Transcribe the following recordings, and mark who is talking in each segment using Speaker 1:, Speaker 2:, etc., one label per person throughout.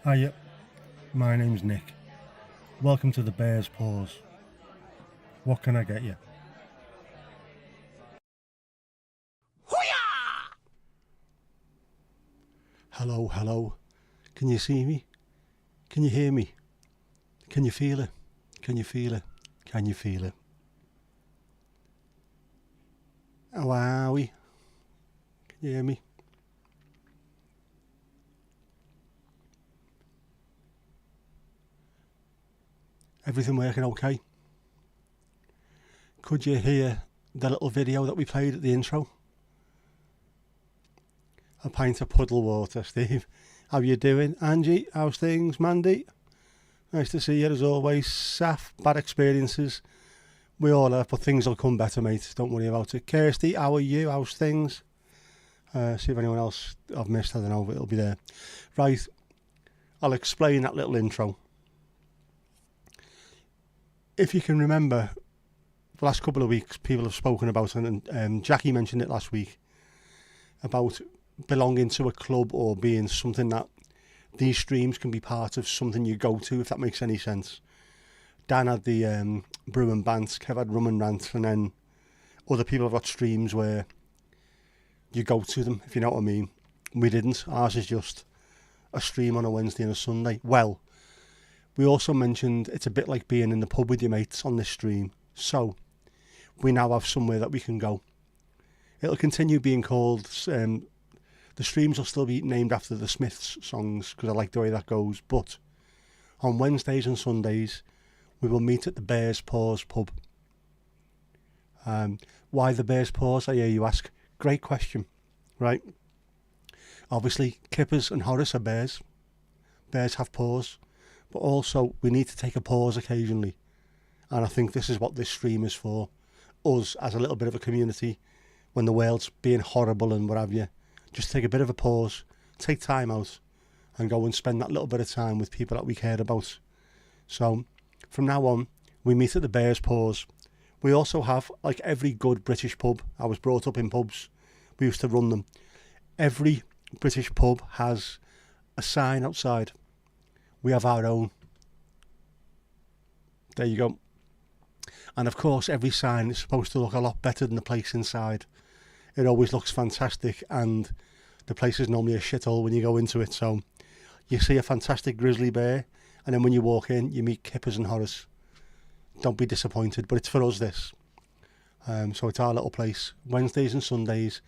Speaker 1: Hiya, my name's Nick. Welcome to the Bear's Paws. What can I get you?
Speaker 2: Hello, hello. Can you see me? Can you hear me? Can you feel it? Can you feel it? Can you feel it? How are we? Can you hear me? Everything working okay? Could you hear the little video that we played at the intro? A pint of puddle water, Steve. How you doing? Angie, how's things? Mandy? Nice to see you as always. Saf, bad experiences. We all have, but things will come better, mate. Don't worry about it. Kirsty, how are you? How's things? See if anyone else I've missed. I don't know, but it'll be there. Right, I'll explain that little intro. If you can remember, the last couple of weeks, people have spoken about, and Jackie mentioned it last week, about belonging to a club or being something that these streams can be part of something you go to, if that makes any sense. Dan had the brew and bants, Kev had rum and rant, and then other people have got streams where you go to them, if you know what I mean. We didn't. Ours is just a stream on a Wednesday and a Sunday. Well, we also mentioned it's a bit like being in the pub with your mates on this stream. So we now have somewhere that we can go. It'll continue being called, the streams will still be named after the Smiths songs because I like the way that goes. But on Wednesdays and Sundays, we will meet at the Bear's Paws pub. Why the Bear's Paws, I hear you ask. Great question, right? Obviously, Kippers and Horace are bears. Bears have paws. But also, we need to take a pause occasionally. And I think this is what this stream is for. Us, as a little bit of a community, when the world's being horrible and what have you, just take a bit of a pause, take time out, and go and spend that little bit of time with people that we care about. So, from now on, we meet at the Bear's Paws. We also have, like every good British pub, I was brought up in pubs, we used to run them. Every British pub has a sign outside. We have our own. There you go. And of course, every sign is supposed to look a lot better than the place inside. It always looks fantastic, and the place is normally a shithole when you go into it. So you see a fantastic grizzly bear, and then when you walk in, you meet Kippers and Horace. Don't be disappointed, but it's for us, this. So it's our little place. Wednesdays and Sundays,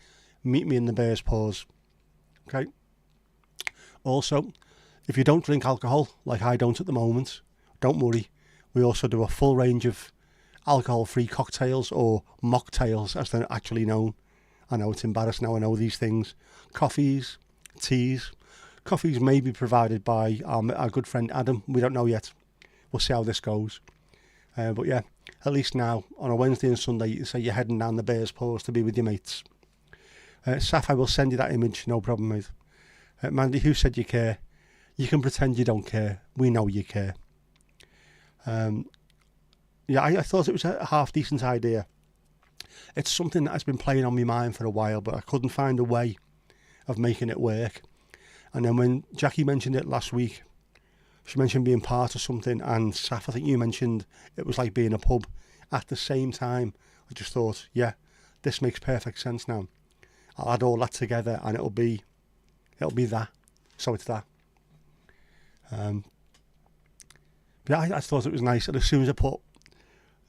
Speaker 2: meet me in the Bear's Paws. Okay? Also, if you don't drink alcohol, like I don't at the moment, don't worry. We also do a full range of alcohol-free cocktails, or mocktails as they're actually known. I know it's embarrassing now, I know these things. Coffees, teas. Coffees may be provided by our good friend Adam. We don't know yet. We'll see how this goes. But yeah, at least now, on a Wednesday and Sunday, you can say you're heading down the Bear's Paws to be with your mates. Saf, I will send you that image, no problem, mate. Mandy, who said you care? You can pretend you don't care. We know you care. Yeah, I thought it was a half-decent idea. It's something that has been playing on my mind for a while, but I couldn't find a way of making it work. And then when Jackie mentioned it last week, she mentioned being part of something, and Saf, I think you mentioned it was like being a pub. At the same time, I just thought, yeah, this makes perfect sense now. I'll add all that together, and it'll be that. So it's that. But I thought it was nice, and as soon as I put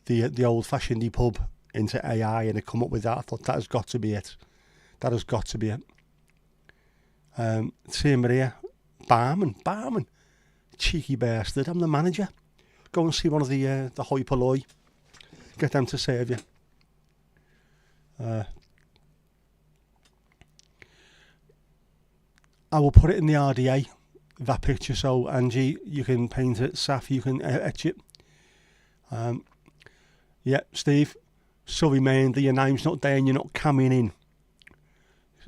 Speaker 2: the old-fashioned pub into AI and it come up with that, I thought that has got to be it. That has got to be it. Tia Maria, barman, cheeky bastard. I'm the manager. Go and see one of the hoi polloi. Get them to serve you. I will put it in the RDA, that picture, so Angie, you can paint it. Saf, you can etch it. Yeah, Steve, sorry man, your name's not there and you're not coming in.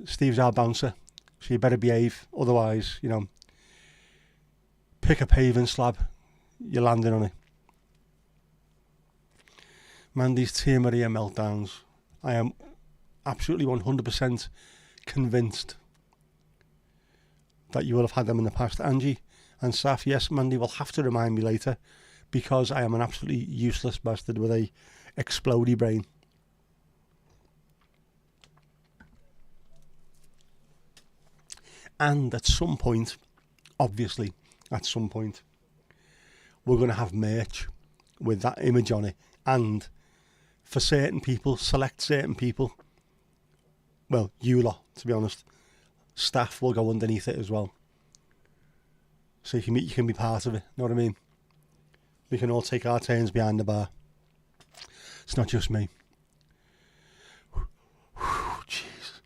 Speaker 2: Steve's our bouncer, so you better behave, otherwise, pick a paving slab, you're landing on it. Mandy's Tia Maria meltdowns. I am absolutely 100% convinced that you will have had them in the past. Angie, And Saf, yes, Mandy will have to remind me later, because I am an absolutely useless bastard with a explodey brain. And at some point, obviously, at some point, we're going to have merch with that image on it. And for certain people, select certain people, well, you lot, to be honest, staff will go underneath it as well. So you can be part of it, know what I mean? We can all take our turns behind the bar. It's not just me. Jeez.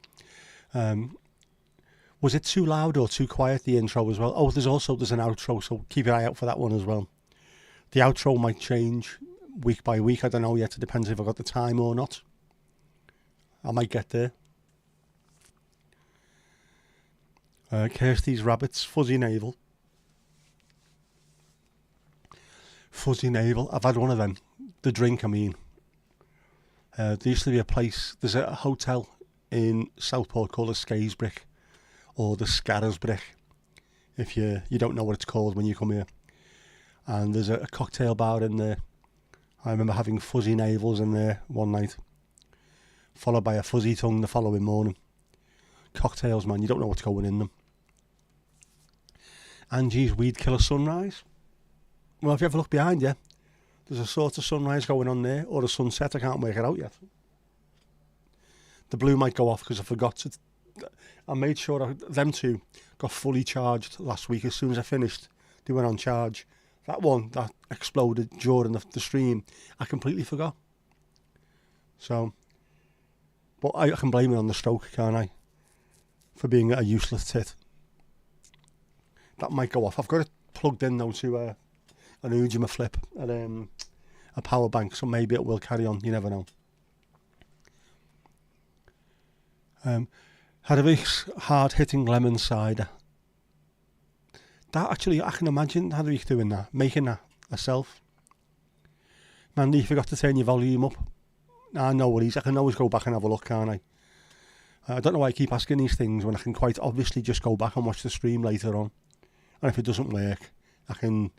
Speaker 2: Was it too loud or too quiet, the intro as well? Oh, there's an outro, so keep your eye out for that one as well. The outro might change week by week. I don't know yet. It depends if I've got the time or not. I might get there. Kirsty's Rabbits, Fuzzy Navel. Fuzzy Navel. I've had one of them. The drink, I mean. There used to be a place, there's a hotel in Southport called the Skaysbrick, or the Scarisbrick, if you don't know what it's called when you come here. And there's a cocktail bar in there. I remember having fuzzy navels in there one night, followed by a fuzzy tongue the following morning. Cocktails, man, you don't know what's going in them. Angie's Weed Killer Sunrise. Well, if you ever look behind you, there's a sort of sunrise going on there, or a sunset, I can't work it out yet. The blue might go off because I forgot to. I made sure them two got fully charged last week. As soon as I finished, they went on charge. That one that exploded during the stream, I completely forgot. So, but I can blame it on the stroke, can't I? For being a useless tit. That might go off. I've got it plugged in now to an Ujima flip and a power bank, so maybe it will carry on. You never know. Had a very hard-hitting lemon cider. That actually, I can imagine Hadrick doing that, making that herself. Mandy, you forgot to turn your volume up. Nah, no worries. I can always go back and have a look, can't I? I don't know why I keep asking these things when I can quite obviously just go back and watch the stream later on. And if it doesn't work, I can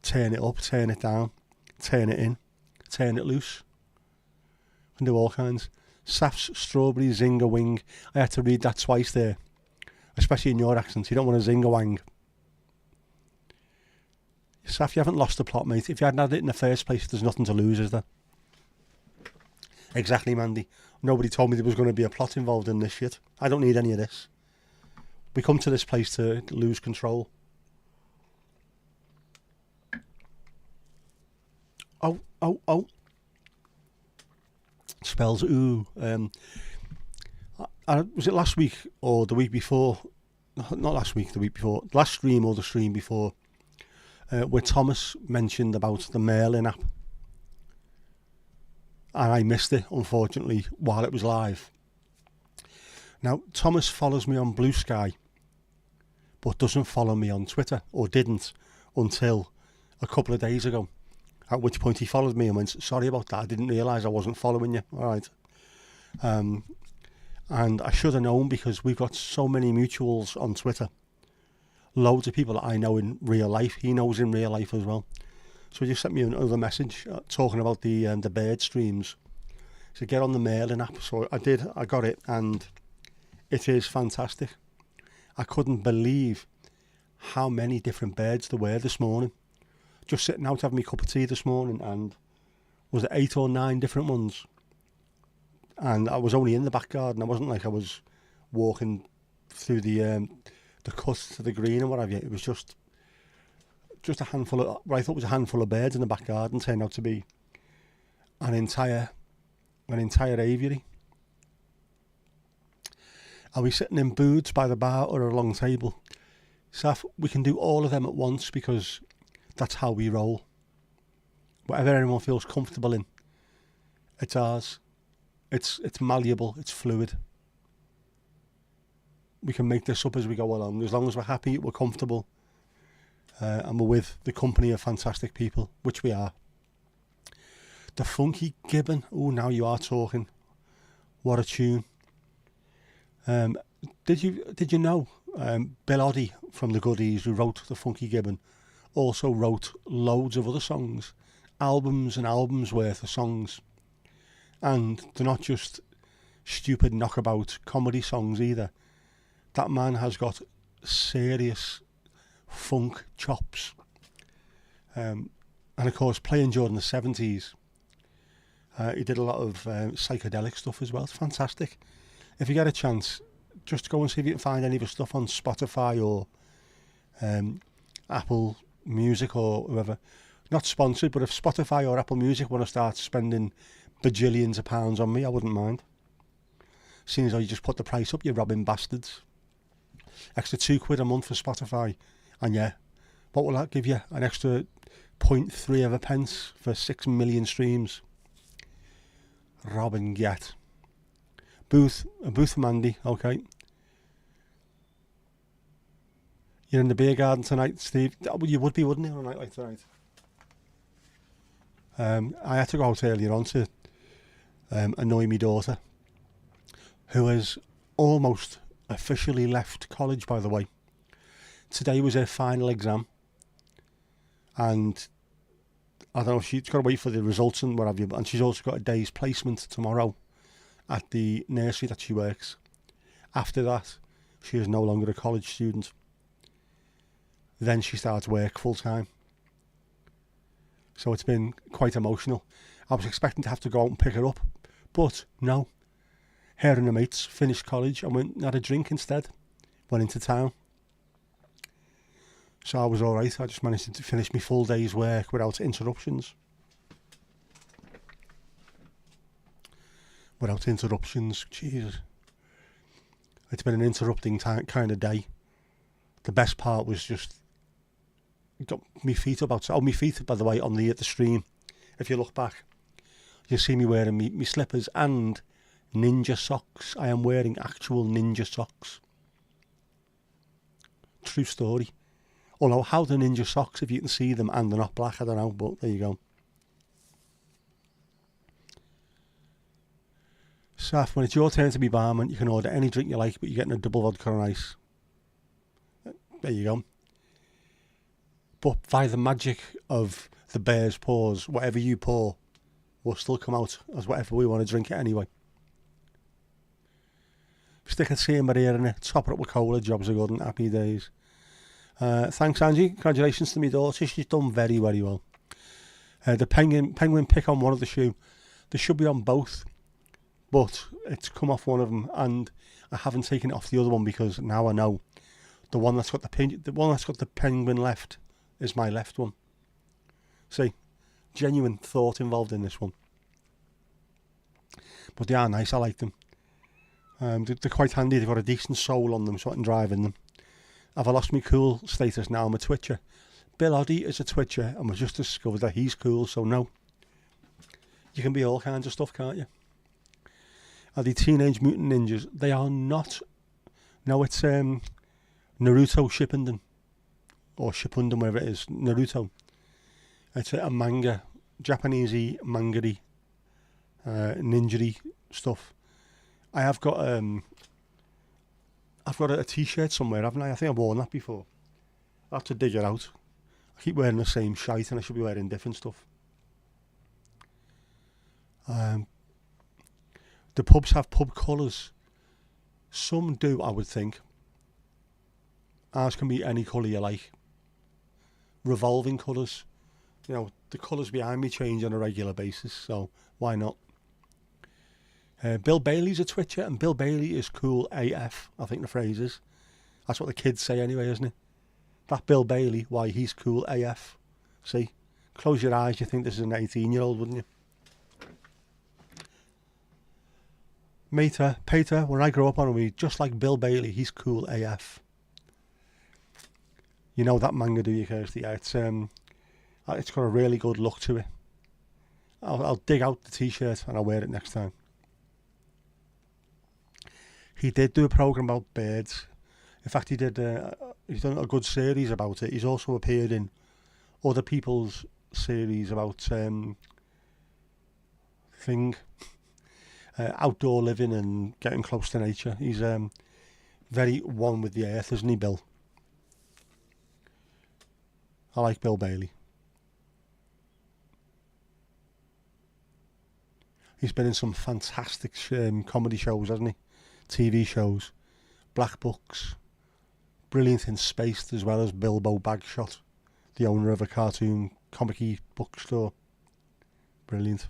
Speaker 2: turn it up, turn it down, turn it in, turn it loose. I can do all kinds. Saf's Strawberry Zinger Wing. I had to read that twice there, especially in your accent. You don't want a zinger wang. Saf, you haven't lost the plot, mate. If you hadn't had it in the first place, there's nothing to lose, is there? Exactly, Mandy. Nobody told me there was going to be a plot involved in this shit. I don't need any of this. We come to this place to lose control. Oh. Spells ooh. Was it last week or the week before? Not last week, the week before. Last stream or the stream before. Where Thomas mentioned about the Merlin app. And I missed it, unfortunately, while it was live. Now, Thomas follows me on Blue Sky, but doesn't follow me on Twitter, or didn't, until a couple of days ago. At which point he followed me and went, sorry about that, I didn't realise I wasn't following you. All right. And I should have known, because we've got so many mutuals on Twitter. Loads of people that I know in real life, he knows in real life as well. So he just sent me another message talking about the bird streams. So get on the Merlin app. So I did, I got it, and it is fantastic. I couldn't believe how many different birds there were this morning. Just sitting out having my cup of tea this morning, and was it 8 or 9 different ones? And I was only in the back garden. I wasn't like I was walking through the cut to the green and what have you. It was just a handful of, what I thought was a handful of birds in the back garden turned out to be an entire aviary. Are we sitting in booths by the bar or a long table? Saf, we can do all of them at once, because that's how we roll. Whatever anyone feels comfortable in, it's ours. It's malleable, it's fluid. We can make this up as we go along, as long as we're happy, we're comfortable, and we're with the company of fantastic people, which we are. The Funky Gibbon. Oh, now you are talking. What a tune. Did you know Bill Oddie from the Goodies, who wrote The Funky Gibbon, also wrote loads of other songs, albums and albums worth of songs. And they're not just stupid knockabout comedy songs either. That man has got serious funk chops. And of course, playing during the 70s, he did a lot of psychedelic stuff as well. It's fantastic. If you get a chance, just go and see if you can find any of his stuff on Spotify or Apple Music or whoever. Not sponsored, but if Spotify or Apple Music want to start spending bajillions of pounds on me, I wouldn't mind. Seeing as though you just put the price up, you robbing bastards. Extra £2 a month for Spotify, and yeah, what will that give you? An extra 0.3 of a pence for 6 million streams. Rob and get. Booth from Andy, okay. You're in the beer garden tonight, Steve. You would be, wouldn't you, on a night like tonight? I had to go out earlier on to annoy my daughter, who has almost officially left college, by the way. Today was her final exam, and I don't know if she's got to wait for the results and what have you, and she's also got a day's placement tomorrow at the nursery that she works. After that, she is no longer a college student. Then she starts work full time. So it's been quite emotional. I was expecting to have to go out and pick her up, but no. Her and her mates finished college and went and had a drink instead. Went into town. So I was alright. I just managed to finish my full day's work without interruptions. Without interruptions, Jesus. It's been an interrupting kind of day. The best part was just got my feet up outside. Oh, my feet, by the way, on the stream. If you look back, you see me wearing me slippers and ninja socks. I am wearing actual ninja socks. True story. Although, how the ninja socks, if you can see them and they're not black, I don't know, but there you go. Saf, when it's your turn to be barman, you can order any drink you like, but you're getting a double vodka on ice. There you go. But by the magic of the bear's paws, whatever you pour will still come out as whatever we want to drink it anyway. Stick a chamber here in it, top it up with cola, jobs are good and happy days. Thanks, Angie. Congratulations to my daughter. She's done very, very well. The penguin pick on one of the shoe. They should be on both, but it's come off one of them, and I haven't taken it off the other one because now I know the one that's got the penguin left is my left one. See, genuine thought involved in this one. But they are nice. I like them. They're quite handy. They've got a decent sole on them, so I can drive in them. Have I lost my cool status now? I'm a twitcher. Bill Oddie is a twitcher, and we've just discovered that he's cool, so no. You can be all kinds of stuff, can't you? Are the Teenage Mutant Ninjas? They are not. No, it's Naruto Shippuden. Or Shippuden, wherever it is. Naruto. It's a manga. Japanesey, manga-y, ninja-y stuff. I have got I've got a t-shirt somewhere, haven't I? I think I've worn that before. I'll have to dig it out. I keep wearing the same shite and I should be wearing different stuff. The pubs have pub colours. Some do, I would think. Ours can be any colour you like. Revolving colours. You know, the colours behind me change on a regular basis, so why not? Bill Bailey's a twitcher, and Bill Bailey is cool AF, I think the phrase is. That's what the kids say anyway, isn't it? That Bill Bailey, why, he's cool AF. See? Close your eyes, you think this is an 18-year-old, wouldn't you? Peter, when I grow up on me, just like Bill Bailey, he's cool AF. You know that manga, do you, Kirsty? Yeah, it's got a really good look to it. I'll dig out the t-shirt and I'll wear it next time. He did do a programme about birds. In fact, he's done a good series about it. He's also appeared in other people's series about outdoor living and getting close to nature. He's Very one with the earth, isn't he, Bill? I like Bill Bailey. He's been in some fantastic comedy shows, hasn't he? TV shows. Black Books. Brilliant in Spaced, as well as Bilbo Bagshot, the owner of a cartoon comic-y bookstore. Brilliant.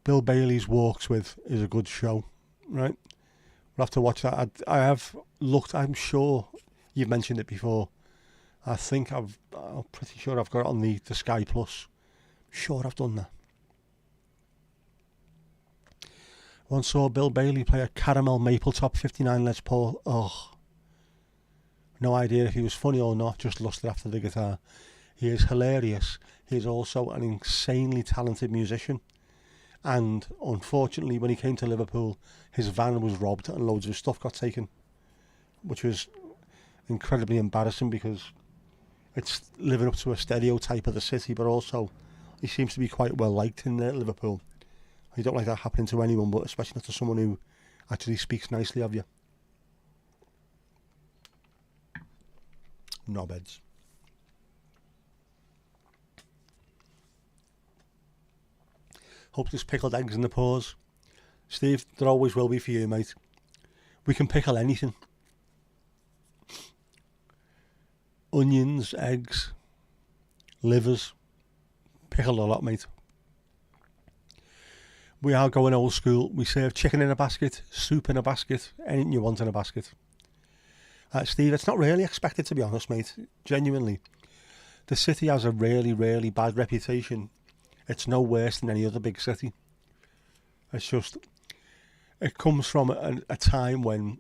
Speaker 2: Bill Bailey's Walks With is a good show, right? We'll have to watch that. I have looked, I'm sure you've mentioned it before. I'm pretty sure I've got it on the Sky Plus. Sure I've done that. Once saw Bill Bailey play a caramel maple top 59 Les Paul. Oh, no idea if he was funny or not, just lusted after the guitar. He is hilarious. He is also an insanely talented musician. And unfortunately, when he came to Liverpool, his van was robbed and loads of his stuff got taken, which was incredibly embarrassing because it's living up to a stereotype of the city, but also he seems to be quite well liked in Liverpool. You don't like that happening to anyone, but especially not to someone who actually speaks nicely of you. Knobheads. Hope there's pickled eggs in the paws. Steve, there always will be for you, mate. We can pickle anything. Onions, eggs, livers. Pickled a lot, mate. We are going old school. We serve chicken in a basket, soup in a basket, anything you want in a basket. Steve, it's not really expected, to be honest, mate. Genuinely. The city has a really, really bad reputation. It's no worse than any other big city. It's just, it comes from a time when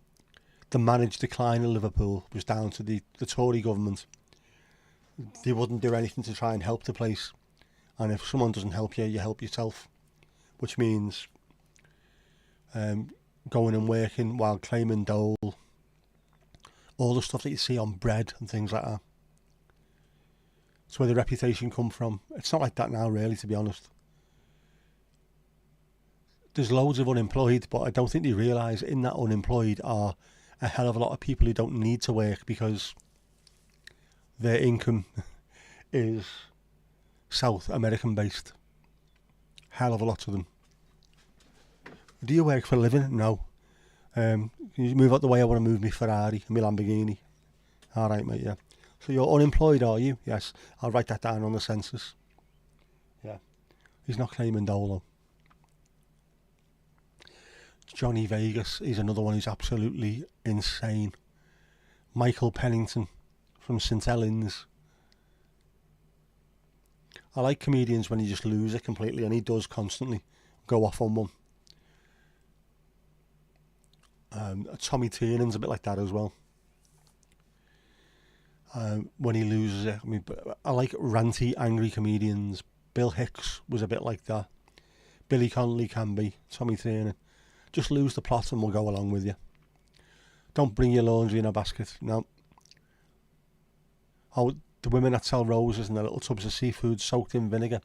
Speaker 2: the managed decline in Liverpool was down to the Tory government. They wouldn't do anything to try and help the place. And if someone doesn't help you, you help yourself. Which means going and working while claiming dole. All the stuff that you see on bread and things like that. It's where the reputation come from. It's not like that now, really, to be honest. There's loads of unemployed, but I don't think they realise in that unemployed are a hell of a lot of people who don't need to work because their income is South American based. Hell of a lot of them. Do you work for a living? No. Can you move out the way? I want to move my Ferrari and my Lamborghini. Alright, mate, yeah. So you're unemployed, are you? Yes. I'll write that down on the census. Yeah. He's not claiming dole. Johnny Vegas is another one who's absolutely insane. Michael Pennington from St Helens. I like comedians when you just lose it completely, and he does constantly go off on one. Tommy Tiernan's a bit like that as well. When he loses it, I mean, I like ranty, angry comedians. Bill Hicks was a bit like that. Billy Connolly can be. Tommy Tiernan. Just lose the plot and we'll go along with you. Don't bring your laundry in a basket. No. Oh, the women that sell roses and their little tubs of seafood soaked in vinegar.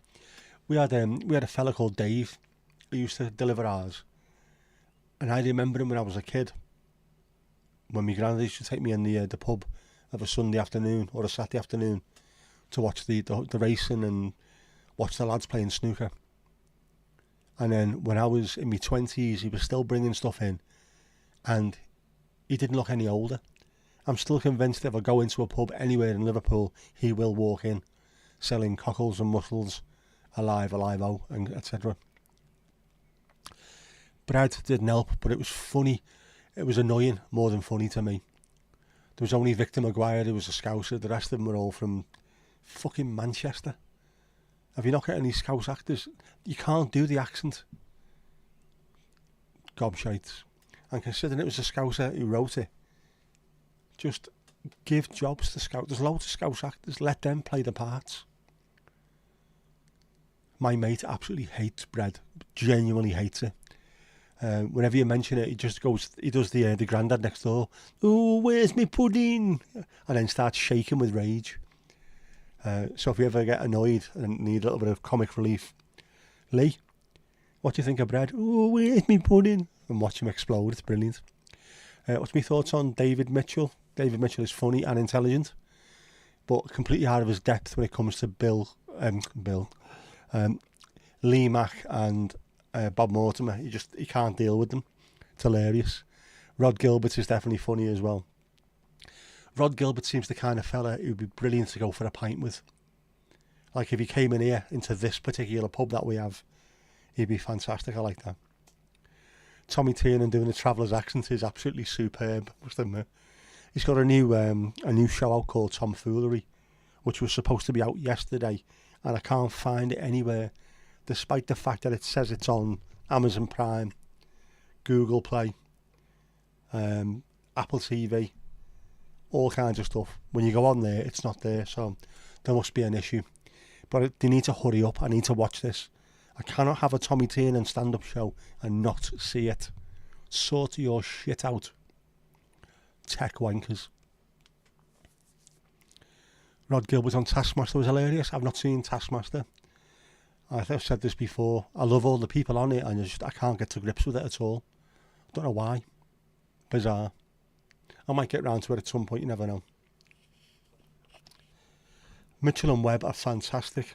Speaker 2: We had a fella called Dave who used to deliver ours. And I remember him when I was a kid. When my granddad used to take me in the pub of a Sunday afternoon or a Saturday afternoon to watch the racing and watch the lads playing snooker. And then when I was in my 20s, he was still bringing stuff in. And he didn't look any older. I'm still convinced if I go into a pub anywhere in Liverpool, he will walk in selling cockles and mussels, alive, and etc. Brad didn't help, but it was funny. It was annoying more than funny to me. There was only Victor Maguire who was a Scouser. The rest of them were all from fucking Manchester. Have you not got any Scouse actors? You can't do the accent. Gobshites. And considering it was a Scouser who wrote it, just give jobs to Scouse. There's loads of Scouse actors. Let them play the parts. My mate absolutely hates bread. Genuinely hates it. Whenever you mention it, he does the grandad next door. Oh, where's me pudding? And then starts shaking with rage. So if you ever get annoyed and need a little bit of comic relief, Lee, what do you think of bread? Oh, where's me pudding? and watch him explode. It's brilliant. What's my thoughts on David Mitchell? David Mitchell is funny and intelligent, but completely out of his depth when it comes to Lee Mack and Bob Mortimer. He can't deal with them. It's hilarious. Rod Gilbert is definitely funny as well. Rod Gilbert seems the kind of fella who'd be brilliant to go for a pint with. Like if he came in here into this particular pub that we have, he'd be fantastic. I like that. Tommy Tiernan doing the traveller's accent is absolutely superb, must admit. He's got a new show out called Tomfoolery, which was supposed to be out yesterday, and I can't find it anywhere, despite the fact that it says it's on Amazon Prime, Google Play, Apple TV, all kinds of stuff. When you go on there, it's not there, so there must be an issue. But they need to hurry up. I need to watch this. I cannot have a Tommy Tiernan stand-up show and not see it. Sort your shit out, tech wankers. Rod Gilbert on Taskmaster was hilarious. I've not seen Taskmaster. I've said this before. I love all the people on it, and I can't get to grips with it at all. I don't know why. Bizarre. I might get round to it at some point. You never know. Mitchell and Webb are fantastic.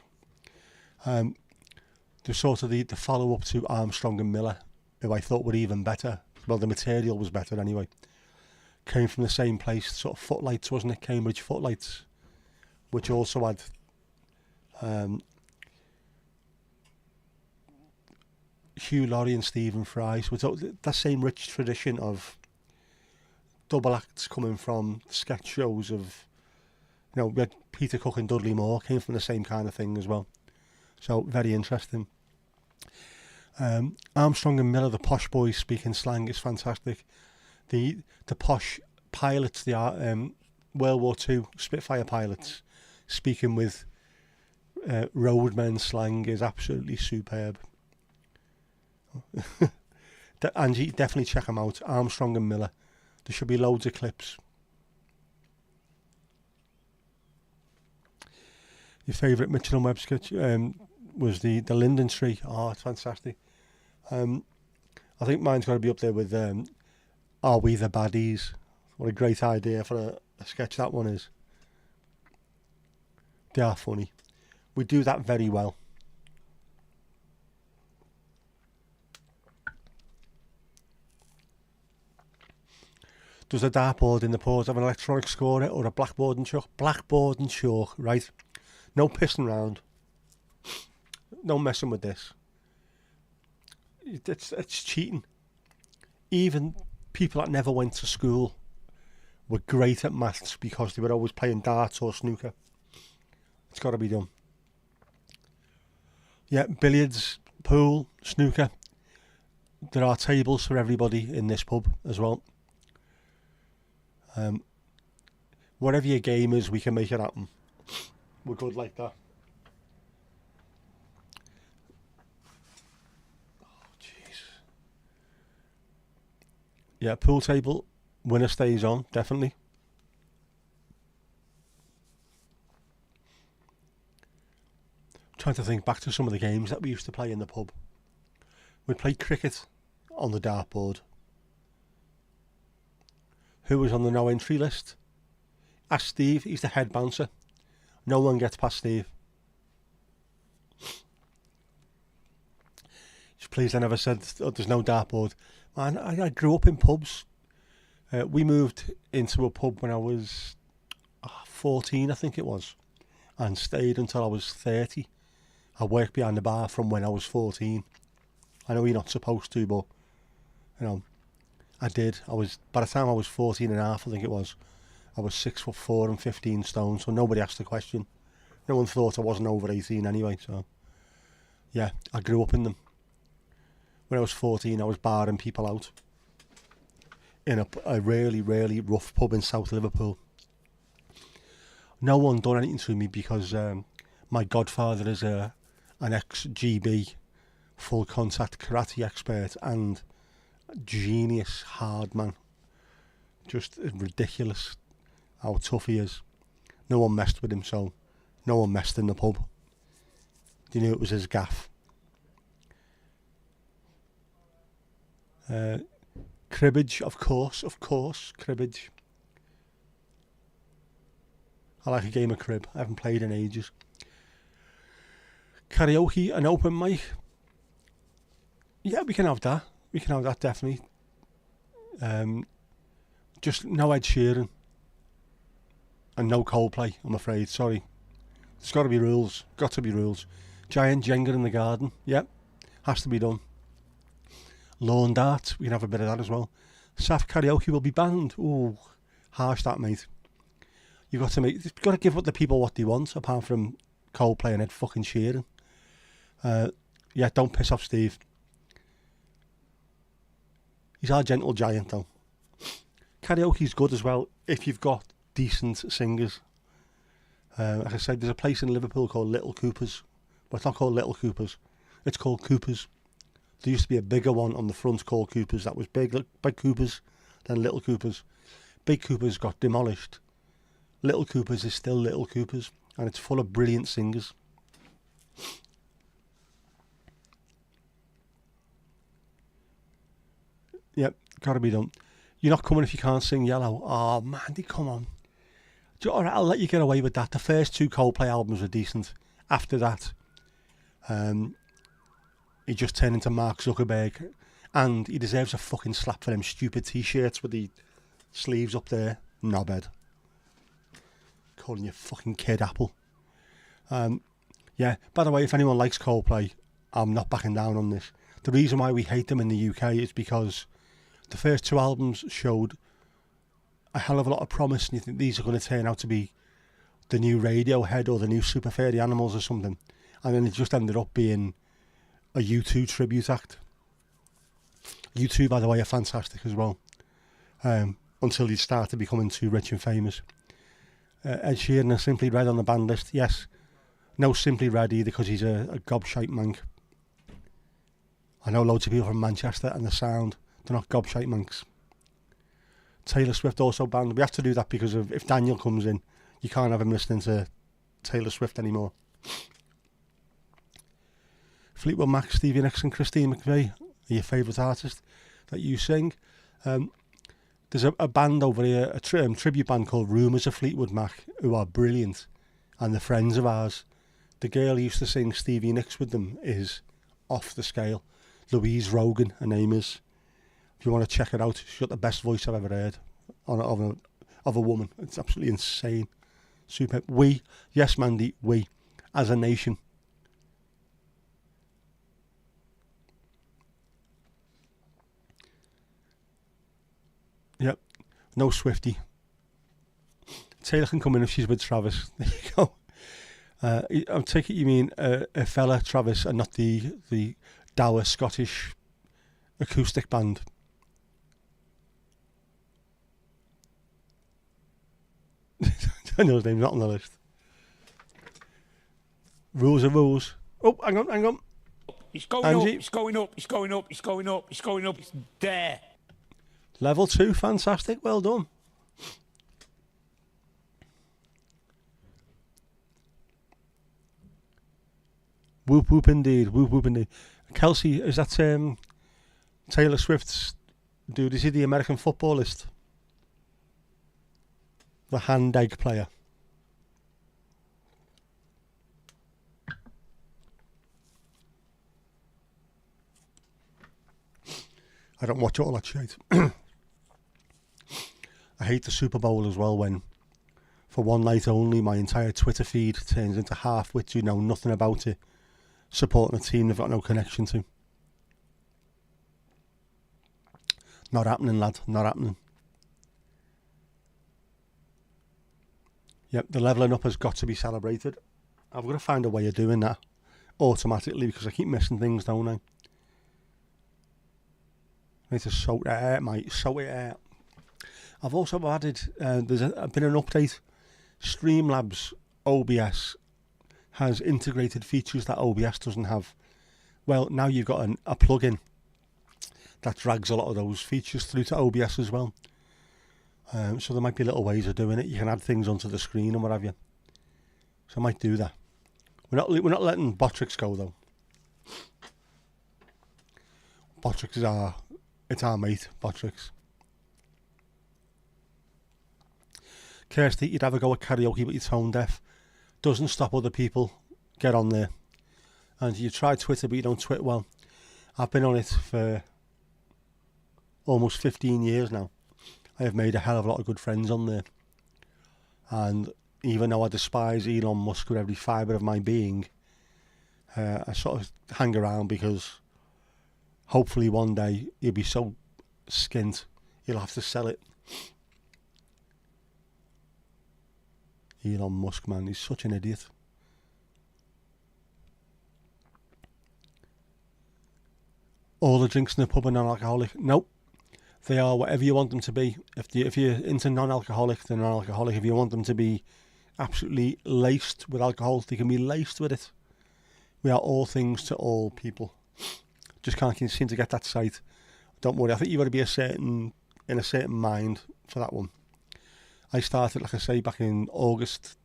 Speaker 2: They're sort of the follow-up to Armstrong and Miller, who I thought were even better. Well, the material was better anyway. Came from the same place, sort of Footlights, wasn't it? Cambridge Footlights, which also had Hugh Laurie and Stephen Fry. So it's that same rich tradition of double acts coming from sketch shows of, we had Peter Cook and Dudley Moore, came from the same kind of thing as well. So very interesting. Armstrong and Miller, the posh boys speaking slang, is fantastic. The posh pilots, the World War II Spitfire pilots, speaking with roadmen slang is absolutely superb. Angie, definitely check them out. Armstrong and Miller. There should be loads of clips. Your favourite Mitchell and Webb sketch was the Linden Tree. Oh, it's fantastic. I think mine's got to be up there with Are We the Baddies? What a great idea for a sketch that one is. They are funny. We do that very well. Does a dartboard in the pause have an electronic scorer or a blackboard and chalk? Blackboard and chalk, right? No pissing around. No messing with this. It's cheating. Even people that never went to school were great at maths because they were always playing darts or snooker. It's got to be done. Yeah, billiards, pool, snooker. There are tables for everybody in this pub as well. Whatever your game is, we can make it happen. We're good like that. Oh, jeez. Yeah, pool table. Winner stays on, definitely. Trying to think back to some of the games that we used to play in the pub. We'd play cricket on the dartboard. Who was on the no entry list? Ask Steve, he's the head bouncer. No one gets past Steve. Just pleased I never said there's no dartboard. Man, I grew up in pubs. We moved into a pub when I was 14, I think it was, and stayed until I was 30. I worked behind the bar from when I was 14. I know you're not supposed to, but I did. By the time I was 14 and a half, I think it was, I was 6'4" and 15 stone, so nobody asked the question. No one thought I wasn't over 18 anyway, so yeah, I grew up in them. When I was 14, I was barring people out in a really, really rough pub in South Liverpool. No one done anything to me because my godfather is an ex-GB full contact karate expert and genius hard man. Just ridiculous how tough he is. No one messed with him, so no one messed in the pub. You knew it was his gaff. Cribbage, of course, cribbage. I like a game of crib. I haven't played in ages. Karaoke, an open mic. Yeah, we can have that. We can have that, definitely. Just no Ed Sheeran. And no Coldplay, I'm afraid. Sorry. There's got to be rules. Got to be rules. Giant Jenga in the garden. Yep. Has to be done. Lawn dart. We can have a bit of that as well. Saft karaoke will be banned. Ooh, harsh that, mate. You've got to give the people what they want, apart from Coldplay and Ed fucking Sheeran. Yeah, don't piss off Steve. He's our gentle giant, though. Karaoke's good as well if you've got decent singers. Like I said, there's a place in Liverpool called Little Coopers. But it's not called Little Coopers. It's called Coopers. There used to be a bigger one on the front called Coopers. That was big Coopers, then Little Coopers. Big Coopers got demolished. Little Coopers is still Little Coopers, and it's full of brilliant singers. Yep, gotta be done. You're not coming if you can't sing Yellow. Oh, Mandy, come on. Alright, I'll let you get away with that. The first two Coldplay albums were decent. After that, he just turned into Mark Zuckerberg, and he deserves a fucking slap for them stupid t-shirts with the sleeves up there. Knobhead. Calling you fucking Kid Apple. Yeah, by the way, if anyone likes Coldplay, I'm not backing down on this. The reason why we hate them in the UK is because the first two albums showed a hell of a lot of promise, and you think these are going to turn out to be the new Radiohead or the new Super Furry Animals or something, and then it just ended up being a U2 tribute act. U2, by the way, are fantastic as well, until you start becoming too rich and famous. Ed Sheeran is Simply Red on the band list. Yes, no Simply Red either, because he's a gobshite mank. I know loads of people from Manchester and the sound, they're not gobshite manks. Taylor Swift also banned. We have to do that because of if Daniel comes in, you can't have him listening to Taylor Swift anymore. Fleetwood Mac, Stevie Nicks and Christine McVie are your favourite artist that you sing. There's a band over here, a tribute band called Rumours of Fleetwood Mac, who are brilliant, and they're friends of ours. The girl who used to sing Stevie Nicks with them is off the scale. Louise Rogan, her name is. If you want to check it out, she's got the best voice I've ever heard of a woman. It's absolutely insane. Super. We, yes, Mandy, we, as a nation. Yep, no Swiftie. Taylor can come in if she's with Travis. There you go. I take it you mean a fella Travis and not the dour Scottish acoustic band. I know his name's not on the list. Rules are rules. Oh, hang on.
Speaker 3: It's going
Speaker 2: Angie.
Speaker 3: up, it's going up, it's going up, it's going up, it's going up, it's there.
Speaker 2: Level 2, fantastic, well done. Whoop whoop indeed, whoop whoop indeed. Kelsey, is that Taylor Swift's dude? Is he the American footballist? The hand egg player. I don't watch all that shit. I hate the Super Bowl as well when, for one night only, my entire Twitter feed turns into half-wits who know nothing about it, supporting a team they've got no connection to. Not happening, lad. Not happening. Yep, the levelling up has got to be celebrated. I've got to find a way of doing that automatically because I keep missing things, don't I? I need to sort it out, mate. Sort it out. I've also added, there's been an update. Streamlabs OBS has integrated features that OBS doesn't have. Well, now you've got a plugin that drags a lot of those features through to OBS as well. So there might be little ways of doing it. You can add things onto the screen and what have you. So I might do that. We're not letting Botrix go though. Botrix is our It's our mate, Botrix. Kirsty, you'd have a go at karaoke but you're tone deaf. Doesn't stop other people. Get on there. And you try Twitter but you don't twit well. I've been on it for almost 15 years now. I have made a hell of a lot of good friends on there. And even though I despise Elon Musk with every fibre of my being, I sort of hang around because hopefully one day he'll be so skint he'll have to sell it. Elon Musk, man, he's such an idiot. All the drinks in the pub are non-alcoholic. Nope. They are whatever you want them to be. If you're into non-alcoholic, they're non-alcoholic. If you want them to be absolutely laced with alcohol, they can be laced with it. We are all things to all people. Just can't seem to get that sight. Don't worry, I think you've got to be in a certain mind for that one. I started, like I say, back in August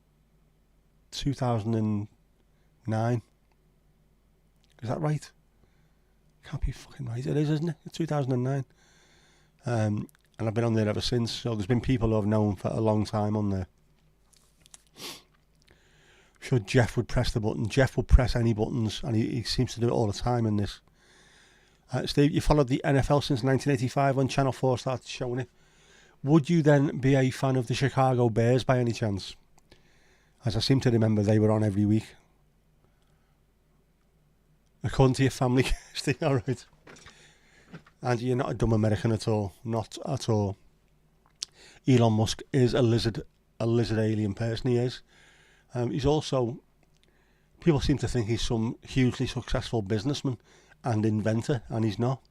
Speaker 2: 2009. Is that right? Can't be fucking right. It is, isn't it? It's 2009. And I've been on there ever since. So there's been people who I've known for a long time on there. I'm sure Jeff would press the button. Jeff will press any buttons, and he seems to do it all the time in this. Steve, you followed the NFL since 1985 when Channel 4 started showing it. Would you then be a fan of the Chicago Bears by any chance? As I seem to remember, they were on every week. According to your family, Steve, all right. And you're not a dumb American at all. Not at all. Elon Musk is a lizard alien person, he is. He's also, people seem to think he's some hugely successful businessman and inventor, and he's not.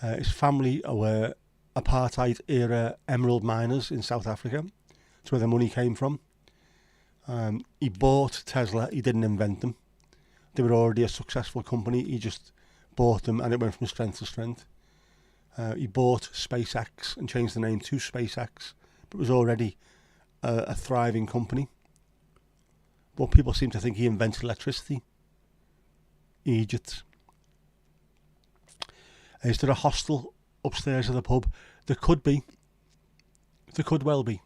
Speaker 2: His family were apartheid era emerald miners in South Africa. That's where the money came from. He bought Tesla, he didn't invent them. They were already a successful company, he just bought them and it went from strength to strength. He bought SpaceX and changed the name to SpaceX, but it was already a thriving company. But people seem to think he invented electricity. Egypt. Is there a hostel upstairs of the pub? There could be. There could well be.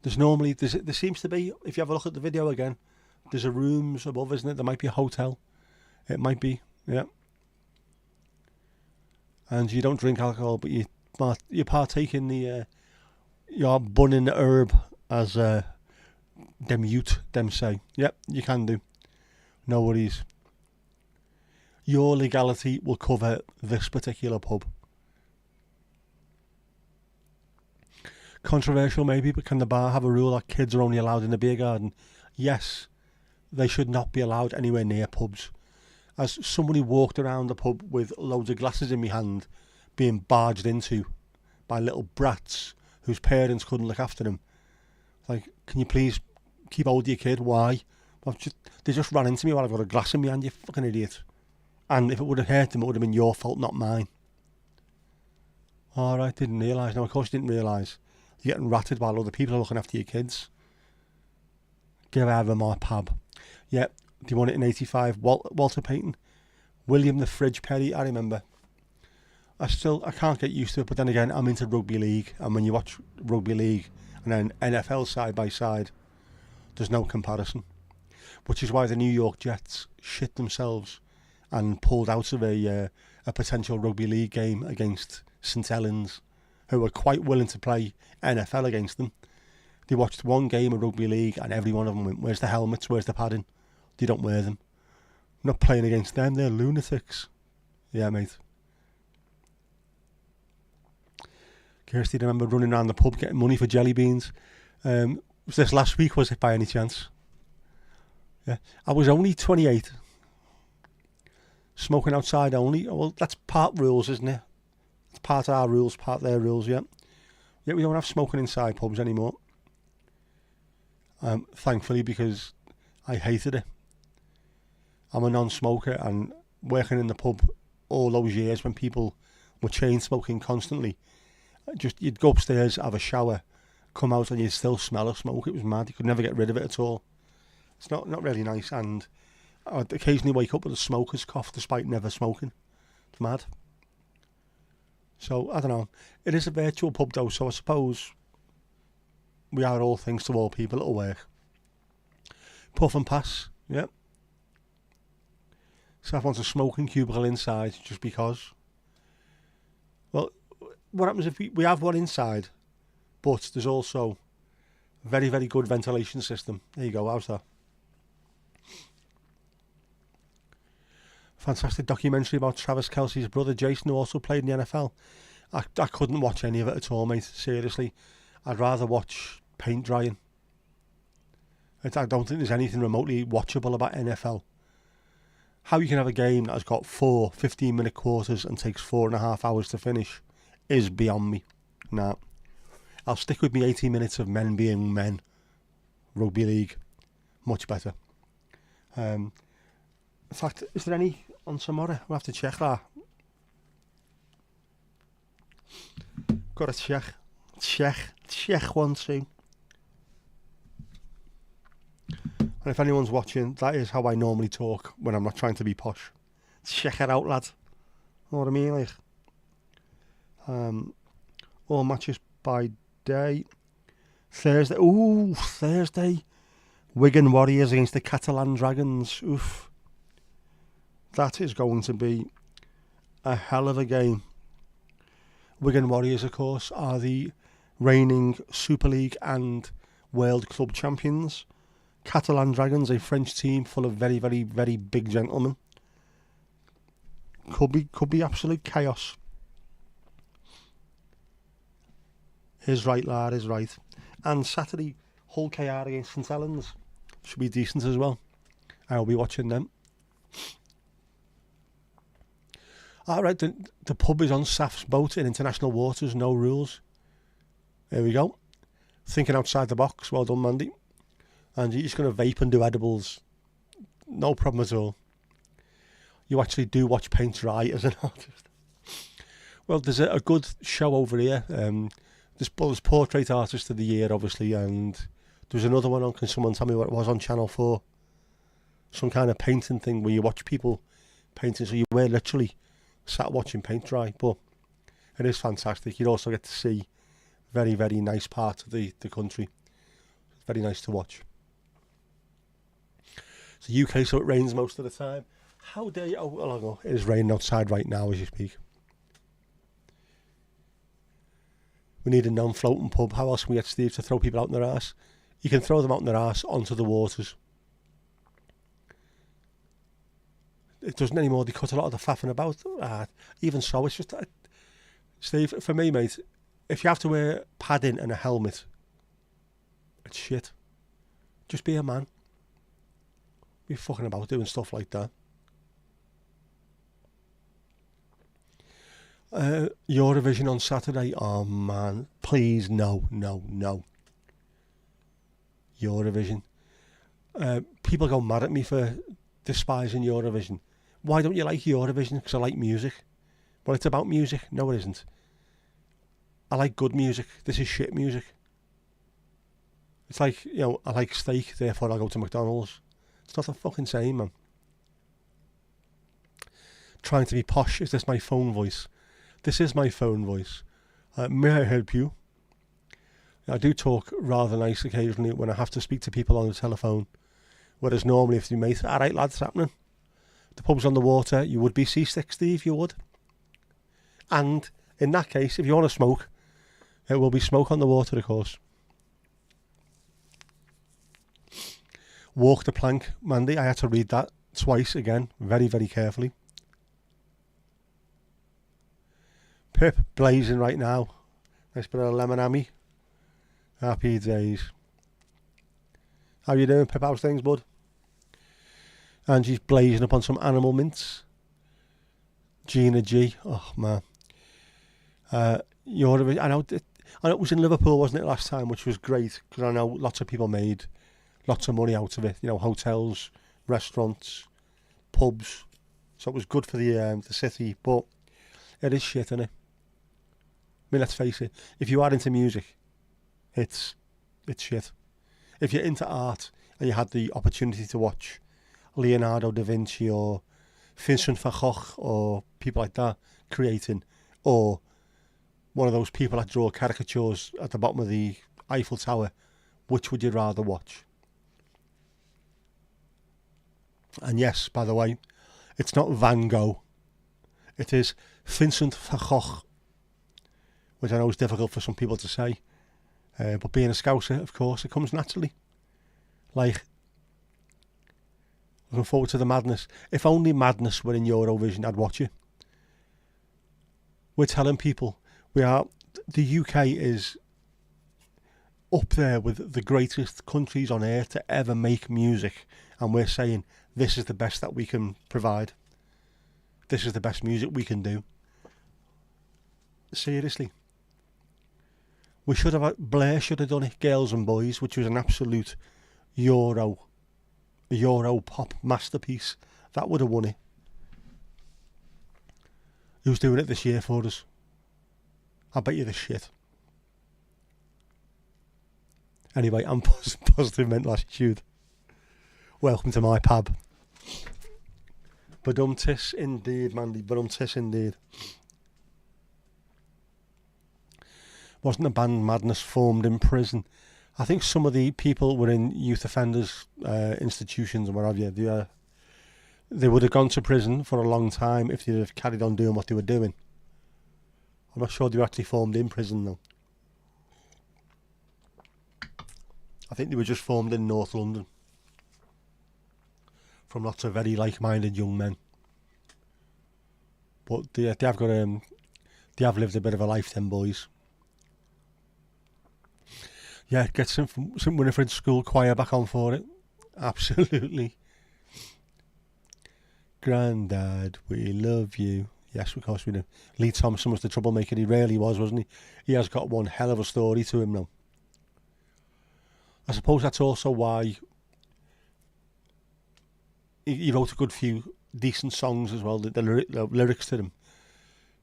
Speaker 2: There seems to be, if you have a look at the video again, there's a rooms above, isn't it? There might be a hotel. It might be, yeah. And you don't drink alcohol, but you partake in the, you're bunning the herb, as them say. Yep, you can do. No worries. Your legality will cover this particular pub. Controversial maybe, but can the bar have a rule that kids are only allowed in the beer garden? Yes, they should not be allowed anywhere near pubs. As somebody walked around the pub with loads of glasses in my hand, being barged into by little brats whose parents couldn't look after them. Like, can you please keep hold of your kid? Why? They just ran into me while I've got a glass in my hand, you fucking idiot. And if it would have hurt them, it would have been your fault, not mine. Alright, didn't realise. No, of course you didn't realise. You're getting ratted while other people are looking after your kids. Give over my pub. Yeah, do you want it in 85? Walter Payton. William the Fridge Perry, I remember. I can't get used to it, but then again, I'm into rugby league. And when you watch rugby league and then NFL side by side, there's no comparison. Which is why the New York Jets shit themselves and pulled out of a potential rugby league game against St Helens, who were quite willing to play NFL against them. They watched one game of rugby league and every one of them went, where's the helmets, where's the padding? They don't wear them. I'm not playing against them, they're lunatics. Yeah, mate. Kirsty, I remember running around the pub getting money for jelly beans. Was this last week, was it, by any chance? Yeah. I was only 28. Smoking outside only. Well, that's part rules, isn't it? It's part our rules, part their rules, yeah. Yeah, we don't have smoking inside pubs anymore. Thankfully, because I hated it. I'm a non-smoker, and working in the pub all those years when people were chain smoking constantly, you'd go upstairs, have a shower, come out and you'd still smell of smoke. It was mad. You could never get rid of it at all. It's not really nice, and I'd occasionally wake up with a smoker's cough despite never smoking. It's mad. So, I don't know. It is a virtual pub though, so I suppose we are all things to all people. It'll work. Puff and pass, yeah. So everyone's a smoking cubicle inside just because. Well, what happens if we have one inside, but there's also a very, very good ventilation system. There you go, how's that? Fantastic documentary about Travis Kelce's brother Jason, who also played in the NFL. I couldn't watch any of it at all, mate, seriously. I'd rather watch paint drying. I don't think there's anything remotely watchable about NFL. How you can have a game that has got 4 15-minute quarters and takes 4.5 hours to finish is beyond me. Nah. I'll stick with me 80 minutes of men being men. Rugby league. Much better. In fact, is there any on tomorrow? We'll have to check that. Got to check 1, 2. And if anyone's watching, that is how I normally talk when I'm not trying to be posh. Check it out, lad. Know what I mean? Like, all matches by day. Thursday. Ooh, Thursday. Wigan Warriors against the Catalan Dragons. Oof. That is going to be a hell of a game. Wigan Warriors, of course, are the reigning Super League and World Club champions. Catalan Dragons, a French team full of very, very, very big gentlemen. Could be absolute chaos. Is right, lad, is right. And Saturday, Hull KR against St Helens. Should be decent as well. I'll be watching them. Alright, the pub is on Saf's boat in international waters, no rules. There we go. Thinking outside the box, well done, Mandy. And you're just going to vape and do edibles. No problem at all. You actually do watch paint dry as an artist. Well, there's a good show over here. There's Portrait Artist of the Year, obviously, and there's another one on, can someone tell me what it was on Channel 4? Some kind of painting thing where you watch people painting, so you were literally sat watching paint dry, but it is fantastic. You also get to see very, very nice parts of the country. It's very nice to watch. It's the UK, so it rains most of the time. How dare you? Oh, well, no, it is raining outside right now as you speak. We need a non-floating pub. How else can we get Steve to throw people out in their arse? You can throw them out in their arse onto the waters. It doesn't anymore. They cut a lot of the faffing about. Even so, it's just... Steve, for me, mate, if you have to wear padding and a helmet, it's shit. Just be a man. Be fucking about doing stuff like that. Eurovision on Saturday. Oh man, please no. Eurovision. People go mad at me for despising Eurovision. Why don't you like Eurovision? Because I like music. Well, it's about music. No, it isn't. I like good music. This is shit music. It's like, I like steak, therefore I'll go to McDonald's. It's not the fucking same, man. Trying to be posh. Is this my phone voice? This is my phone voice. May I help you? I do talk rather nice occasionally when I have to speak to people on the telephone. Whereas normally if you mate, alright lads, it's happening. The pub's on the water, you would be seasick, Steve, you would. And in that case, if you want to smoke, it will be smoke on the water, of course. Walk the plank, Mandy. I had to read that twice again, very, very carefully. Pip blazing right now. Nice bit of lemon hammy. Happy days. How you doing, Pip? How's things, bud? Angie's blazing up on some animal mints. Gina G. Oh man. I know it was in Liverpool, wasn't it, last time, which was great because I know lots of people made lots of money out of it. Hotels, restaurants, pubs. So it was good for the city, but it is shit, isn't it? I mean, let's face it. If you are into music, it's shit. If you're into art and you had the opportunity to watch Leonardo da Vinci or Vincent van Gogh or people like that creating, or one of those people that draw caricatures at the bottom of the Eiffel Tower? Which would you rather watch? And yes, by the way, it's not Van Gogh. It is Vincent van Gogh, which I know is difficult for some people to say. But being a Scouser, of course, it comes naturally. Like, looking forward to the madness. If only madness were in Eurovision, I'd watch it. We're telling people the UK is up there with the greatest countries on earth to ever make music, and we're saying this is the best that we can provide. This is the best music we can do. Seriously. Blair should have done it, Girls and Boys, which was an absolute Euro pop masterpiece. That would have won it. Who's doing it this year for us? I bet you the shit. Anyway, I'm positive mental attitude. Welcome to my pub. Badumtis indeed, Mandy. Badumtis indeed. Wasn't the band Madness formed in prison? I think some of the people were in youth offenders institutions and what have you. They would have gone to prison for a long time if they'd have carried on doing what they were doing. I'm not sure they were actually formed in prison though. I think they were just formed in North London from lots of very like-minded young men. But they have lived a bit of a life, them boys. Yeah, get St Winifred's School Choir back on for it. Absolutely. Grandad, we love you. Yes, of course we do. Lee Thompson was the troublemaker. He really was, wasn't he? He has got one hell of a story to him now. I suppose that's also why he wrote a good few decent songs as well, the lyrics to them.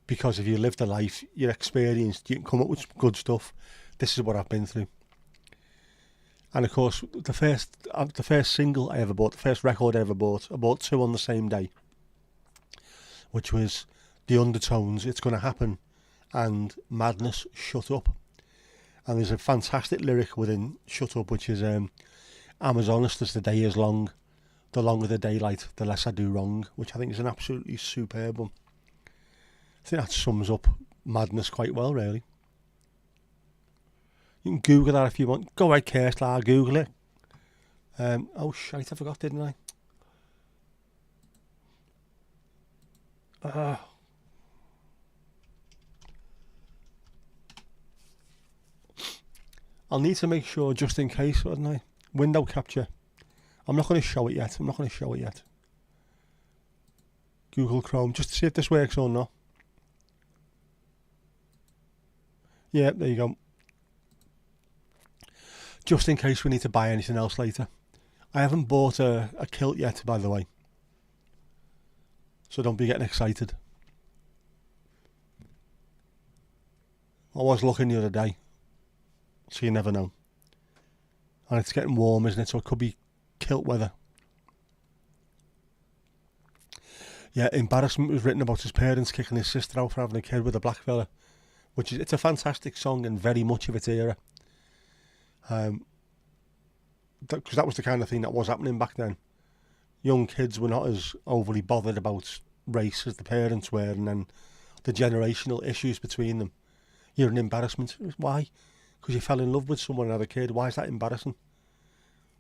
Speaker 2: Because if you lived a life, you're experienced, you can come up with some good stuff. This is what I've been through. And of course, the first single I ever bought, the first record I ever bought, I bought two on the same day, which was The Undertones, It's Gonna Happen, and Madness, Shut Up. And there's a fantastic lyric within Shut Up, which is I'm as honest as the day is long, the longer the daylight, the less I do wrong, which I think is an absolutely superb one. I think that sums up Madness quite well, really. You can Google that if you want. Go right, Kerslar, Google it. Oh shite, I forgot, didn't I? I'll need to make sure just in case, wouldn't I? Window capture. I'm not going to show it yet. Google Chrome, just to see if this works or not. Yeah, there you go. Just in case we need to buy anything else later. I haven't bought a kilt yet, by the way. So don't be getting excited. I was looking the other day. So you never know. And it's getting warm, isn't it? So it could be kilt weather. Yeah, Embarrassment was written about his parents kicking his sister out for having a kid with a black fella. It's a fantastic song and very much of its era. Because that was the kind of thing that was happening back then. Young kids were not as overly bothered about race as the parents were, and then the generational issues between them. You're an embarrassment. Why? Because you fell in love with someone and had a kid. Why is that embarrassing?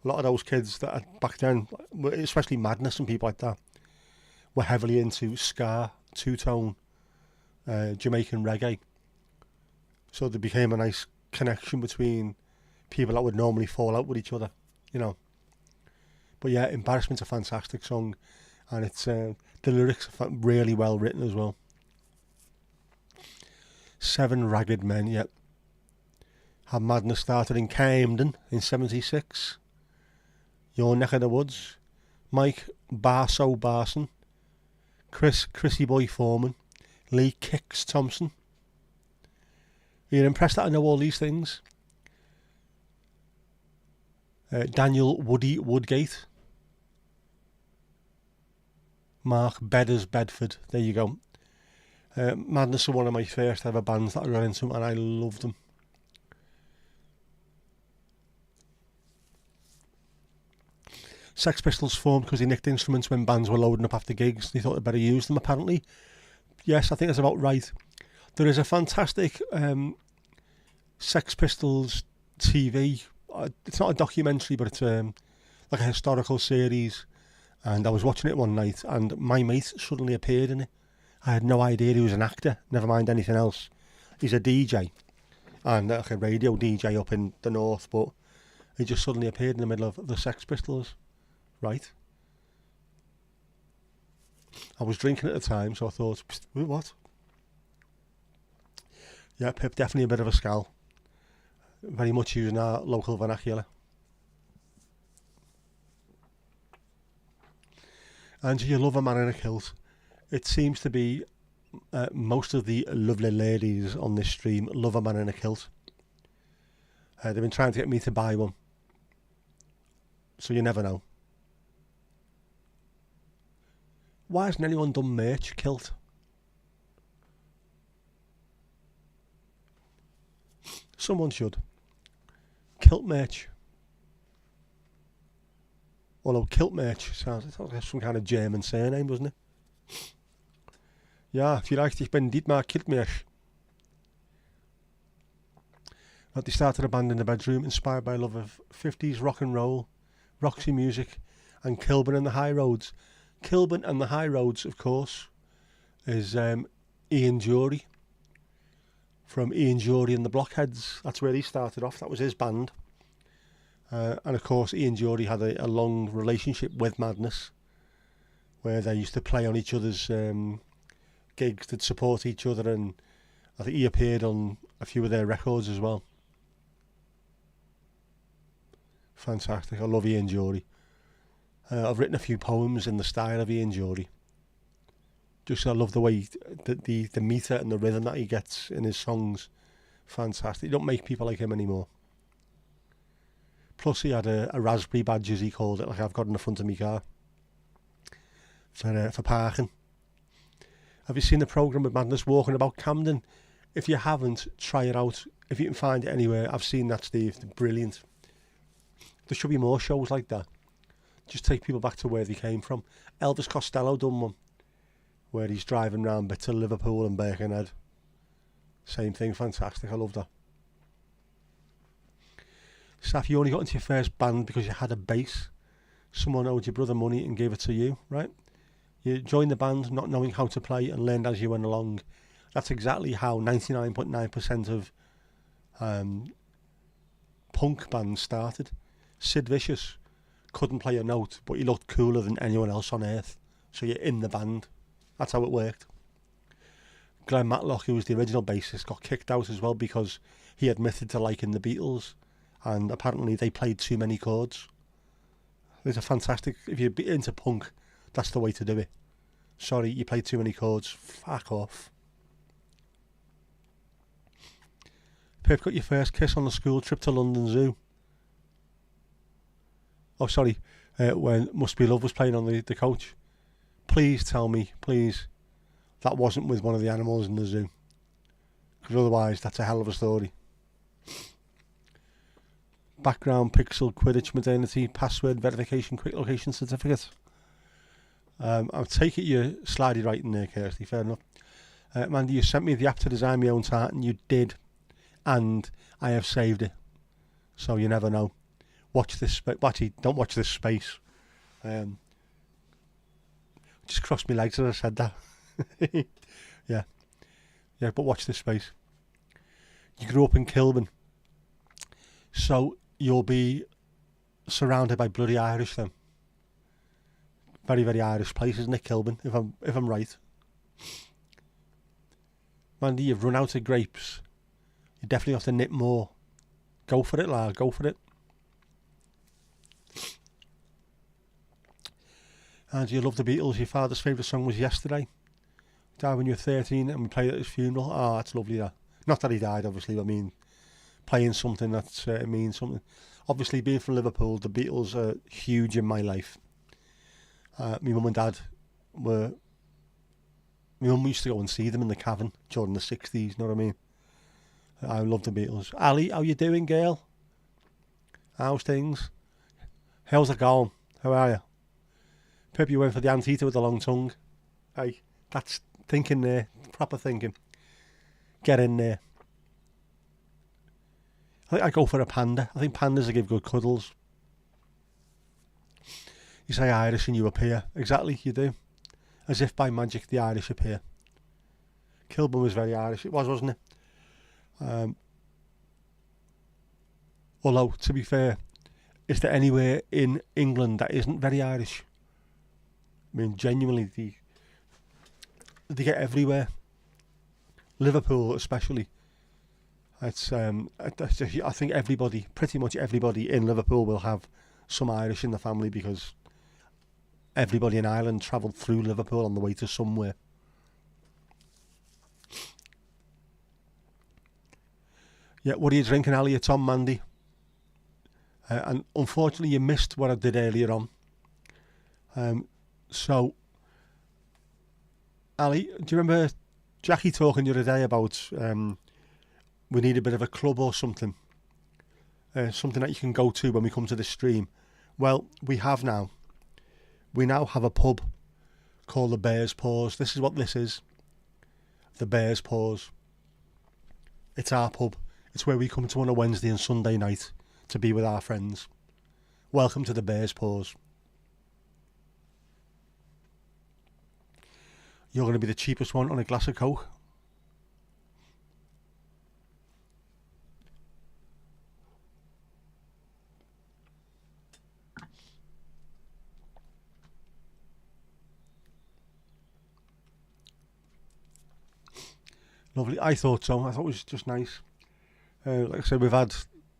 Speaker 2: A lot of those kids that back then, especially Madness and people like that, were heavily into ska, two-tone, Jamaican reggae. So there became a nice connection between people that would normally fall out with each other, you know. But yeah, Embarrassment's a fantastic song, and it's the lyrics are really well written as well. Seven Ragged Men, yep. Had Madness started in Camden in 76, your neck of the woods. Mike Barso Barson, Chrissy Boy Foreman, Lee Kicks Thompson. Are you impressed that I know all these things? Daniel Woody Woodgate. Mark Bedders Bedford. There you go. Madness are one of my first ever bands that I got into, and I loved them. Sex Pistols formed because they nicked instruments when bands were loading up after gigs. They thought they'd better use them, apparently. Yes, I think that's about right. There is a fantastic Sex Pistols TV. It's not a documentary, but it's like a historical series. And I was watching it one night, and my mate suddenly appeared in it. I had no idea he was an actor, never mind anything else. He's a DJ, and like a radio DJ up in the north, but he just suddenly appeared in the middle of the Sex Pistols. Right. I was drinking at the time, so I thought, what? Yeah, Pip, definitely a bit of a scowl. Very much using our local vernacular. And you love a man in a kilt. It seems to be most of the lovely ladies on this stream love a man in a kilt. They've been trying to get me to buy one. So you never know. Why hasn't anyone done merch kilt? Someone should. Kilt merch. Although kilt merch sounds like some kind of German surname, doesn't it? Ja, vielleicht ich bin Dietmar Kiltmerch. But they started a band in the bedroom inspired by love of 50s rock and roll, Roxy music, and Kilburn and the High Roads. Kilburn and the High Roads, of course, is Ian Jury from Ian Jury and the Blockheads. That's where he started off. That was his band. And of course, Ian Jury had a long relationship with Madness, where they used to play on each other's gigs to support each other, and I think he appeared on a few of their records as well. Fantastic. I love Ian Jury. I've written a few poems in the style of Ian Jury. Just I love the way the meter and the rhythm that he gets in his songs. Fantastic. You don't make people like him anymore. Plus he had a raspberry badge, as he called it, like I've got in the front of my car, for parking. Have you seen the programme with Madness walking about Camden? If you haven't, try it out. If you can find it anywhere, I've seen that, Steve. They're brilliant. There should be more shows like that. Just take people back to where they came from. Elvis Costello done one, where he's driving round bits of Liverpool and Birkenhead. Same thing, fantastic. I love that. Saf, you only got into your first band because you had a bass. Someone owed your brother money and gave it to you, right? You joined the band not knowing how to play and learned as you went along. That's exactly how 99.9% of punk bands started. Sid Vicious couldn't play a note, but he looked cooler than anyone else on earth. So you're in the band. That's how it worked. Glenn Matlock, who was the original bassist, got kicked out as well because he admitted to liking the Beatles, and apparently they played too many chords. There's a fantastic, if you're into punk, that's the way to do it. Sorry, you played too many chords. Fuck off. Pip got your first kiss on the school trip to London Zoo. Oh, sorry, when Must Be Love was playing on the coach. Please tell me, please, that wasn't with one of the animals in the zoo. Because otherwise, that's a hell of a story. Background pixel Quidditch modernity password verification quick location certificate. I'll take it you're slidey right in there, Kirsty, fair enough. Mandy, you sent me the app to design my own tartan. You did. And I have saved it. So you never know. Watch this space. Actually, don't watch this space. Just crossed my legs as I said that. Yeah. Yeah, but watch this space. You grew up in Kilburn. So you'll be surrounded by bloody Irish then. Very, very Irish place, isn't it, Kilburn, if I'm right. Mandy, you've run out of grapes. You definitely have to knit more. Go for it, lad, go for it. And you love the Beatles. Your father's favourite song was Yesterday. Died when you were 13 and we played at his funeral. Oh, that's lovely, that. Not that he died, obviously, but I mean, playing something that means something. Obviously, being from Liverpool, the Beatles are huge in my life. My mum and dad were... My mum used to go and see them in the cavern during the 60s, you know what I mean? I love the Beatles. Ali, how you doing, girl? How's things? How's it going? How are you? Pip, you went for the anteater with the long tongue. Hey, that's thinking there. Proper thinking. Get in there. I think I go for a panda. I think pandas will give good cuddles. You say Irish and you appear. Exactly, you do. As if by magic the Irish appear. Kilburn was very Irish. It was, wasn't it? Although, to be fair, is there anywhere in England that isn't very Irish? I mean, genuinely, they get everywhere. Liverpool, especially. It's I think everybody, pretty much everybody in Liverpool will have some Irish in the family because everybody in Ireland travelled through Liverpool on the way to somewhere. Yeah, what are you drinking, Ali? It's on Mandy. And unfortunately, you missed what I did earlier on. So, Ali, do you remember Jackie talking the other day about we need a bit of a club or something? Something that you can go to when we come to the stream. Well, we have now. We now have a pub called the Bear's Paws. This is what this is. The Bear's Paws. It's our pub. It's where we come to on a Wednesday and Sunday night to be with our friends. Welcome to the Bear's Paws. You're going to be the cheapest one on a glass of Coke. Lovely. I thought so. I thought it was just nice. Like I said, we've had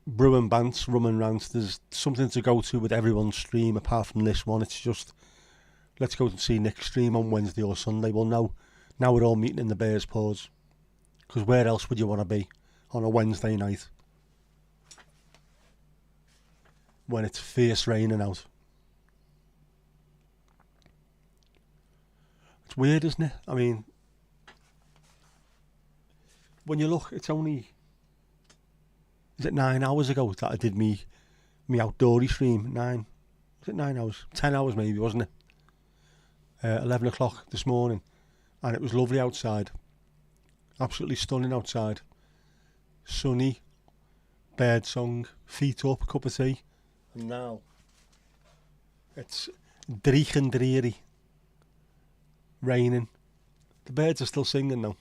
Speaker 2: brew and bants, rum and rants. There's something to go to with everyone's stream apart from this one. It's just, let's go and see Nick's stream on Wednesday or Sunday. Well, now we're all meeting in the Bear's Paws. Because where else would you want to be on a Wednesday night when it's fierce raining out? It's weird, isn't it? I mean, when you look, it's only, is it 9 hours ago that I did me outdoory stream? 9, was it 9 hours? 10 hours maybe, wasn't it? 11 o'clock this morning, and it was lovely outside. Absolutely stunning outside. Sunny, bird song, feet up, cup of tea. And now it's dreich and dreary, raining. The birds are still singing though.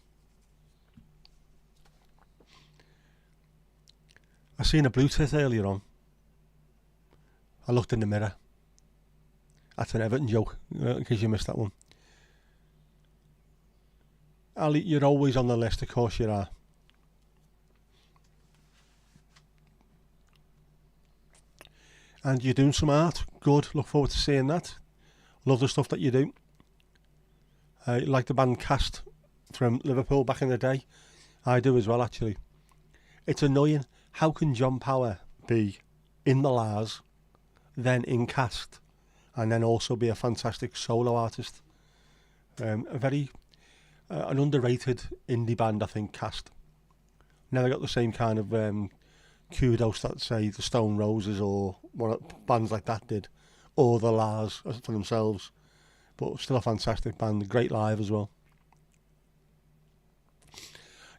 Speaker 2: I seen a blue tit earlier on. I looked in the mirror. That's an Everton joke, in case you missed that one. Ali, you're always on the list, of course you are. And you're doing some art. Good, look forward to seeing that. Love the stuff that you do. You like the band Cast from Liverpool back in the day? I do as well, actually. It's annoying. How can John Power be in the Lars, then in Cast, and then also be a fantastic solo artist? A very an underrated indie band, I think, Cast. Never got the same kind of kudos that, say, the Stone Roses or bands like that did, or the Lars for themselves. But still a fantastic band, great live as well.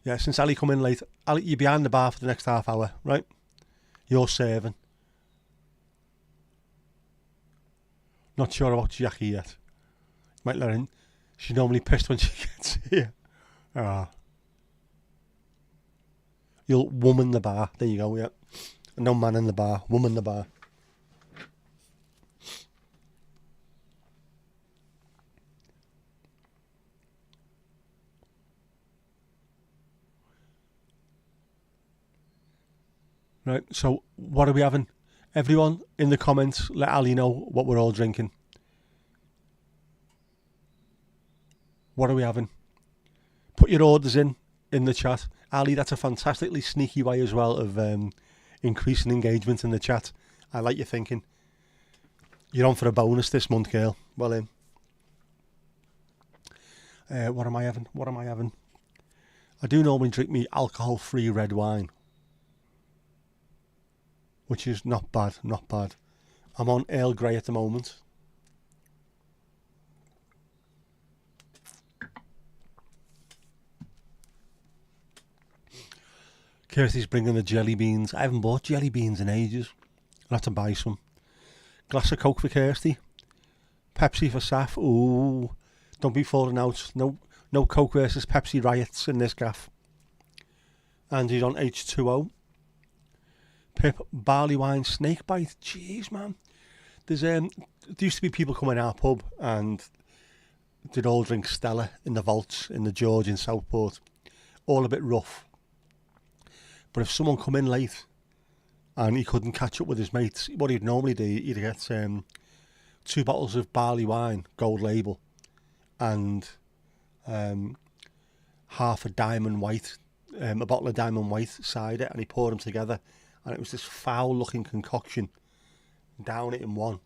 Speaker 2: Yeah, since Ali come in late, Ali, you're behind the bar for the next half hour, right? You're serving. Not sure about Jackie yet. Might let her in. She's normally pissed when she gets here. Ah. You'll woman the bar. There you go, yeah. No man in the bar, woman the bar. Right, so what are we having? Everyone in the comments, let Ali know what we're all drinking. What are we having? Put your orders in the chat. Ali, that's a fantastically sneaky way as well of increasing engagement in the chat. I like your thinking. You're on for a bonus this month, girl. Well in. What am I having? What am I having? I do normally drink me alcohol-free red wine, which is not bad, not bad. I'm on Earl Grey at the moment. Kirsty's bringing the jelly beans. I haven't bought jelly beans in ages. I'll have to buy some. Glass of Coke for Kirsty. Pepsi for Saf. Ooh, don't be falling out. No Coke versus Pepsi riots in this gaff. Andy's on H2O. Pip, barley wine, snake bite. Jeez, man. There used to be people coming in our pub and they'd all drink Stella in the vaults in the George in Southport. All a bit rough. But if someone come in late and he couldn't catch up with his mates, what he'd normally do, he'd get 2 bottles of barley wine, gold label, and half a diamond white, a bottle of diamond white cider, and he poured them together, and it was this foul-looking concoction. Down it in one,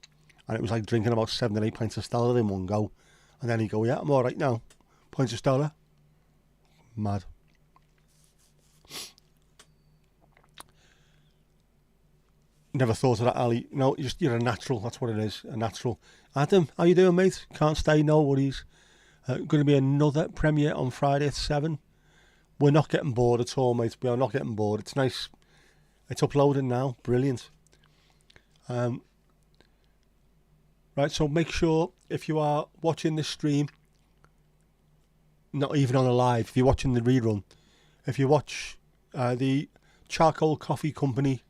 Speaker 2: and it was like drinking about 7 or 8 pints of Stella in one go. And then he'd go, "Yeah, I'm all right now. Pints of Stella." Mad. Never thought of that, Ali. No, you're a natural. That's what it is, a natural. Adam, how you doing, mate? Can't stay, no worries. Going to be another premiere on Friday at 7. We're not getting bored at all, mate. We are not getting bored. It's nice. It's uploading now. Brilliant. Right, so make sure if you are watching this stream, not even on a live, if you're watching the rerun, if you watch the Charcoal Coffee Company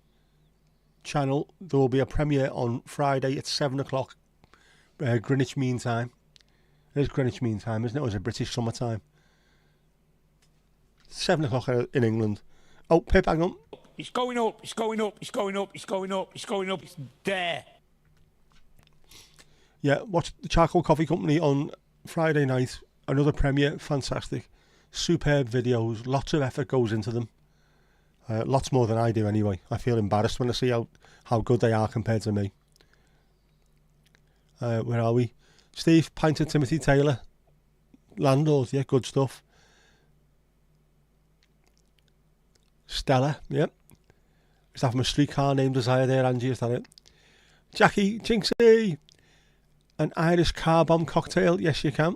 Speaker 2: channel, there will be a premiere on Friday at 7 o'clock Greenwich Mean Time. It is Greenwich Mean Time, isn't it? Or is it British summertime? 7 o'clock in England. Oh, Pip, hang on.
Speaker 3: It's going up, it's going up, it's going up, it's going up, it's going up, it's there.
Speaker 2: Yeah, watch the Charcoal Coffee Company on Friday night. Another premiere, fantastic. Superb videos, lots of effort goes into them. Lots more than I do anyway. I feel embarrassed when I see how good they are compared to me. Where are we? Steve, pint of Timothy Taylor. Landlord, yeah, good stuff. Stella, yep. Is that from a streetcar named Desire there, Angie? Is that it? Jackie, Jinxie. An Irish car bomb cocktail, yes you can.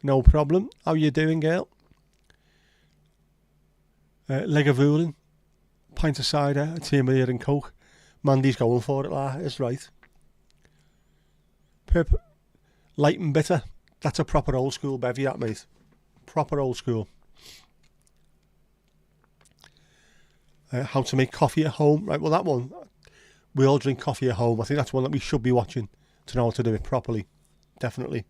Speaker 2: No problem. How you doing, girl? Legavulin, pint of cider, a tea beer and Coke. Mandy's going for it, is right. Pip, light and bitter. That's a proper old school bevy, that, mate. Proper old school. How to make coffee at home. Right, well, that one, we all drink coffee at home. I think that's one that we should be watching to know how to do it properly. Definitely.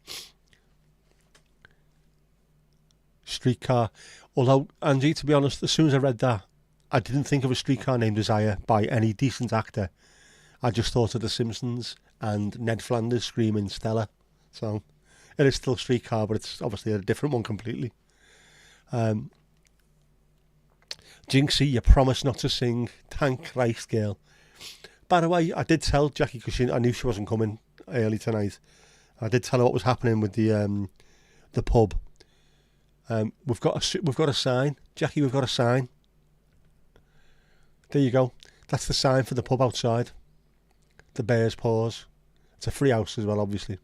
Speaker 2: Streetcar. Although, Angie, to be honest, as soon as I read that, I didn't think of a streetcar named Desire by any decent actor. I just thought of The Simpsons and Ned Flanders screaming Stella. So, it is still Streetcar, but it's obviously a different one completely. Jinxie, you promised not to sing. Thank Christ, girl. By the way, I did tell Jackie, because I knew she wasn't coming early tonight. I did tell her what was happening with the pub. We've got a sign, Jackie. We've got a sign. There you go. That's the sign for the pub outside. The Bear's Paws. It's a free house as well, obviously.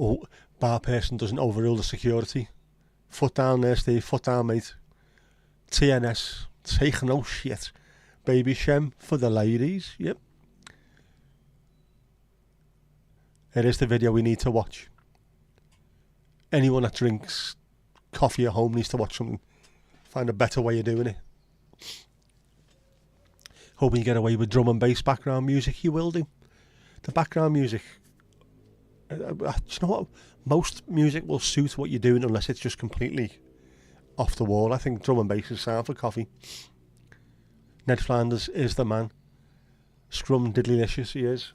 Speaker 2: Oh, bar person doesn't overrule the security. Foot down there, Steve. Foot down, mate. TNS. Take no shit. Baby Shem for the ladies. Yep. It is the video we need to watch. Anyone that drinks coffee at home needs to watch something. Find a better way of doing it. Hoping you get away with drum and bass background music. You will do. The background music. Do you know what? Most music will suit what you're doing unless it's just completely off the wall. I think drum and bass is sound for coffee. Ned Flanders is the man. Scrum diddlylicious he is.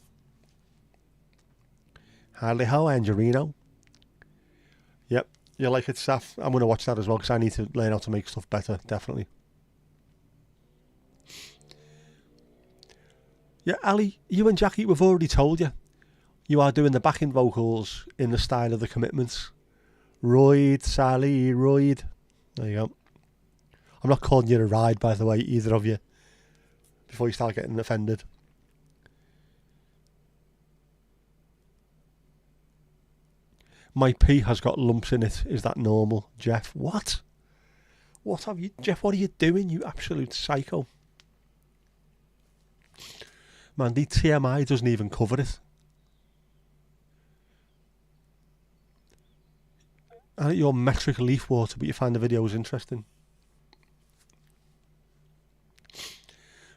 Speaker 2: Hardly ho, Angelino. Yep, you like it, Saf? I'm going to watch that as well because I need to learn how to make stuff better, definitely. Yeah, Ali, you and Jackie, we've already told you. You are doing the backing vocals in the style of the Commitments. Royd, Sally, Royd. There you go. I'm not calling you a ride, by the way, either of you, before you start getting offended. My pee has got lumps in it. Is that normal, Jeff? What? What have you... Jeff, what are you doing, you absolute psycho? Man, the TMI doesn't even cover it. I like your metric leaf water, but you find the videos interesting.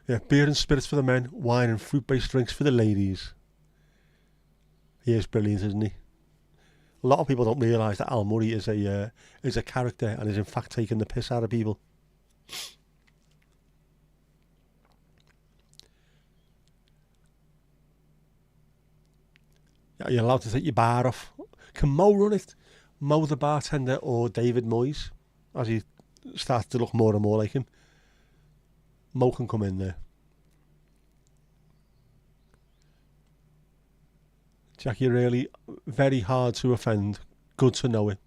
Speaker 2: Yeah, beer and spirits for the men, wine and fruit-based drinks for the ladies. He is brilliant, isn't he? A lot of people don't realise that Al Murray is a character and is in fact taking the piss out of people. Yeah, you're allowed to take your bar off. Can Mo run it? Mo the bartender or David Moyes, as he starts to look more and more like him. Mo can come in there. Jack, you're really very hard to offend. Good to know it.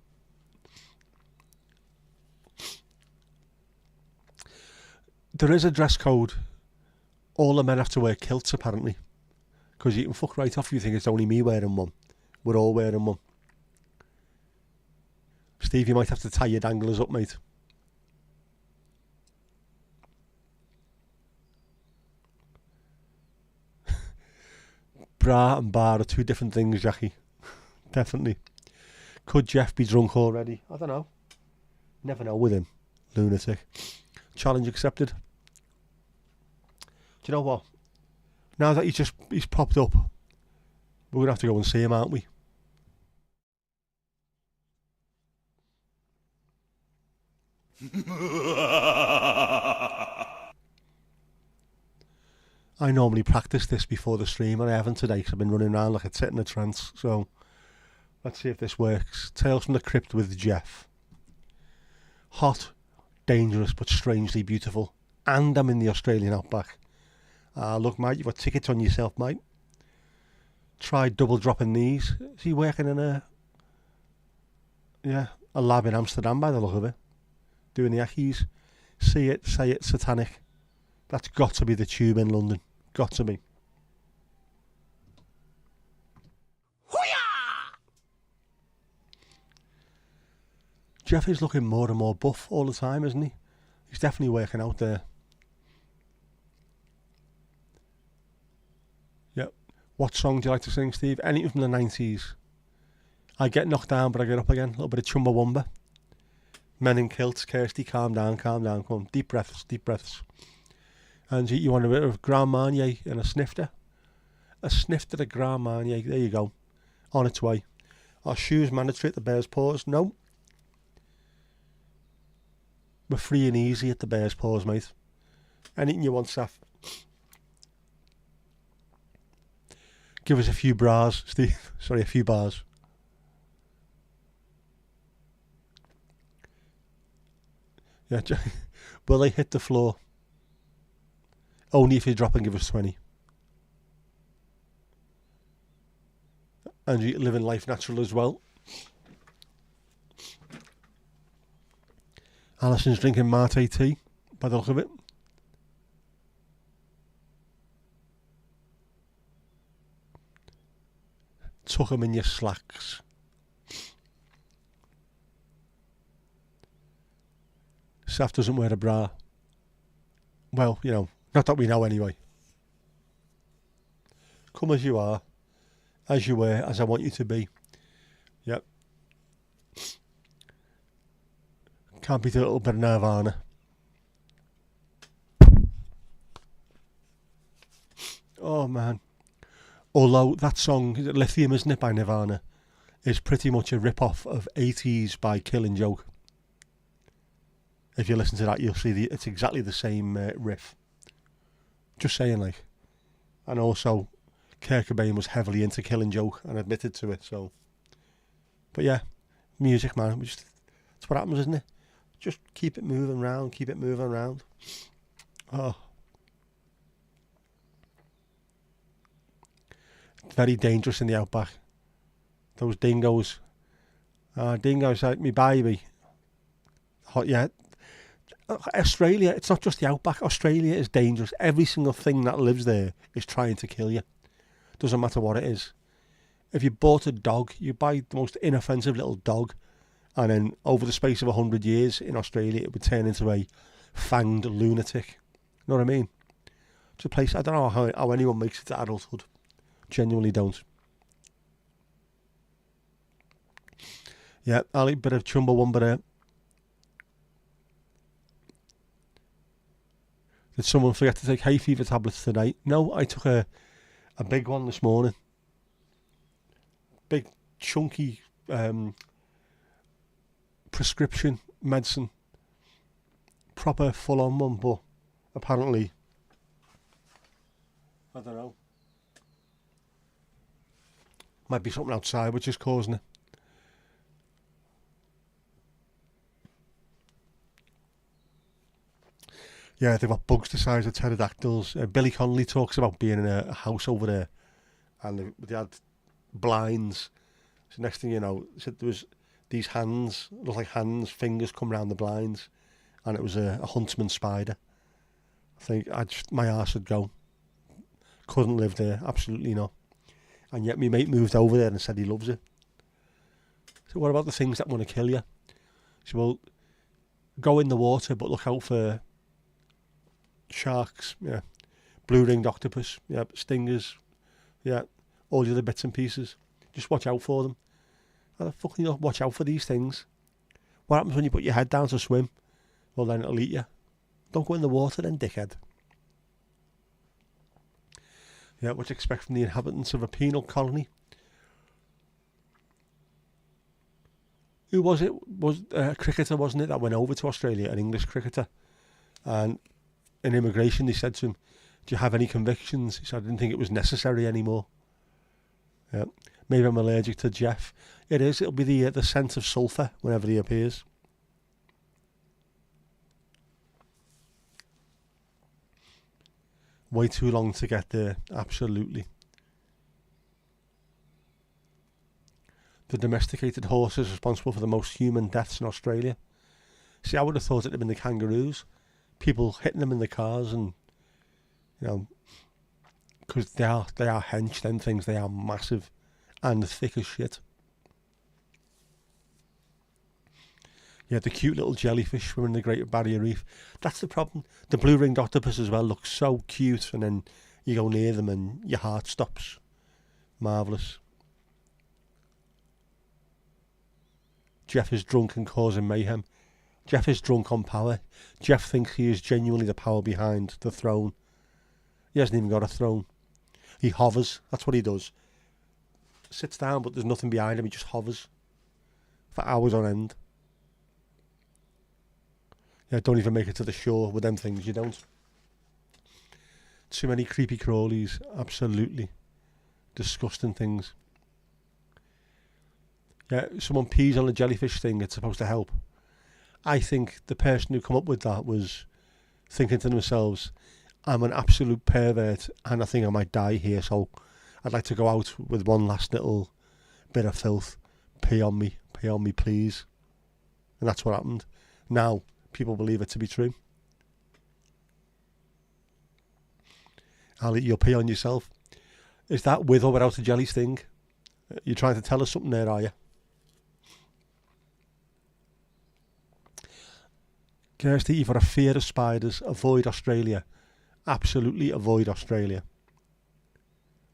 Speaker 2: There is a dress code. All the men have to wear kilts, apparently. Because you can fuck right off if you think it's only me wearing one. We're all wearing one. Steve, you might have to tie your danglers up, mate. Bra and bar are two different things, Jackie. Definitely. Could Jeff be drunk already? I don't know. Never know with him. Lunatic. Challenge accepted. Do you know what? Now that he's popped up, we're going to have to go and see him, aren't we? I normally practice this before the stream, and I haven't today because I've been running around like a tit in a trance. So let's see if this works. Tales from the Crypt with Jeff. Hot, dangerous, but strangely beautiful. And I'm in the Australian outback. Look, mate, you've got tickets on yourself, mate. Try double dropping these. Is he working in a lab in Amsterdam by the look of it? Doing the Ackies. See it, say it, satanic. That's got to be the Tube in London. Got to be.
Speaker 3: Hoo-yah!
Speaker 2: Jeff is looking more and more buff all the time, isn't he? He's definitely working out there. Yep. What song do you like to sing, Steve? Anything from the 90s. I get knocked down, but I get up again. A little bit of Chumbawamba. Men in kilts. Kirsty, calm down, calm down. Come on. Deep breaths, deep breaths. And you want a bit of Grand Marnier and a snifter? A snifter of Grand Marnier. There you go. On its way. Are shoes mandatory at the Bears Paws? No. We're free and easy at the Bears Paws, mate. Anything you want, Saf. Give us a few bras, Steve. Sorry, a few bars. Yeah, will they hit the floor? Only if you drop and give us 20. And you living life natural as well. Alison's drinking Mate tea, by the look of it. Tuck 'em in your slacks. Saf doesn't wear a bra. Well, you know, not that we know anyway. Come as you are, as you were, as I want you to be. Yep. Can't beat a little bit of Nirvana. Oh man. Although that song, Lithium, isn't it, by Nirvana, is pretty much a rip-off of 80s by Killing Joke. If you listen to that, you'll see it's exactly the same riff. Just saying, like. And also, Kurt Cobain was heavily into Killing Joke and admitted to it, so. But yeah, music, man. That's what happens, isn't it? Just keep it moving around, keep it moving around. Oh. Very dangerous in the outback. Those dingoes. Dingoes like me baby. Hot, yeah. Australia, it's not just the outback. Australia is dangerous. Every single thing that lives there is trying to kill you. Doesn't matter what it is. If you bought a dog, you buy the most inoffensive little dog, and then over the space of 100 years in Australia, it would turn into a fanged lunatic. You know what I mean? It's a place, I don't know how anyone makes it to adulthood. Genuinely don't. Yeah, I'll eat a bit of Chumbawamba there. Did someone forget to take hay fever tablets tonight? No, I took a big one this morning. Big, chunky prescription medicine. Proper full-on one, but apparently, I don't know. Might be something outside which is causing it. Yeah, they've got bugs the size of pterodactyls. Billy Connolly talks about being in a house over there, and they had blinds. So next thing you know, said there was these hands, looked like hands, fingers come around the blinds, and it was a huntsman spider. I think my arse would go. Couldn't live there, absolutely not. And yet my mate moved over there and said he loves it. So what about the things that want to kill you? So well, go in the water, but look out for sharks, yeah, blue-ringed octopus, yeah, stingers, yeah, all the other bits and pieces. Just watch out for them. How the fuck do you not watch out for these things? What happens when you put your head down to swim? Well, then it'll eat you. Don't go in the water then, dickhead. Yeah, what do you expect from the inhabitants of a penal colony? Who was it? Was a cricketer, wasn't it, that went over to Australia, an English cricketer? And in immigration, they said to him, do you have any convictions? He said, I didn't think it was necessary anymore. Yeah. Maybe I'm allergic to Jeff. It is. It'll be the scent of sulphur whenever he appears. Way too long to get there. Absolutely. The domesticated horse is responsible for the most human deaths in Australia. See, I would have thought it'd have been the kangaroos. People hitting them in the cars, and you know, because they are hench. Them things, they are massive and thick as shit. Yeah, the cute little jellyfish swimming in the Great Barrier Reef. That's the problem. The blue-ringed octopus as well looks so cute, and then you go near them and your heart stops. Marvellous. Jeff is drunk and causing mayhem. Jeff is drunk on power. Jeff thinks he is genuinely the power behind the throne. He hasn't even got a throne. He hovers. That's what he does. Sits down, but there's nothing behind him. He just hovers for hours on end. Yeah, don't even make it to the shore with them things. You don't. Too many creepy crawlies. Absolutely disgusting things. Yeah, someone pees on a jellyfish thing. It's supposed to help. I think the person who come up with that was thinking to themselves, I'm an absolute pervert and I think I might die here, so I'd like to go out with one last little bit of filth. Pee on me please. And that's what happened. Now people believe it to be true. Ali, you'll pee on yourself. Is that with or without a jelly sting? You're trying to tell us something there, are you? Kirsty, you've got a fear of spiders. Avoid Australia. Absolutely avoid Australia.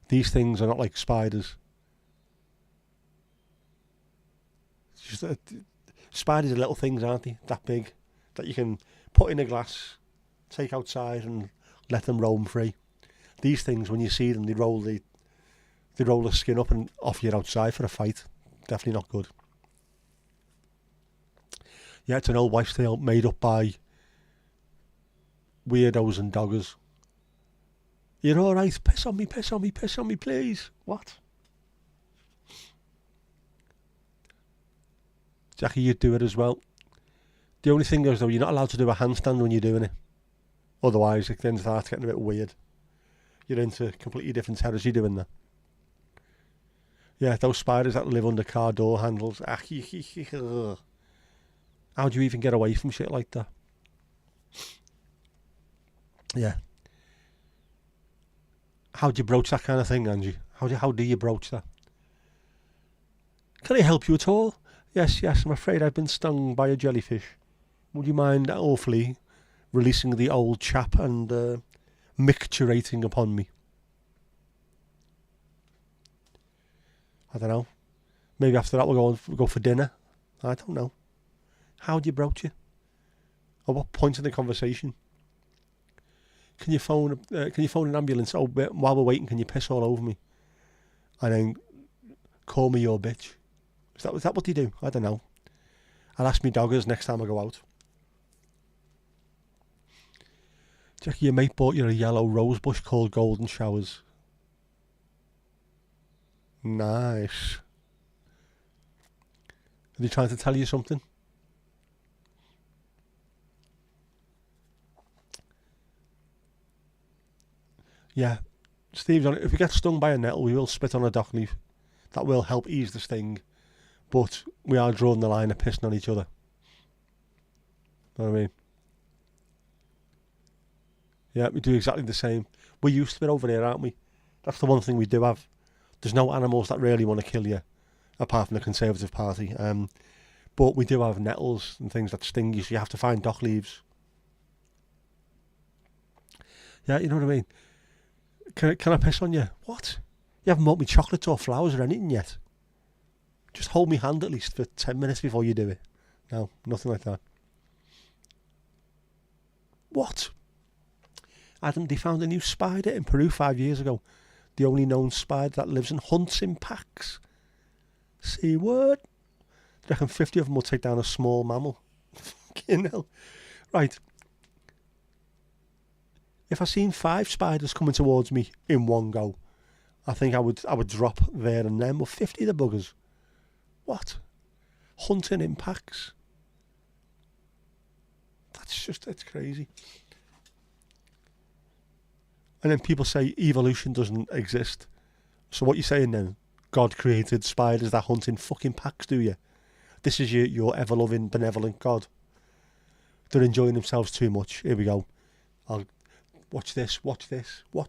Speaker 2: These things are not like spiders. It's just spiders are little things, aren't they? That big, that you can put in a glass, take outside and let them roam free. These things, when you see them, they roll the skin up and off you outside for a fight. Definitely not good. Yeah, it's an old wives' tale made up by weirdos and doggers. You're alright, piss on me, please. What? Jackie, you'd do it as well. The only thing is, though, you're not allowed to do a handstand when you're doing it. Otherwise, it then starts getting a bit weird. You're into completely different territory doing that. Yeah, those spiders that live under car door handles. How do you even get away from shit like that? Yeah. How do you broach that kind of thing, Angie? How do you broach that? Can I help you at all? Yes, I'm afraid I've been stung by a jellyfish. Would you mind awfully releasing the old chap and micturating upon me? I don't know. Maybe after that we'll go for dinner. I don't know. How do you broach it? At what point in the conversation? Can you phone an ambulance? Oh, while we're waiting, can you piss all over me? And then call me your bitch. Is that what they do? I don't know. I'll ask me doggers next time I go out. Jackie, your mate bought you a yellow rose bush called Golden Showers. Nice. Are they trying to tell you something? Yeah. Steve's on it. If we get stung by a nettle, we will spit on a dock leaf. That will help ease the sting. But we are drawing the line of pissing on each other. Know what I mean? Yeah, we do exactly the same. We're used to it over here, aren't we? That's the one thing we do have. There's no animals that really want to kill you, apart from the Conservative Party. But we do have nettles and things that sting you, so you have to find dock leaves. Yeah, you know what I mean? Can I piss on you? What? You haven't bought me chocolates or flowers or anything yet. Just hold me hand at least for 10 minutes before you do it. No, nothing like that. What? Adam, they found a new spider in Peru 5 years ago. The only known spider that lives and hunts in packs. See what? I reckon 50 of them will take down a small mammal. Fucking hell. Right. If I seen 5 spiders coming towards me in one go, I think I would drop there and then. But 50 of the buggers. What? Hunting in packs. It's crazy. And then people say evolution doesn't exist. So what you're saying then? God created spiders that hunt in fucking packs, do you? This is your ever-loving, benevolent God. They're enjoying themselves too much. Here we go. I'll watch this, watch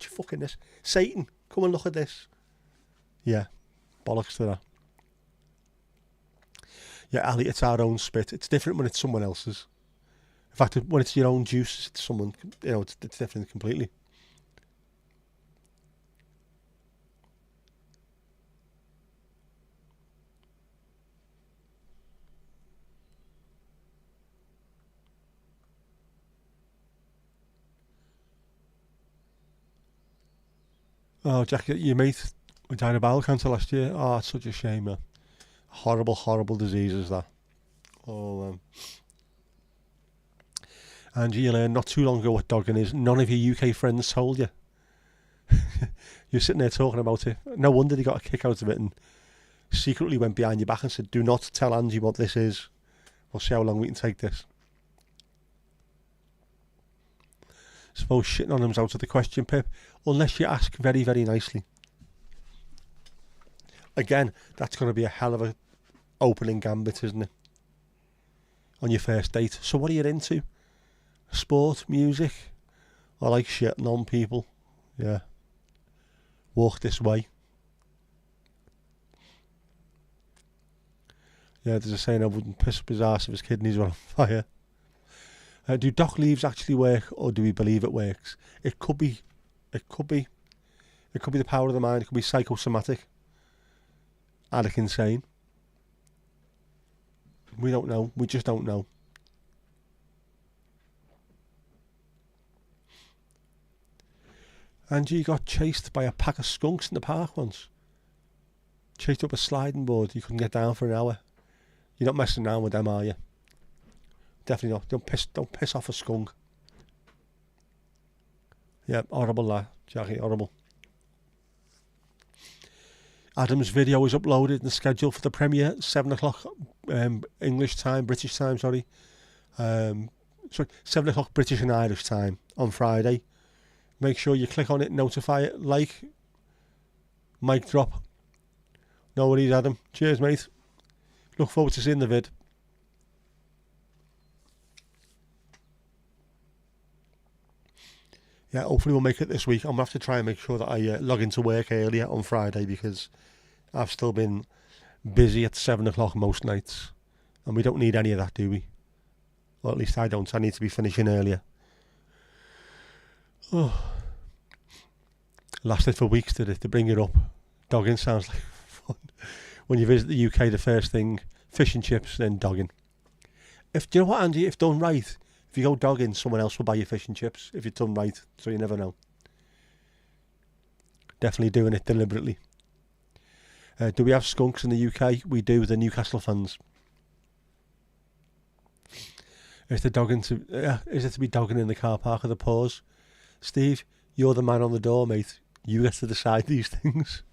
Speaker 2: fucking this. Satan, come and look at this. Yeah, bollocks to that. Yeah, Ali, it's our own spit. It's different when it's someone else's. In fact, when it's your own juice, it's someone, it's different completely. Oh, Jack, your mate died of bowel cancer last year. Oh, it's such a shame, man. Horrible, horrible diseases, that. Oh, and you learned not too long ago what dogging is. None of your UK friends told you. You're sitting there talking about it. No wonder they got a kick out of it and secretly went behind your back and said, do not tell Angie what this is. We'll see how long we can take this. Suppose shitting on them's out of the question, Pip, unless you ask very, very nicely. Again, that's going to be a hell of a opening gambit, isn't it? On your first date. So what are you into? Sport, music? I like shitting on people. Yeah. Walk this way. Yeah, there's a saying I wouldn't piss up his arse if his kidneys were on fire. Do dock leaves actually work, or do we believe it works? It could be the power of the mind. It could be psychosomatic. Addict insane. We don't know. We just don't know. Angie got chased by a pack of skunks in the park once. Chased up a sliding board. You couldn't get down for an hour. You're not messing around with them, are you? Definitely not. Don't piss off a skunk. Yeah, horrible that, Jackie, horrible. Adam's video is uploaded and scheduled for the premiere, 7 o'clock English time, British time, sorry. 7 o'clock British and Irish time on Friday. Make sure you click on it, notify it, like, mic drop. No worries, Adam. Cheers, mate. Look forward to seeing the vid. Yeah, hopefully we'll make it this week. I'm going to have to try and make sure that I log into work earlier on Friday because I've still been busy at 7 o'clock most nights. And we don't need any of that, do we? Or at least I don't. I need to be finishing earlier. Oh. Lasted for weeks, did it, to bring it up. Dogging sounds like fun. When you visit the UK, the first thing, fish and chips, then dogging. Do you know what, Andy? If done right, if you go dogging, someone else will buy you fish and chips. If you're done right, so you never know. Definitely doing it deliberately. Do we have skunks in the UK? We do, the Newcastle fans. Is it to be dogging in the car park of the pause? Steve, you're the man on the door, mate. You get to decide these things.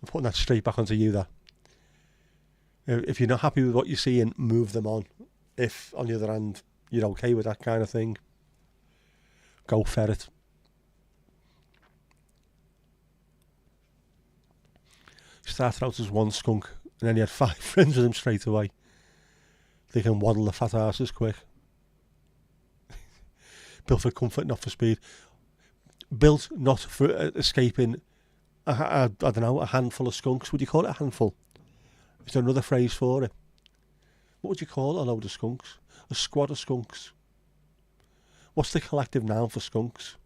Speaker 2: I'm putting that straight back onto you there. If you're not happy with what you're seeing, move them on. If, on the other hand, you're okay with that kind of thing, go for it. Started out as one skunk, and then he had 5 friends with him straight away. They can waddle the fat asses quick. Built for comfort, not for speed. Built not for escaping, I don't know, a handful of skunks. Would you call it a handful? Is there another phrase for it? What would you call a load of skunks? A squad of skunks. What's the collective noun for skunks?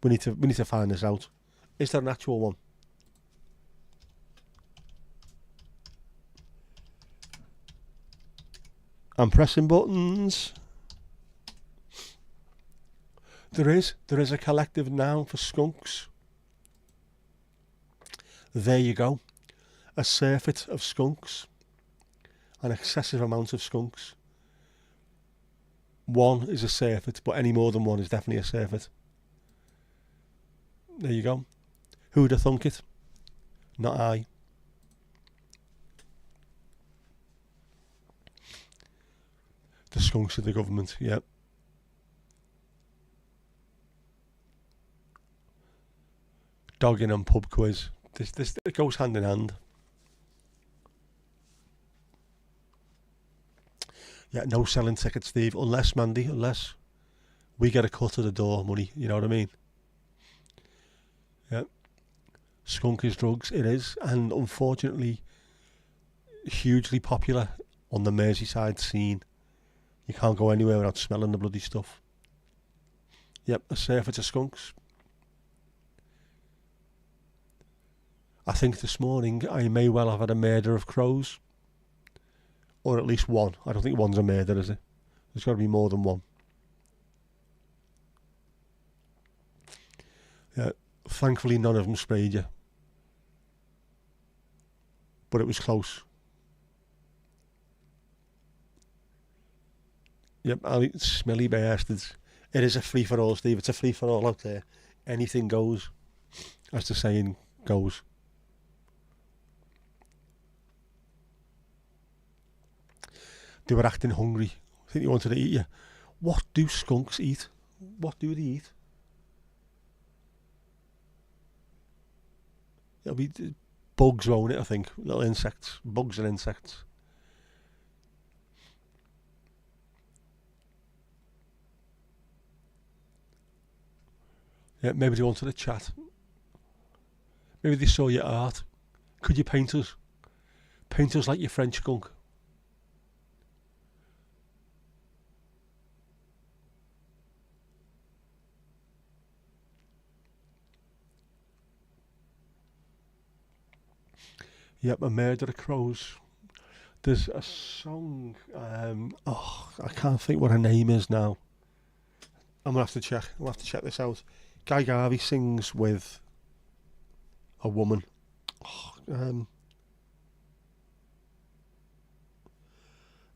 Speaker 2: We need to find this out. Is there an actual one? I'm pressing buttons. There is a collective noun for skunks. There you go. A surfeit of skunks. An excessive amount of skunks. One is a surfeit, but any more than one is definitely a surfeit. There you go. Who'd have thunk it? Not I. The skunks of the government, yep. Dogging and pub quiz. This it goes hand in hand. Yeah, no selling tickets, Steve. Unless we get a cut of the door money, you know what I mean? Yeah. Skunk is drugs, it is. And unfortunately, hugely popular on the Merseyside scene. You can't go anywhere without smelling the bloody stuff. Yep, a surfeit of skunks. I think this morning I may well have had a murder of crows. Or at least one. I don't think one's a murder, is it? There's got to be more than one. Yeah, thankfully none of them sprayed you. But it was close. Yep, smelly bastards. It is a free-for-all, Steve. It's a free-for-all out there. Anything goes, as the saying goes. They were acting hungry. I think they wanted to eat you. What do skunks eat? What do they eat? It'll be bugs, won't it, I think. Little insects. Bugs and insects. Yeah, maybe they wanted to chat. Maybe they saw your art. Could you paint us? Paint us like your French skunk. Yep, a murder of crows. There's a song, I can't think what her name is now. I'm going to have to check. I'll have to check this out. Guy Garvey sings with a woman.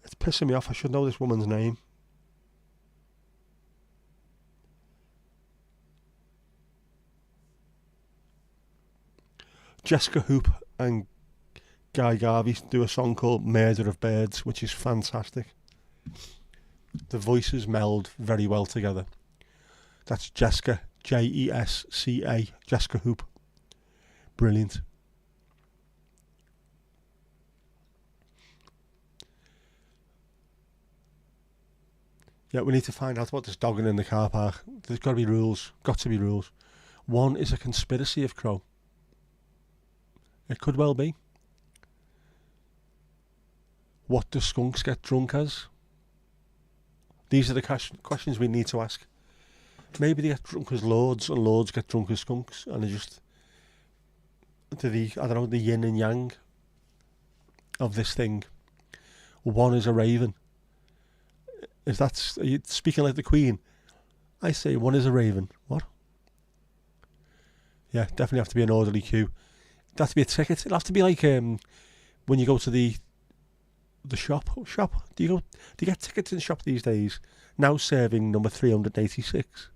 Speaker 2: It's pissing me off. I should know this woman's name. Jessica Hoop and Guy Garvey do a song called Murder of Birds, which is fantastic. The voices meld very well together. That's Jessica, Jesca, Jessica Hoop. Brilliant. Yeah, we need to find out about this dogging in the car park. There's got to be rules. Got to be rules. One is a conspiracy of crow. It could well be. What do skunks get drunk as? These are the questions we need to ask. Maybe they get drunk as lords, and lords get drunk as skunks, and they're just I don't know, the yin and yang of this thing. One is a raven. Are you speaking like the Queen? I say one is a raven. What? Yeah, definitely have to be an orderly queue. It'll have to be a ticket. It'll have to be like when you go to the shop. Do you get tickets in the shop these days? Now serving number 386.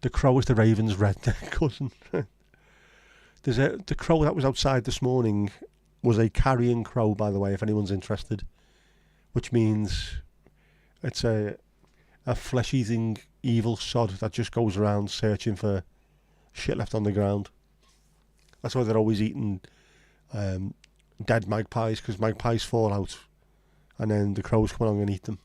Speaker 2: The crow is the raven's red cousin. The crow that was outside this morning was a carrion crow, by the way, if anyone's interested. Which means it's a flesh-eating evil sod that just goes around searching for shit left on the ground. That's why they're always eating dead magpies, because magpies fall out and then the crows come along and eat them.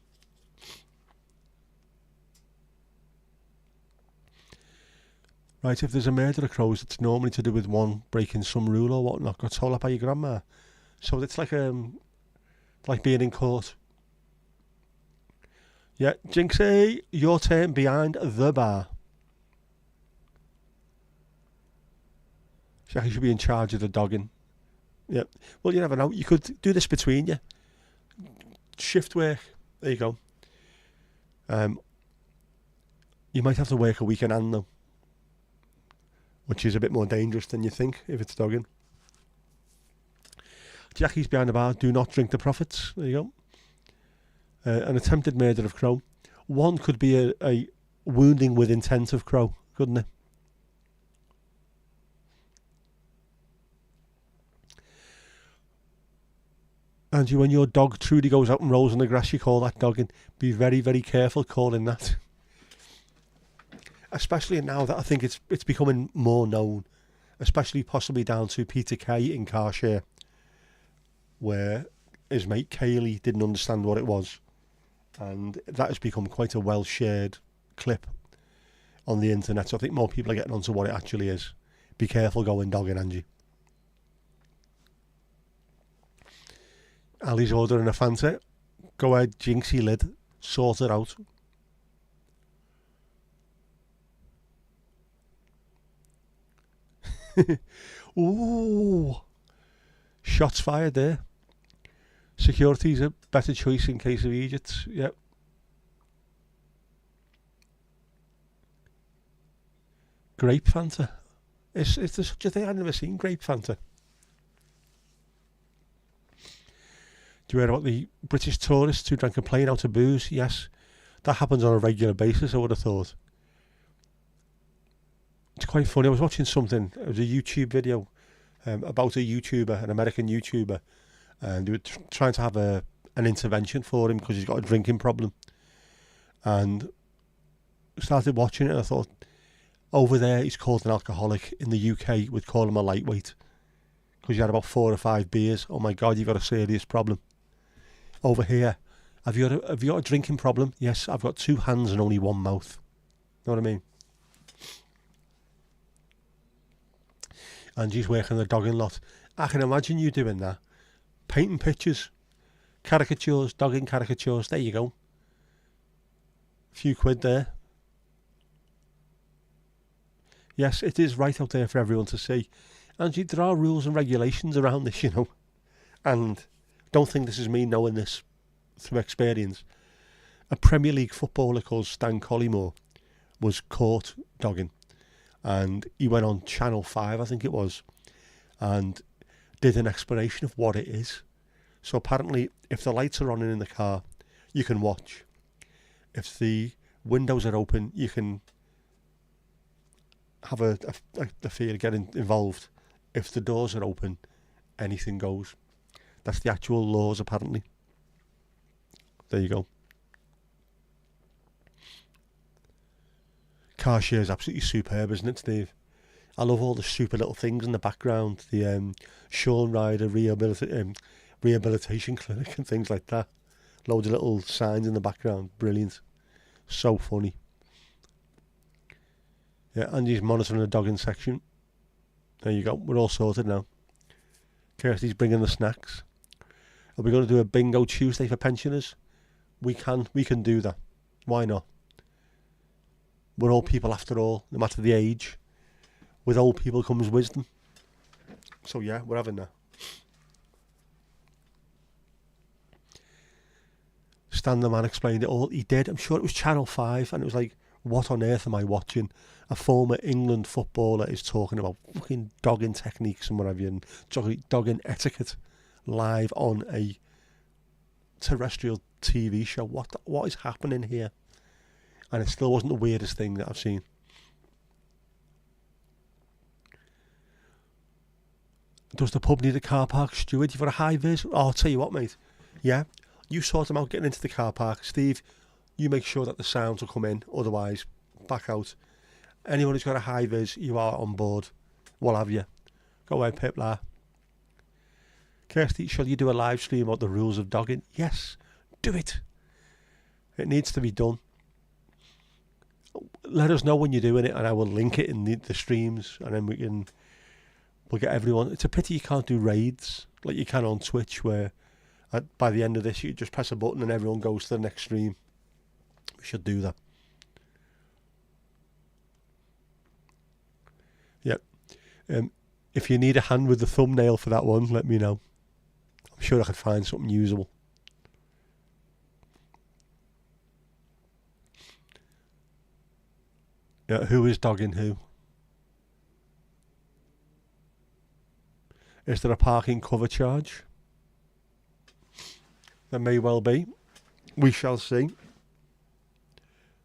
Speaker 2: Right, if there's a murder of crows, it's normally to do with one breaking some rule or whatnot, got told up by your grandma. So it's like being in court. Yeah, Jinxie, your turn behind the bar. Jackie should be in charge of the dogging. Yep. Well, you never know. You could do this between you. Shift work. There you go. You might have to work a weekend hand though, which is a bit more dangerous than you think if it's dogging. Jackie's behind the bar. Do not drink the profits. There you go. An attempted murder of crow. One could be a wounding with intent of crow, couldn't it? And when your dog truly goes out and rolls on the grass, you call that dogging. Be very, very careful calling that. Especially now that I think it's becoming more known, especially possibly down to Peter Kay in Carshire, where his mate Kaylee didn't understand what it was, and that has become quite a well shared clip on the internet. So I think more people are getting onto what it actually is. Be careful going dogging, Angie. Ali's ordering a Fanta. Go ahead, Jinxie lid. Sort it out. Ooh. Shots fired there. Security's a better choice in case of Egypt. Yep. Grape Fanta. Is there such a thing? I've never seen grape Fanta. Do you hear about the British tourists who drank a plane out of booze? Yes. That happens on a regular basis, I would have thought. It's quite funny. I was watching something. It was a YouTube video about a YouTuber, an American YouTuber, and they were trying to have an intervention for him because he's got a drinking problem. And started watching it, and I thought, over there he's called an alcoholic. In the UK, we'd call him a lightweight because you had about 4 or 5 beers. Oh my God, you've got a serious problem. Over here, have you got a drinking problem? Yes, I've got 2 hands and only 1 mouth. Know what I mean? Angie's working the dogging lot. I can imagine you doing that. Painting pictures, caricatures, dogging caricatures. There you go. A few quid there. Yes, it is right out there for everyone to see. Angie, there are rules and regulations around this, you know. And don't think this is me knowing this through experience. A Premier League footballer called Stan Collymore was caught dogging. And he went on Channel 5, I think it was, and did an explanation of what it is. So apparently, if the lights are on in the car, you can watch. If the windows are open, you can have a feel, get involved. If the doors are open, anything goes. That's the actual laws, apparently. There you go. Car share is absolutely superb, isn't it, Steve? I love all the super little things in the background. The Sean Ryder rehabilitation clinic and things like that. Loads of little signs in the background. Brilliant. So funny. Yeah, Andy's monitoring the dogging section. There you go. We're all sorted now. Kirsty's bringing the snacks. Are we going to do a bingo Tuesday for pensioners? We can do that. Why not? We're all people after all, no matter the age. With old people comes wisdom. So yeah, we're having that. Stan the Man explained it all. He did. I'm sure it was Channel 5, and it was like, what on earth am I watching? A former England footballer is talking about fucking dogging techniques and what have you, and dogging etiquette live on a terrestrial TV show. What is happening here? And it still wasn't the weirdest thing that I've seen. Does the pub need a car park steward? You've got a high vis? Oh, I'll tell you what, mate. Yeah, you sort them out getting into the car park. Steve, you make sure that the sounds will come in. Otherwise, back out. Anyone who's got a high vis, you are on board. We'll have you. Go ahead, Pipla. Kirsty, shall you do a live stream about the rules of dogging? Yes, do it. It needs to be done. Let us know when you're doing it, and I will link it in the streams, and then we'll get everyone. It's a pity you can't do raids like you can on Twitch, where by the end of this you just press a button and everyone goes to the next stream. We should do that. Yep. If you need a hand with the thumbnail for that one, let me know. I'm sure I could find something usable. Yeah, who is dogging who? Is there a parking cover charge? There may well be. We shall see.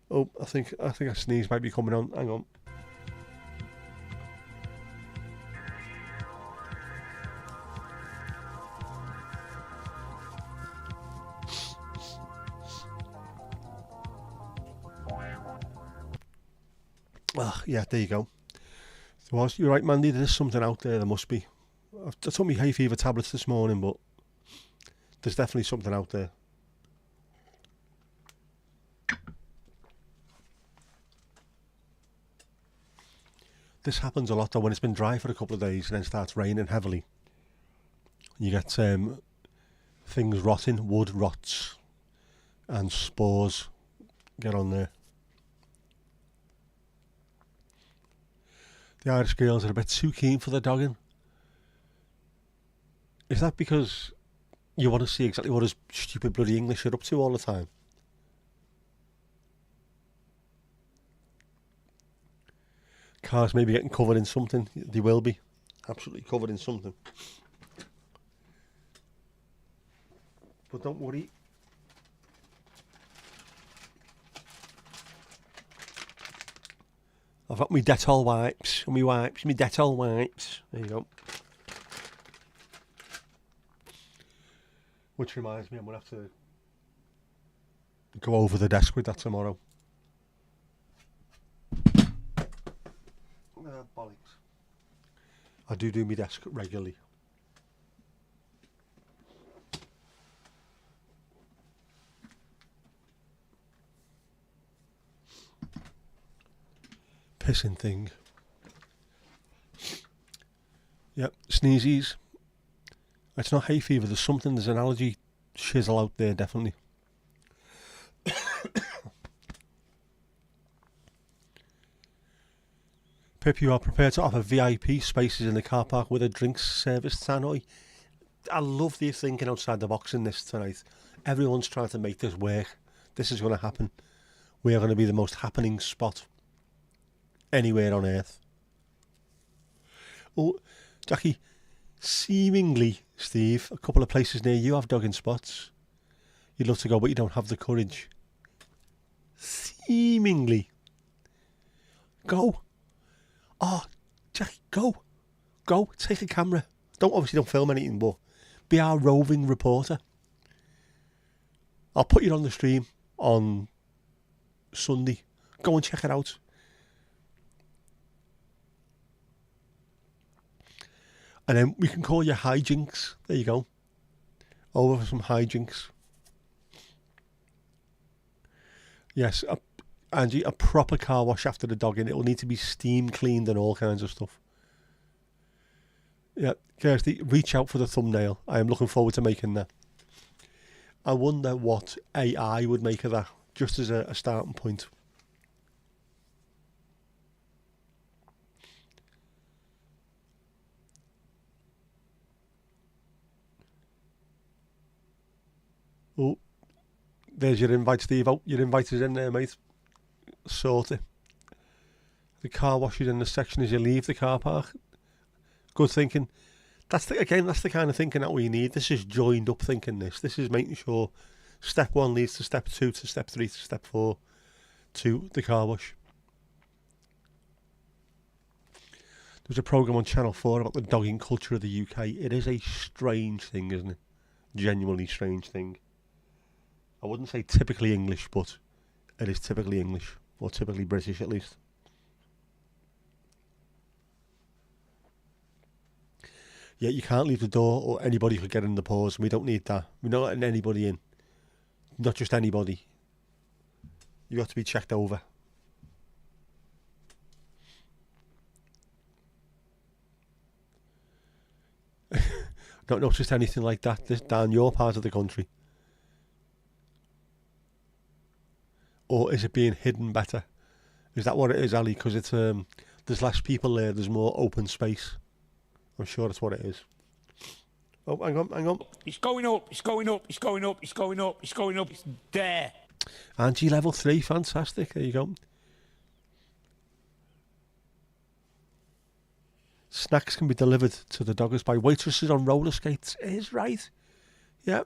Speaker 2: Oh, I think a sneeze might be coming on. Hang on. Ah, yeah, there you go. You're right, Mandy. There's something out there. There must be. I took my hay fever tablets this morning, but there's definitely something out there. This happens a lot though when it's been dry for a couple of days and then starts raining heavily. You get things rotting, wood rots, and spores get on there. The Irish girls are a bit too keen for the dogging. Is that because you want to see exactly what his stupid bloody English are up to all the time? Cars may be getting covered in something. They will be. Absolutely covered in something. But don't worry. I've got my Dettol wipes. My Dettol wipes. There you go. Which reminds me, I'm going to have to go over the desk with that tomorrow. Bollocks. I do my desk regularly. Pissing thing. Yep, sneezies. It's not hay fever, there's an allergy shizzle out there, definitely. Pip, you are prepared to offer VIP spaces in the car park with a drinks service, Tannoy. I love the thinking outside the box in this tonight. Everyone's trying to make this work. This is going to happen. We are going to be the most happening spot anywhere on earth. Oh, Jackie, seemingly, Steve, a couple of places near you have dogging spots. You'd love to go, but you don't have the courage. Seemingly. Go. Oh, Jackie, go. Go, take a camera. Obviously don't film anything, but be our roving reporter. I'll put you on the stream on Sunday. Go and check it out. And then we can call you hijinks. There you go. Over for some hijinks. Yes, Angie, a proper car wash after the dog in. It will need to be steam cleaned and all kinds of stuff. Yeah, Kirsty, reach out for the thumbnail. I am looking forward to making that. I wonder what AI would make of that, just as a starting point. Oh, there's your invite, Steve. Oh, your invite is in there, mate. Sort it. The car wash is in the section as you leave the car park. Good thinking. That's the kind of thinking that we need. This is joined up thinking. This is making sure step 1 leads to step 2 to step 3 to step 4 to the car wash. There's a programme on Channel 4 about the dogging culture of the UK. It is a strange thing, isn't it? Genuinely strange thing. I wouldn't say typically English, but it is typically English, or typically British at least. Yeah, you can't leave the door or anybody could get in the paws. We don't need that. We're not letting anybody in. Not just anybody. You got to be checked over. Not noticed anything like that down your part of the country. Or is it being hidden better? Is that what it is, Ali? Because it's there's less people there. There's more open space. I'm sure that's what it is. Oh, hang on.
Speaker 3: It's going up, it's going up, it's going up, it's going up, it's going up, it's there.
Speaker 2: Angie level 3, fantastic. There you go. Snacks can be delivered to the doggers by waitresses on roller skates. It is right. Yeah.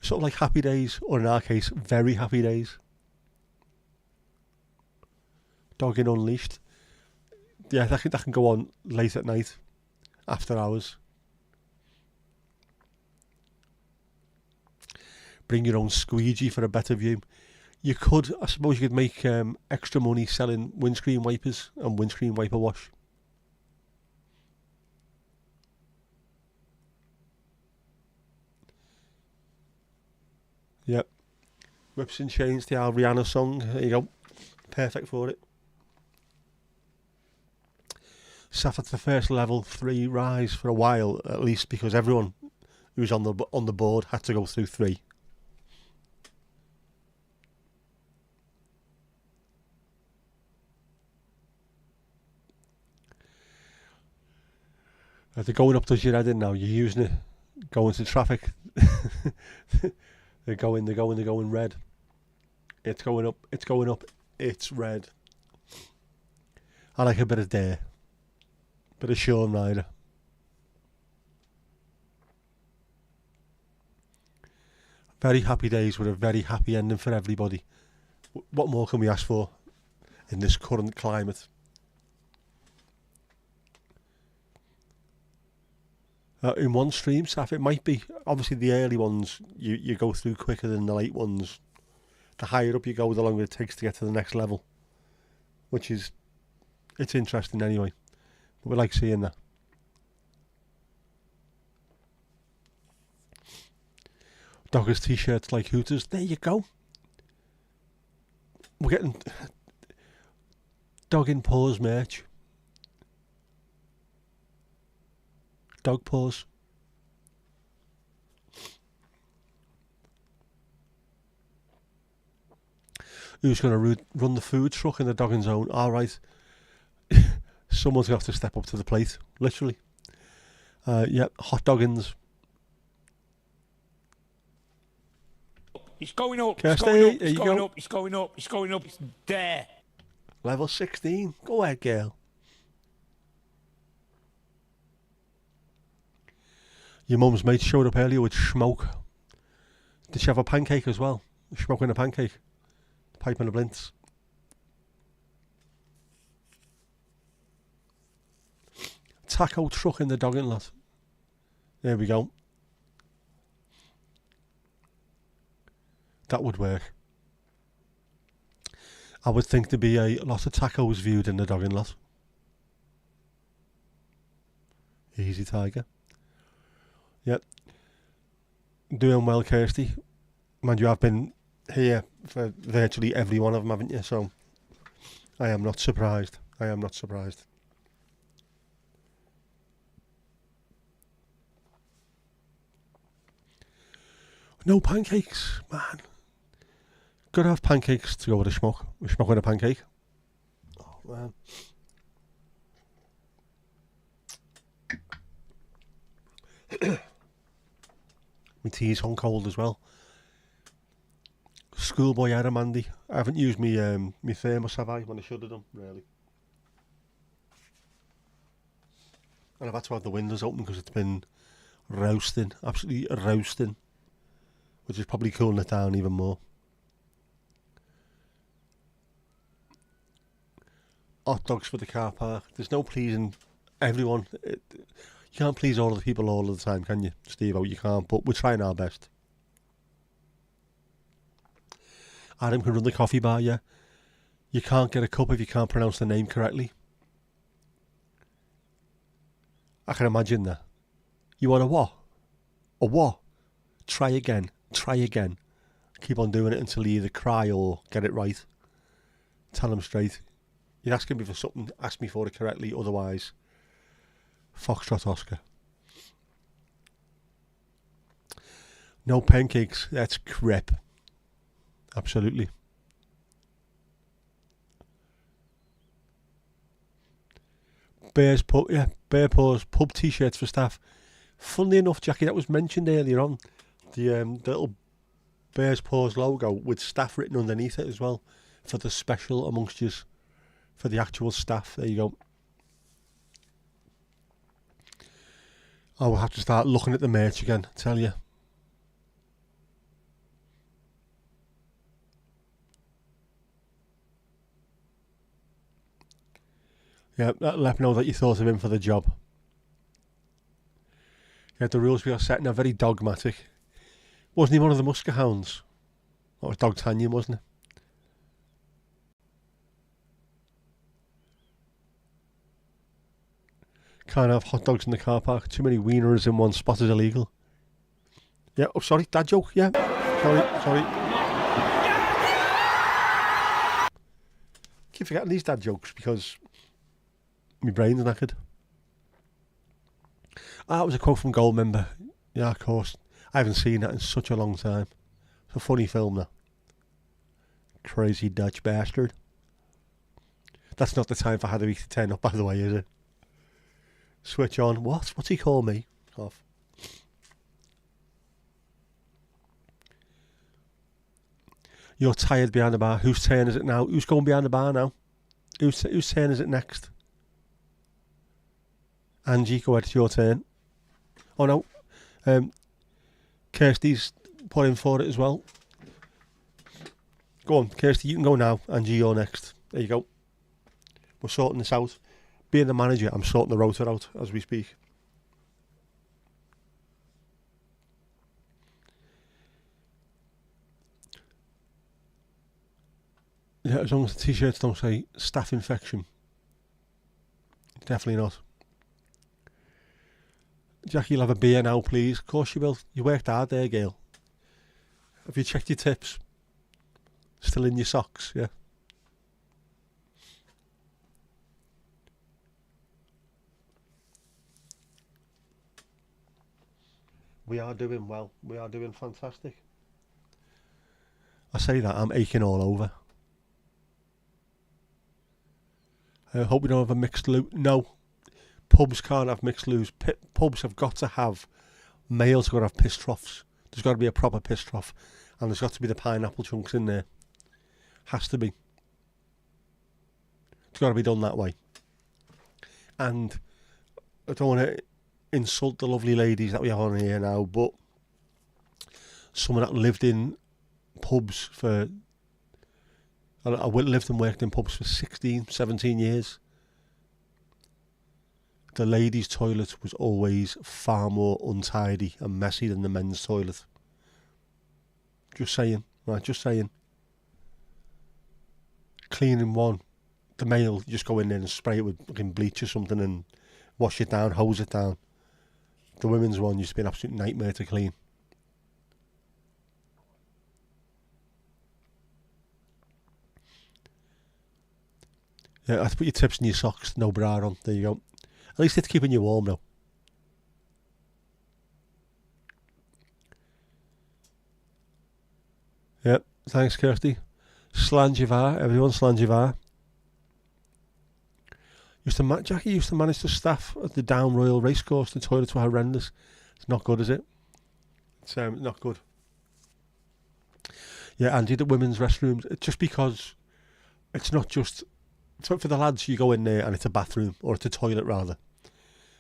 Speaker 2: Sort of like Happy Days, or in our case, Very Happy Days. Dogging Unleashed. Yeah, that can go on late at night, after hours. Bring your own squeegee for a better view. I suppose you could make extra money selling windscreen wipers and windscreen wiper wash. Yep. Whips and Chains, the Rihanna song. There you go. Perfect for it. Sat at the first level 3 rise for a while, at least, because everyone who was on the board had to go through 3. They're going up does your head in now. You're using it, going to traffic. they're going red. It's going up, it's red. I like a bit of Dare. Bit of Sean Ryder. Very Happy Days with a very happy ending for everybody. What more can we ask for in this current climate? In one stream, Saf, it might be. Obviously, the early ones you go through quicker than the late ones. The higher up you go, the longer it takes to get to the next level. It's interesting anyway. But we like seeing that. Doggers t-shirts like Hooters. There you go. We're getting Dog in Paws merch. Dog paws. Who's going to run the food truck in the dogging zone? All right. Someone's going to have to step up to the plate, literally. Yep, hot doggins.
Speaker 3: It's going up,
Speaker 2: Kirsty,
Speaker 3: it's going up,
Speaker 2: there
Speaker 3: it's
Speaker 2: you
Speaker 3: going
Speaker 2: go.
Speaker 3: up, it's going up, it's going up, it's there.
Speaker 2: Level 16. Go ahead, girl. Your mum's mate showed up earlier with smoke. Did she have a pancake as well? Smoking a pancake. Pipe and a blintz. Taco truck in the dogging lot. There we go. That would work. I would think there'd be a lot of tacos viewed in the dogging lot. Easy, Tiger. Yep. Doing well, Kirsty. Mind you, I've been here for virtually every one of them, haven't you? So I am not surprised. I am not surprised. No pancakes, man. Gotta have pancakes to go with a schmuck. A schmuck with a pancake. Oh, man. My tea's on cold as well. Schoolboy Adam, Andy. I haven't used my thermos, have I? When I should have done, really. And I've had to have the windows open because it's been roasting. Absolutely roasting. Which is probably cooling it down even more. Hot dogs for the car park. There's no pleasing everyone. You can't please all of the people all of the time, can you, Steve? Oh, you can't, but we're trying our best. Adam can run the coffee bar, yeah. You can't get a cup if you can't pronounce the name correctly. I can imagine that. You want a what? A what? Try again. Try again. Keep on doing it until you either cry or get it right. Tell them straight. You're asking me for something, ask me for it correctly, otherwise, Foxtrot Oscar. No pancakes, that's crap. Absolutely. Bear Paws pub t-shirts for staff. Funnily enough, Jackie, that was mentioned earlier on. The little Bear's Paws logo with staff written underneath it as well, for the special amongst yous, for the actual staff. There you go. I will have to start looking at the merch again, I tell you. Yeah, let me know that you thought of him for the job. Yeah, the rules we are setting are very dogmatic. Wasn't he one of the Musker Hounds? That was Dogtanian, wasn't it? Can't have hot dogs in the car park. Too many wieners in one spot is illegal. Yeah, oh sorry, dad joke, yeah. Sorry. Keep forgetting these dad jokes because my brain's knackered. Ah, that was a quote from Goldmember. Yeah, of course. I haven't seen that in such a long time. It's a funny film, that. Crazy Dutch bastard. That's not the time for Haddock to turn up, by the way, is it? Switch on. What? What's he call me? Off. You're tired behind the bar. Whose turn is it now? Who's going behind the bar now? Whose turn is it next? Angie, go ahead, it's your turn. Oh no. Kirsty's put in for it as well. Go on, Kirsty, you can go now. Angie, you're next. There you go. We're sorting this out. Being the manager, I'm sorting the rotor out as we speak. Yeah, as long as the t-shirts don't say staph infection. Definitely not. Jackie, you'll have a beer now, please. Of course you will. You worked hard there, Gail. Have you checked your tips? Still in your socks, yeah. We are doing well. We are doing fantastic. I say that, I'm aching all over. I hope we don't have a mixed loo. No. Pubs can't have mixed loos. Pubs have got to have, males have got to have piss troughs. There's got to be a proper piss trough. And there's got to be the pineapple chunks in there. Has to be. It's got to be done that way. And I don't want to insult the lovely ladies that we have on here now, but someone that lived in pubs for, I lived and worked in pubs for 16, 17 years. The ladies' toilet was always far more untidy and messy than the men's toilet. Just saying, right, just saying. Cleaning one, the male, you just go in there and spray it with fucking bleach or something and wash it down, hose it down. The women's one used to be an absolute nightmare to clean. Yeah, I have to put your tips in your socks, no bra on. There you go. At least it's keeping you warm though. Yep, thanks Kirsty. Slanjivar, everyone, Slanjivar. Jackie used to manage the staff at the Down Royal Racecourse. The toilets were horrendous. It's not good, is it? It's not good. Yeah, Andy, the women's restrooms, just because it's not just... For the lads, you go in there and it's a bathroom, or it's a toilet rather.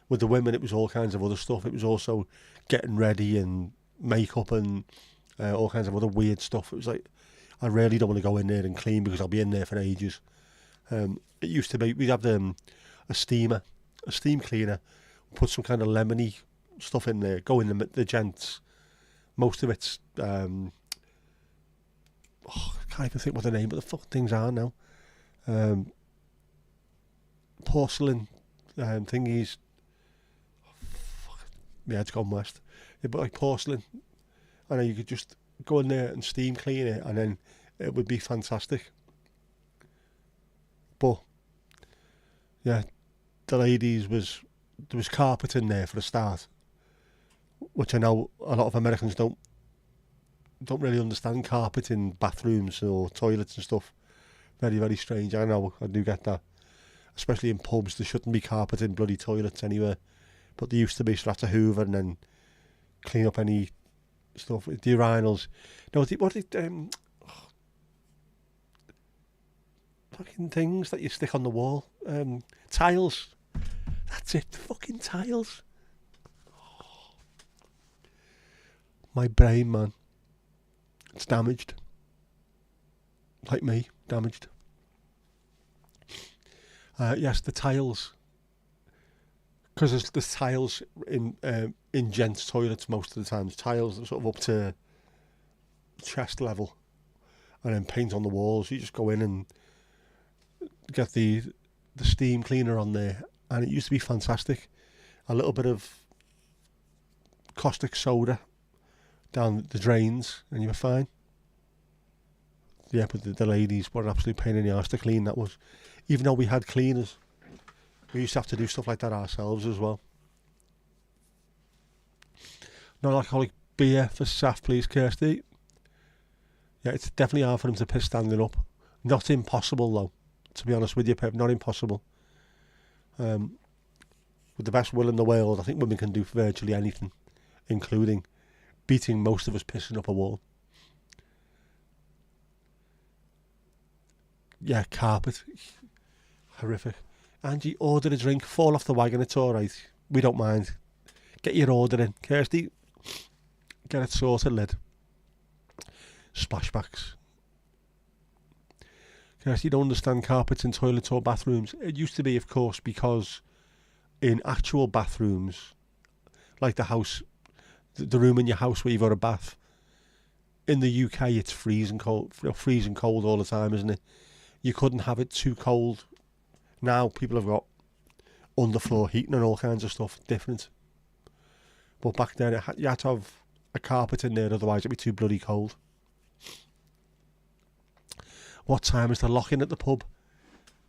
Speaker 2: With the women, it was all kinds of other stuff. It was also getting ready and makeup and all kinds of other weird stuff. It was like, I really don't want to go in there and clean because I'll be in there for ages. It used to be, we'd have a steam cleaner, put some kind of lemony stuff in there, go in the gents. Most of it's, I can't even think what the name of the fucking things are now. Porcelain thingies. Yeah, it's gone west. Yeah, but like porcelain. And then you could just go in there and steam clean it, and then it would be fantastic. But yeah, the ladies there was carpet in there for a start, which I know a lot of Americans don't really understand carpet in bathrooms or toilets and stuff. Very, very strange. I know, I do get that. Especially in pubs, there shouldn't be carpet in bloody toilets anywhere. But there used to be, so I had to hoover and then clean up any stuff. The urinals. No, fucking things that you stick on the wall. Tiles. That's it, fucking tiles. My brain, man. It's damaged. Like me, damaged. Yes, the tiles. Because there's tiles in gents' toilets most of the time. Tiles are sort of up to chest level. And then paint on the walls. You just go in and get the steam cleaner on there. And it used to be fantastic. A little bit of caustic soda down the drains and you were fine. Yeah, but the ladies were an absolute pain in the arse to clean, that was. Even though we had cleaners, we used to have to do stuff like that ourselves as well. Non-alcoholic beer for Saf, please, Kirsty. Yeah, it's definitely hard for them to piss standing up. Not impossible, though, to be honest with you, Pep. Not impossible. With the best will in the world, I think women can do virtually anything, including beating most of us pissing up a wall. Yeah, carpet. Horrific. Angie, order a drink, fall off the wagon, it's alright. We don't mind. Get your order in. Kirsty, get it sorted, lid. Splashbacks. Kirsty, you don't understand carpets in toilets or bathrooms. It used to be, of course, because in actual bathrooms, like the house, the room in your house where you've got a bath, in the UK it's freezing cold all the time, isn't it? You couldn't have it too cold. Now people have got underfloor heating and all kinds of stuff different. But back then you had to have a carpet in there, otherwise it'd be too bloody cold. What time is the lock-in at the pub?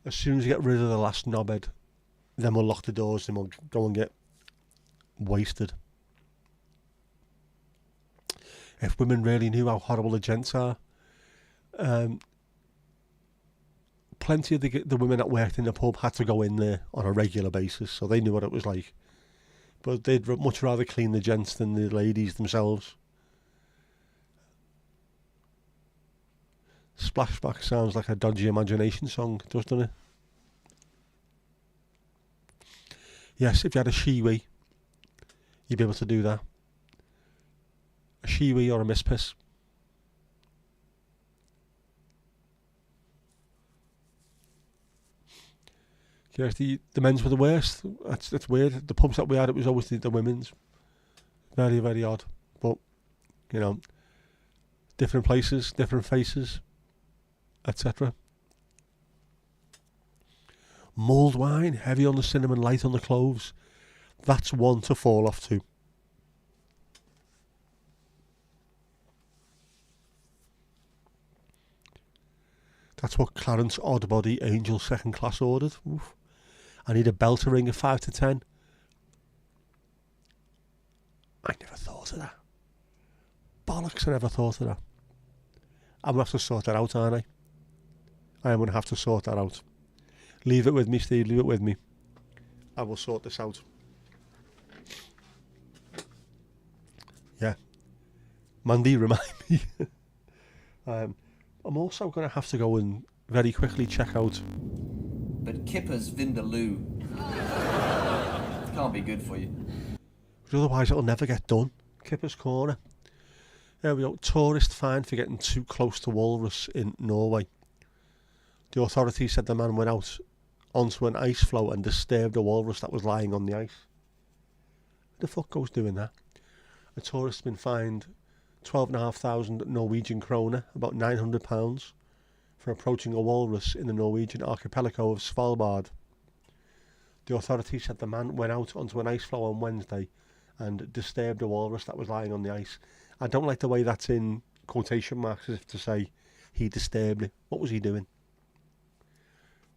Speaker 2: As soon as you get rid of the last knobhead, then we'll lock the doors and we'll go and get wasted. If women really knew how horrible the gents are, plenty of the women that worked in the pub had to go in there on a regular basis, so they knew what it was like. But they'd much rather clean the gents than the ladies themselves. Splashback sounds like a Dodgy Imagination song, doesn't it? Yes, if you had a shiwi, you'd be able to do that. A shiwi or a mispiss. Yes, the men's were the worst. That's weird. The pubs that we had, it was always the women's. Very, very odd. But, you know, different places, different faces, etc. Mulled wine, heavy on the cinnamon, light on the cloves. That's one to fall off to. That's what Clarence Oddbody Angel second class ordered. Oof. I need a bell to ring at 5 to 10. I never thought of that. Bollocks, I never thought of that. I'm going to have to sort that out, aren't I? I am going to have to sort that out. Leave it with me, Steve, leave it with me. I will sort this out. Yeah. Mandy, remind me. I'm also going to have to go and very quickly check out.
Speaker 4: But Kipper's Vindaloo can't be good for you.
Speaker 2: Because otherwise it'll never get done. Kipper's Corner. There we go. Tourist fined for getting too close to walrus in Norway. The authorities said the man went out onto an ice floe and disturbed a walrus that was lying on the ice. Who the fuck goes doing that? A tourist has been fined 12,500 Norwegian kroner, about £900, for approaching a walrus in the Norwegian archipelago of Svalbard. The authorities said the man went out onto an ice floe on Wednesday and disturbed a walrus that was lying on the ice. I don't like the way that's in quotation marks, as if to say he disturbed it. What was he doing?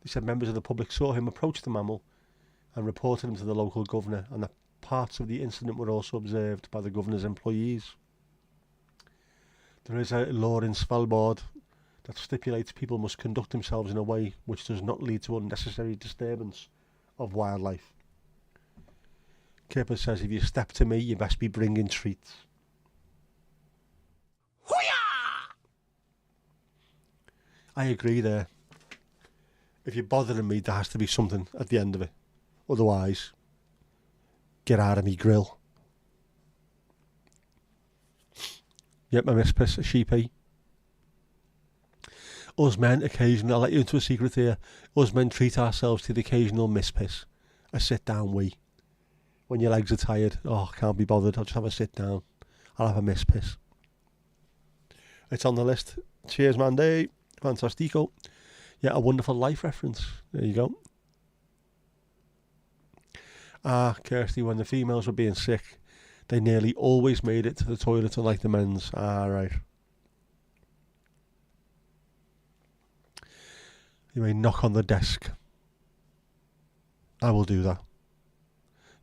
Speaker 2: They said members of the public saw him approach the mammal and reported him to the local governor, and that parts of the incident were also observed by the governor's employees. There is a law in Svalbard that stipulates people must conduct themselves in a way which does not lead to unnecessary disturbance of wildlife. Kipper says if you step to me, you best be bringing treats. I agree there. If you're bothering me, there has to be something at the end of it. Otherwise, get out of me grill. Yep, my mispiss, a sheepy. Us men, occasionally, I'll let you into a secret here. Us men treat ourselves to the occasional mispiss. A sit down wee. When your legs are tired, oh, can't be bothered, I'll just have a sit down. I'll have a mispiss. It's on the list. Cheers, Mandy. Fantastico. Yeah, a Wonderful Life reference. There you go. Kirsty, when the females were being sick, they nearly always made it to the toilet unlike the men's. Right. You may knock on the desk. I will do that.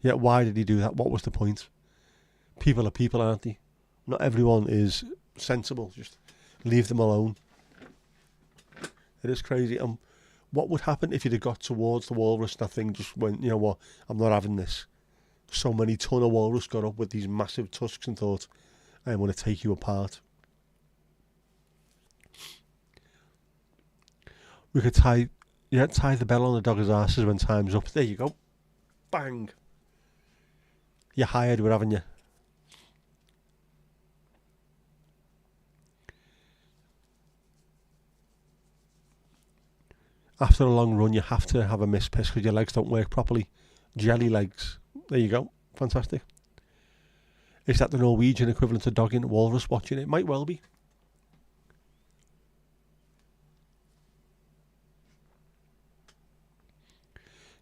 Speaker 2: Yeah, why did he do that? What was the point? People are people, aren't they? Not everyone is sensible. Just leave them alone. It is crazy. What would happen if you'd have got towards the walrus and that thing just went, you know what, I'm not having this. So many ton of walrus got up with these massive tusks and thought, I'm going to take you apart. We could tie the bell on the dog's asses when time's up. There you go. Bang. You're hired, we're having you. After a long run, you have to have a mispiss because your legs don't work properly. Jelly legs. There you go. Fantastic. Is that the Norwegian equivalent of dogging walrus watching? It might well be.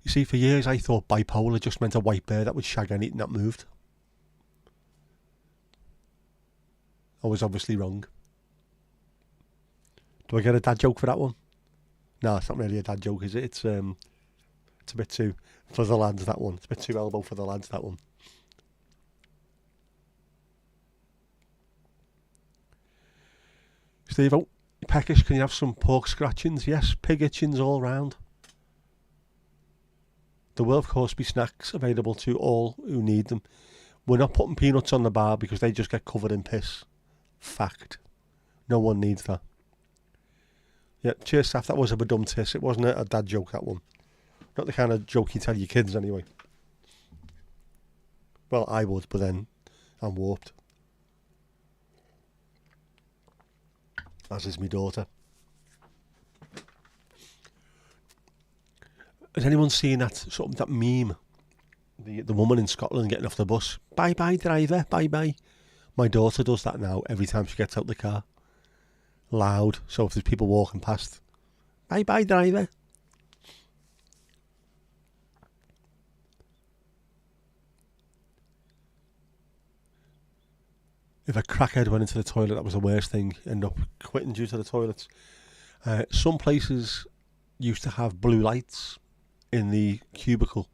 Speaker 2: You see, for years I thought bipolar just meant a white bear that would shag anything that moved. I was obviously wrong. Do I get a dad joke for that one? No, it's not really a dad joke, is it? It's a bit too for the lads, that one. It's a bit too elbow for the lads, that one. Steve-o, peckish, can you have some pork scratchings? Yes, pig itchings all round. There will, of course, be snacks available to all who need them. We're not putting peanuts on the bar because they just get covered in piss. Fact. No one needs that. Yeah, cheers, Saf. That was a dumb tiss. It wasn't a dad joke, that one. Not the kind of joke you tell your kids, anyway. Well, I would, but then I'm warped. As is my daughter. Has anyone seen that meme? The woman in Scotland getting off the bus. Bye bye, driver. Bye bye. My daughter does that now every time she gets out the car. Loud, so if there's people walking past, bye bye, driver. If a crackhead went into the toilet, that was the worst thing. End up quitting due to the toilets. Some places used to have blue lights in the cubicle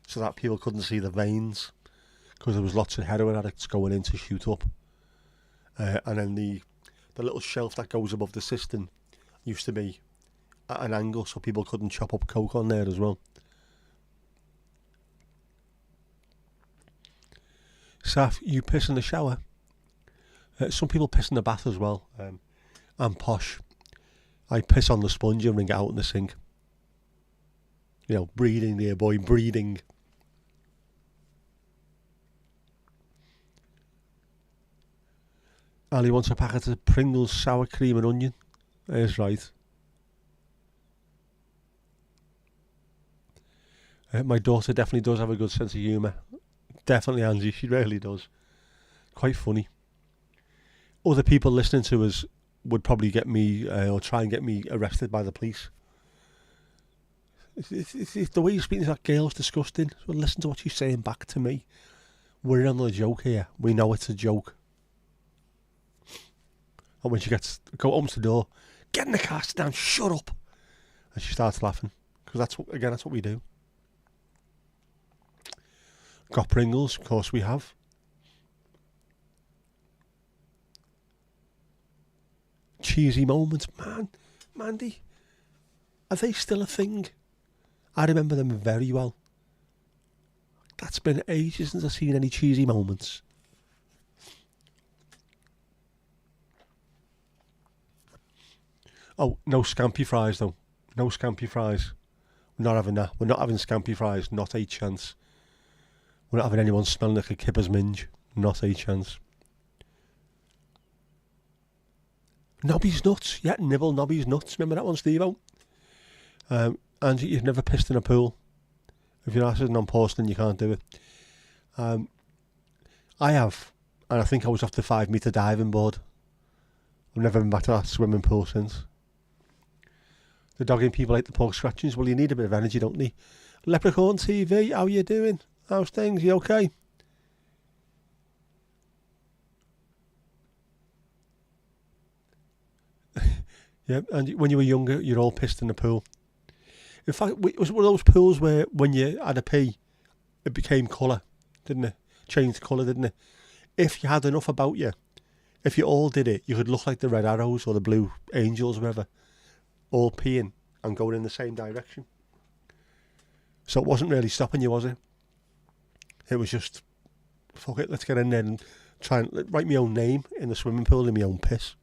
Speaker 2: so that people couldn't see the veins, because there was lots of heroin addicts going in to shoot up. And then the little shelf that goes above the cistern used to be at an angle so people couldn't chop up coke on there as well. Saf, you piss in the shower? Some people piss in the bath as well. I'm posh. I piss on the sponge and wring it out in the sink. You know, breeding there, boy, breeding. Ali wants a packet of Pringles sour cream and onion. Is right. My daughter definitely does have a good sense of humour. Definitely, Angie, she really does. Quite funny. Other people listening to us would probably get me, or try and get me arrested by the police. It's the way you're speaking to that girl's disgusting. So listen to what she's saying back to me. We're in on the joke here. We know it's a joke. And when she opens the door, get in the car, sit down, shut up. And she starts laughing. Because that's what we do. Got Pringles, of course we have. Cheesy moments, man. Mandy, are they still a thing? I remember them very well. That's been ages since I've seen any cheesy moments. Oh, no scampy fries though. No scampy fries. We're not having that. We're not having scampy fries. Not a chance. We're not having anyone smelling like a kipper's minge. Not a chance. Nobby's nuts. Yeah, nibble Nobby's nuts. Remember that one, Steve-O? Angie, you've never pissed in a pool. If your ass isn't on porcelain, you can't do it. I have. And I think I was off the 5 metre diving board. I've never been back to that swimming pool since. The dogging people hate the pork scratchings. Well, you need a bit of energy, don't you? Leprechaun TV, how you doing? How's things? You okay? Yeah, and when you were younger, you're all pissed in the pool. In fact, it was one of those pools where when you had a pee, it became colour, didn't it? Changed colour, didn't it? If you had enough about you, if you all did it, you could look like the Red Arrows or the Blue Angels or whatever, all peeing and going in the same direction. So it wasn't really stopping you, was it? It was just, fuck it, let's get in there and try and write my own name in the swimming pool in my own piss.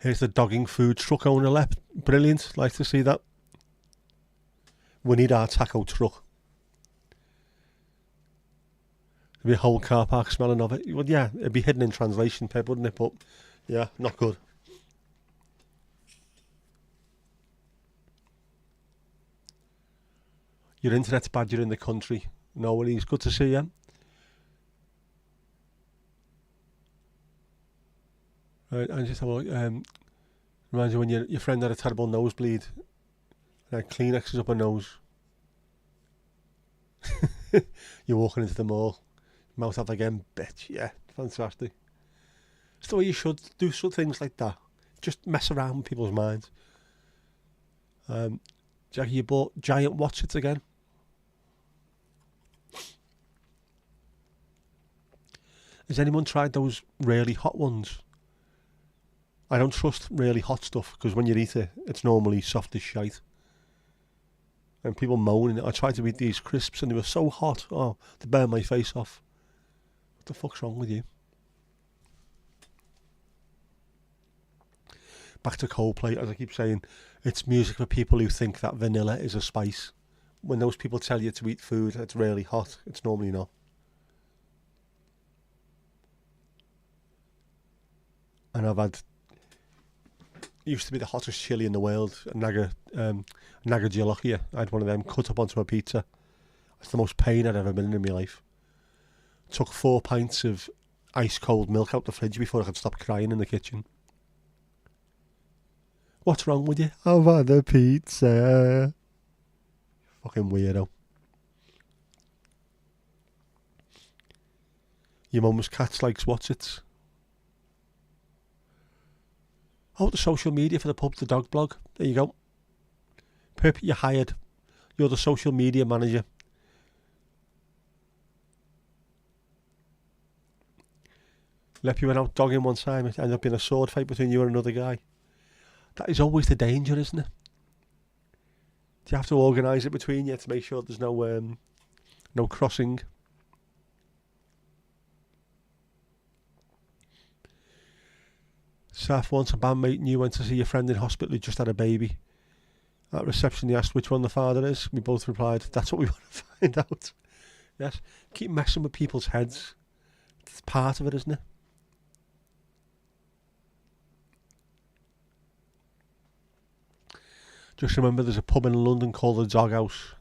Speaker 2: Here's the dogging food truck owner left. Brilliant, like to see that. We need our taco truck. There'd be a whole car park smelling of it. Well, yeah, it'd be hidden in translation, Pep, wouldn't it? But yeah, not good. Your internet's bad, you're in the country. No worries, good to see you. Right, and just have a look. Reminds you when your friend had a terrible nosebleed. And had Kleenexes up her nose. You're walking into the mall. Mouth out again, bitch. Yeah, fantastic. It's the way you should do some things like that. Just mess around with people's minds. Jackie, you bought giant watchets again. Has anyone tried those really hot ones? I don't trust really hot stuff because when you eat it, it's normally soft as shite. And people moaning, I tried to eat these crisps and they were so hot. Oh, they burned my face off. What the fuck's wrong with you? Back to Coldplay, as I keep saying, it's music for people who think that vanilla is a spice. When those people tell you to eat food that's really hot, it's normally not. And I've had, it used to be the hottest chili in the world, Naga Jalocchia. I had one of them cut up onto a pizza. It's the most pain I'd ever been in my life. Took 4 pints of ice cold milk out the fridge before I could stop crying in the kitchen. What's wrong with you? I've had a pizza. Fucking weirdo. Your mum's cat likes what's it? Oh, the social media for the pub, the dog blog. There you go. Pip, you're hired. You're the social media manager. Lep, you went out dogging one time. It ended up being a sword fight between you and another guy. That is always the danger, isn't it? You have to organise it between you to make sure there's no crossing. Saf, once a bandmate knew went to see a friend in hospital who just had a baby. At reception, he asked which one the father is. We both replied, "That's what we want to find out." Yes, keep messing with people's heads. It's part of it, isn't it? Just remember, there's a pub in London called the Doghouse.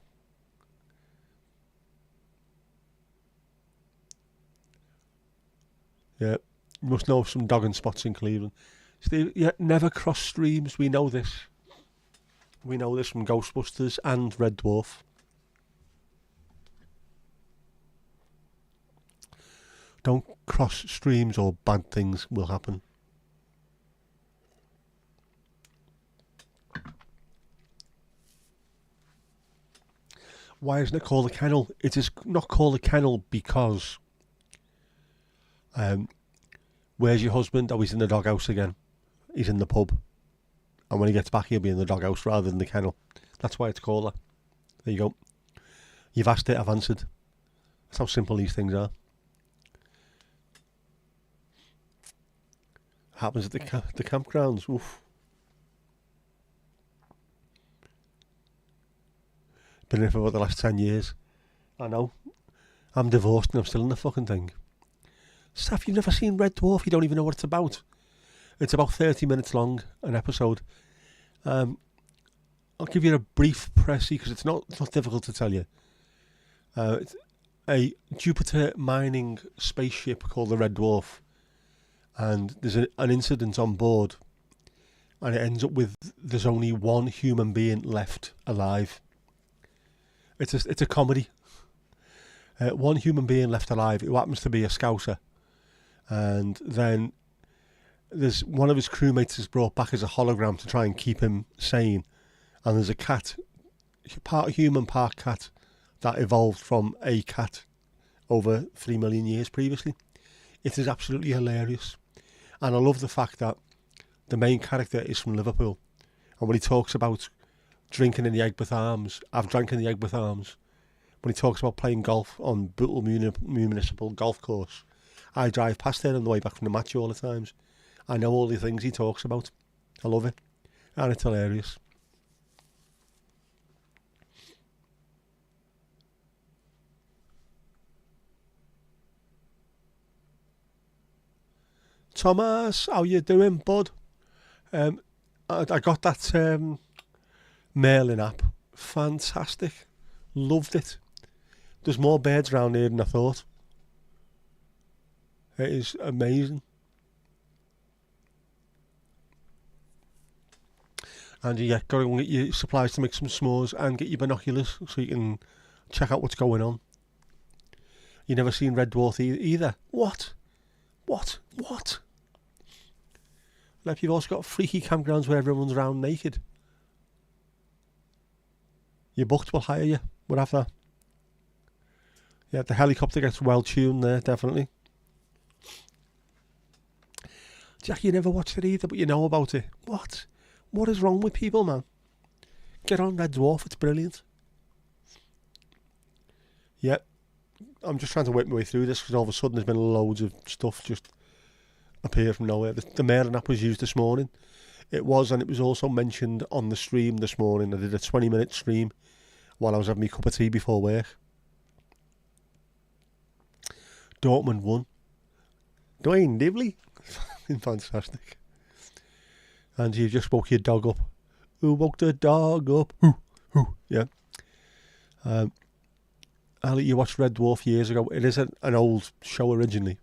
Speaker 2: Yeah, you must know some dogging spots in Cleveland. Steve, yeah, never cross streams. We know this. We know this from Ghostbusters and Red Dwarf. Don't cross streams or bad things will happen. Why isn't it called a kennel? It is not called a kennel because where's your husband? Oh, he's in the doghouse again. He's in the pub. And when he gets back, he'll be in the doghouse rather than the kennel. That's why it's called that. There you go. You've asked it, I've answered. That's how simple these things are. Happens at the campgrounds. Oof. Been in it for about the last 10 years. I know. I'm divorced and I'm still in the fucking thing. Staff, you've never seen Red Dwarf, you don't even know what it's about. It's about 30 minutes long, an episode. I'll give you a brief précis because it's not difficult to tell you. It's a Jupiter mining spaceship called the Red Dwarf, and there's an incident on board, and it ends up with there's only one human being left alive. It's a comedy. One human being left alive, who happens to be a Scouser, and then there's one of his crewmates is brought back as a hologram to try and keep him sane, and there's a cat, part human, part cat, that evolved from a cat over 3 million years previously. It is absolutely hilarious, and I love the fact that the main character is from Liverpool, and when he talks about drinking in the Egbert Arms, I've drank in the Egbert Arms, when he talks about playing golf on Bootle Municipal Golf Course, I drive past there on the way back from the match all the times. I know all the things he talks about. I love it, and it's hilarious. Thomas, how you doing, bud? I got that mailing app. Fantastic. Loved it. There's more birds around here than I thought. It is amazing. And you got to go and get your supplies to make some s'mores and get your binoculars so you can check out what's going on. You never seen Red Dwarf either? What? Like, you've also got freaky campgrounds where everyone's around naked. You're booked, we'll hire you. We'll have that. Yeah, the helicopter gets well tuned there, definitely. Jack, you never watched it either, but you know about it. What? What is wrong with people, man? Get on Red Dwarf, it's brilliant. Yeah, I'm just trying to work my way through this because all of a sudden there's been loads of stuff just appear from nowhere. The mailing app was used this morning. It was, and it was also mentioned on the stream this morning. I did a 20-minute stream while I was having my cup of tea before work. Dortmund won. Dwayne Dibley. Fantastic. And you just woke your dog up. Who woke the dog up? Who? Yeah. Ali, you watched Red Dwarf years ago. It is an old show originally.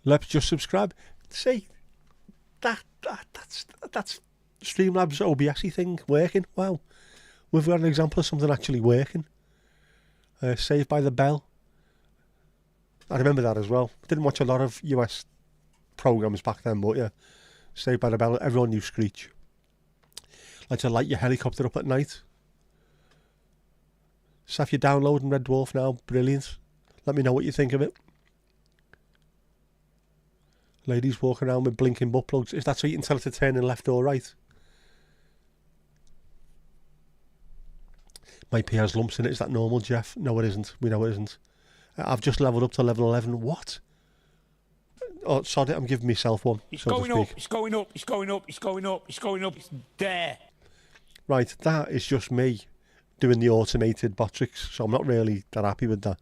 Speaker 2: Let's just subscribe. See, that's Streamlabs OBS thing working. Wow, we've got an example of something actually working. Saved by the Bell. I remember that as well. Didn't watch a lot of US programs back then, but yeah, Saved by the Bell. Everyone knew Screech. Like to light your helicopter up at night. So if you're downloading Red Dwarf now, brilliant. Let me know what you think of it. Ladies walking around with blinking butt plugs. Is that so you can tell it to turn in left or right? My P has lumps in it. Is that normal, Jeff? No, it isn't. We know it isn't. I've just levelled up to level 11. What? Oh, sorry, I'm giving myself one.
Speaker 3: It's
Speaker 2: so
Speaker 3: going
Speaker 2: to
Speaker 3: up,
Speaker 2: speak.
Speaker 3: it's going up, it's going up, it's going up, it's going up, it's there.
Speaker 2: Right, that is just me doing the automated bot tricks, so I'm not really that happy with that.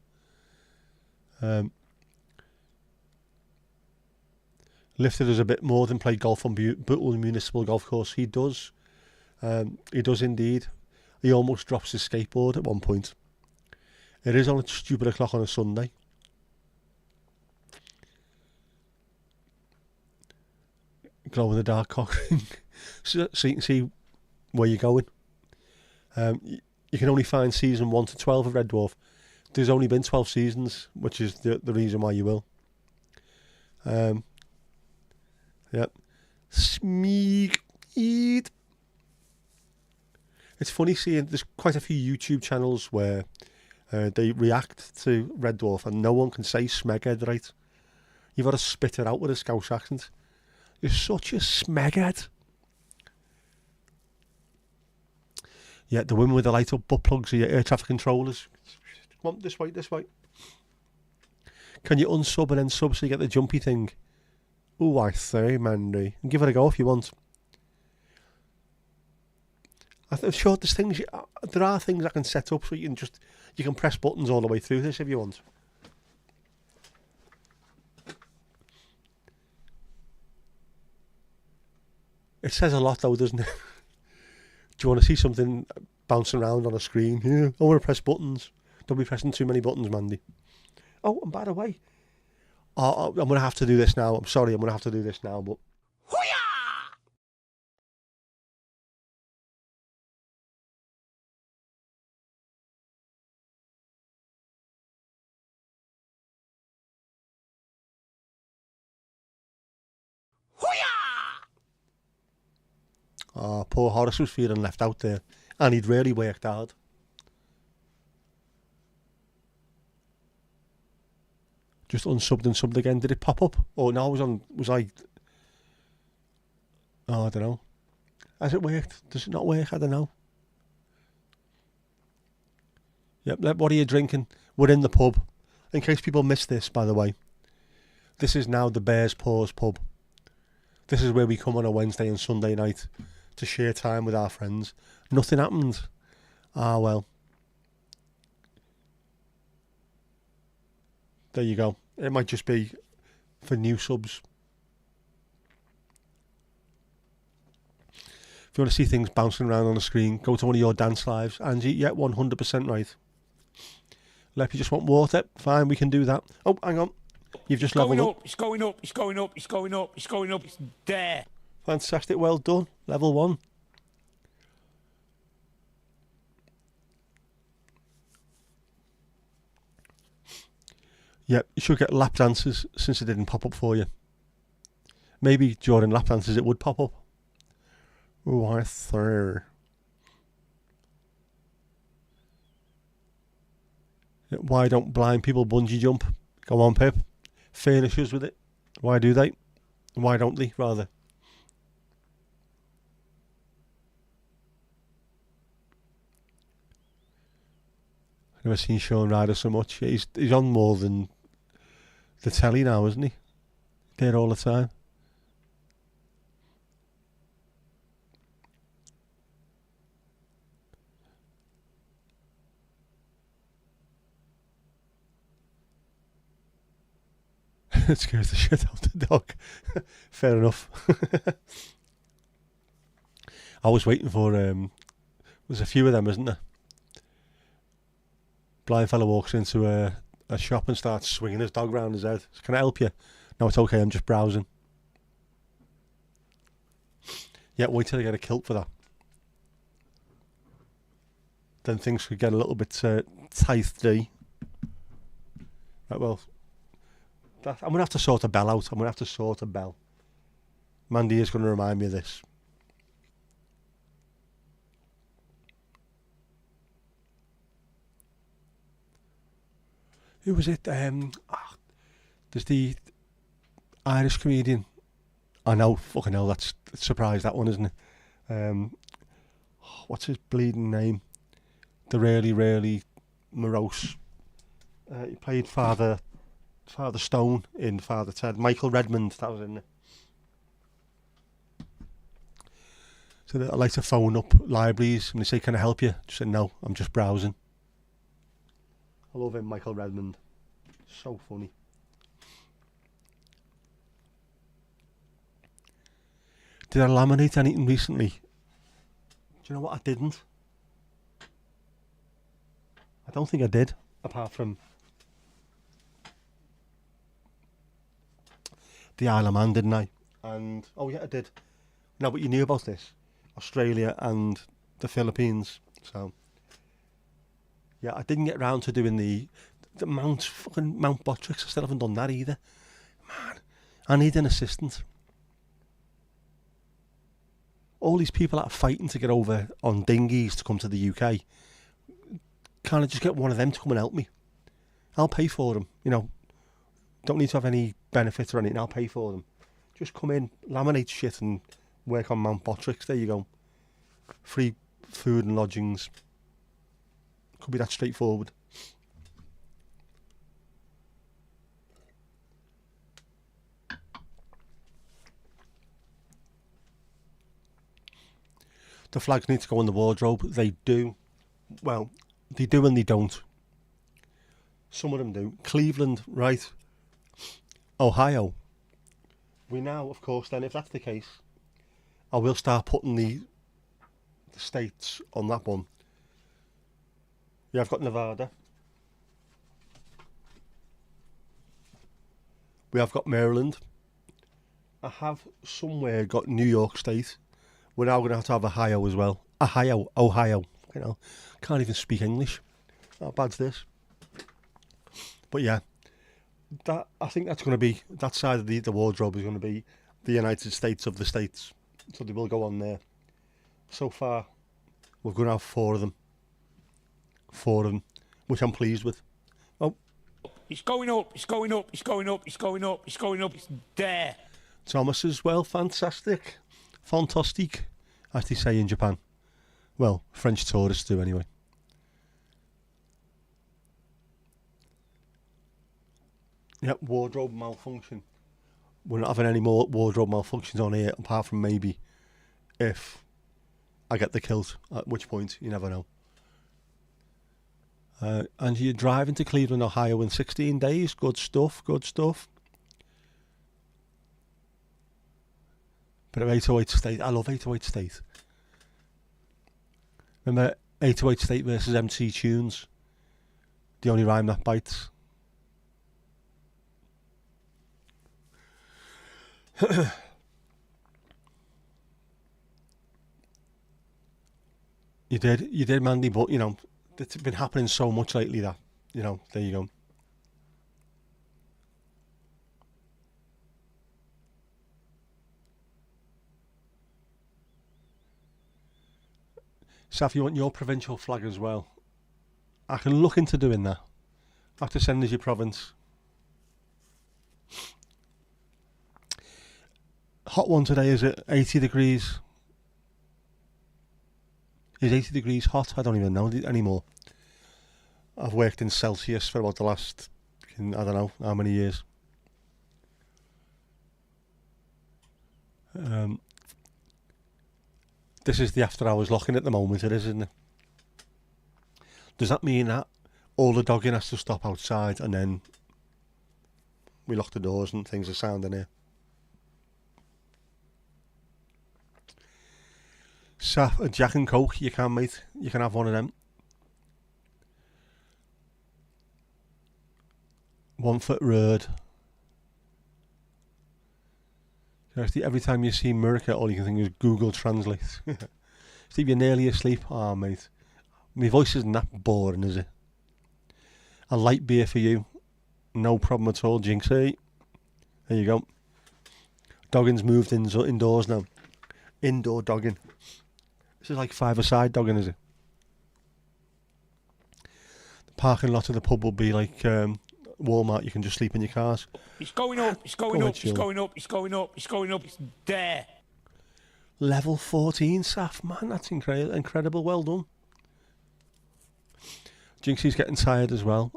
Speaker 2: Lifted us a bit more than play golf on Bootle Municipal Golf Course. He does. He does indeed. He almost drops his skateboard at one point. It is on a stupid o'clock on a Sunday. Glow in the dark cock ring. So you can see where you're going. You can only find season 1 to 12 of Red Dwarf. There's only been 12 seasons, which is the reason why you will. Yep. Smeek. Eat. It's funny seeing there's quite a few YouTube channels where they react to Red Dwarf and no one can say smeghead right. You've got to spit it out with a Scouse accent. You're such a smeghead. Yeah, the women with the light up butt plugs are your air traffic controllers. Come on, this way, this way. Can you unsub and then sub so you get the jumpy thing? Oh, I say, Mandy. Give it a go if you want. I'm sure there's things. There are things I can set up so you can press buttons all the way through this if you want. It says a lot though, doesn't it? Do you want to see something bouncing around on a screen? Yeah, I want to press buttons. Don't be pressing too many buttons, Mandy. Oh, and by the way, I'm going to have to do this now. I'm sorry, I'm going to have to do this now, but... Oh, poor Horace was feeling left out there. And he'd really worked hard. Just unsubbed and subbed again. Did it pop up? Oh, no, was I... Oh, I don't know. Has it worked? Does it not work? I don't know. Yep, what are you drinking? We're in the pub. In case people missed this, by the way. This is now the Bears Paws pub. This is where we come on a Wednesday and Sunday night to share time with our friends. Nothing happened. Ah, well. There you go. It might just be for new subs. If you want to see things bouncing around on the screen, go to one of your dance lives. Angie, yeah, 100% right. Leppy just want water. Fine, we can do that. Oh, hang on. You've just leveled up.
Speaker 3: It's going up, it's going up, it's going up, it's going up, it's there.
Speaker 2: Fantastic, well done. Level 1. Yep, you should get lap dances since it didn't pop up for you. Maybe during lap dances it would pop up. Oh, I thought. Why don't blind people bungee jump? Go on, Pip. Furnishers with it. Why do they? Why don't they, rather? I've never seen Sean Ryder so much. He's on more than the telly now, isn't he? There all the time. It scares the shit out of the dog. Fair enough. I was waiting for... there's a few of them, isn't there? Blind fella walks into a shop and starts swinging his dog round his head. Can I help you? No, it's okay, I'm just browsing. Yeah, wait till I get a kilt for that. Then things could get a little bit tight. Right, well, I'm going to have to sort a bell out. I'm going to have to sort a bell. Mandy is going to remind me of this. Who was it? There's the Irish comedian. I know, fucking hell, that's a surprise, that one, isn't it? What's his bleeding name? The really, really morose. He played Father Stone in Father Ted. Michael Redmond, that was in it. So I like to phone up libraries and they say, "Can I help you?" Just say, "No, I'm just browsing." I love him, Michael Redmond. So funny. Did I laminate anything recently? Do you know what? I didn't. I don't think I did, apart from the Isle of Man, didn't I? And, oh yeah, I did. No, but you knew about this. Australia and the Philippines. So, yeah, I didn't get round to doing the Mount Bottricks. I still haven't done that either. Man, I need an assistant. All these people that are fighting to get over on dinghies to come to the UK, can't I just get one of them to come and help me? I'll pay for them, you know. Don't need to have any benefit or anything, I'll pay for them. Just come in, laminate shit and work on Mount Bottricks, there you go. Free food and lodgings. Could be that straightforward. The flags need to go in the wardrobe. They do. Well, they do and they don't. Some of them do. Cleveland, right. Ohio. We now, of course, then, if that's the case, I will start putting the states on that one. Yeah, I've got Nevada. We have got Maryland. I have somewhere got New York State. We're now going to have Ohio as well. Ohio. You know, can't even speak English. How bad's this? But yeah, that I think that's going to be, that side of the wardrobe is going to be the United States of the States. So they will go on there. So far, we're going to have 4 of them. 4 of them, which I'm pleased with. Oh.
Speaker 3: It's going up, it's going up, it's going up, it's going up, it's going up, it's there.
Speaker 2: Thomas as well, fantastic. Fantastic, as they say in Japan. Well, French tourists do anyway. Yep, wardrobe malfunction. We're not having any more wardrobe malfunctions on here, apart from maybe if I get the kilt, at which point you never know. And you're driving to Cleveland, Ohio in 16 days. Good stuff, good stuff. Bit of 808 State. I love 808 State. Remember 808 State versus MC Tunes? The only rhyme that bites. You did, Mandy, but you know, it's been happening so much lately that, you know, there you go. So if you want your provincial flag as well, I can look into doing that. I have to send us your province. Hot one today, is it 80 degrees? Is 80 degrees hot? I don't even know anymore. I've worked in Celsius for about the last, I don't know how many years. This is the after hours locking at the moment, it is, isn't it? Does that mean that all the dogging has to stop outside and then we lock the doors and things are sound in here? Saf, a Jack and Coke, you can, mate. You can have one of them. 1 foot road. Every time you see America, all you can think is Google Translate. Steve, you're nearly asleep. Ah, mate. My voice isn't that boring, is it? A light beer for you. No problem at all, Jinxie. There you go. Dogging's moved indoors now. Indoor dogging. This is like five-a-side dogging, is it? The parking lot of the pub will be like Walmart. You can just sleep in your cars.
Speaker 3: It's going up, it's going up, it's going up, it's going up, it's going up, it's there.
Speaker 2: Level 14, Saf, man, that's incredible. Well done. Jinxie's getting tired as well.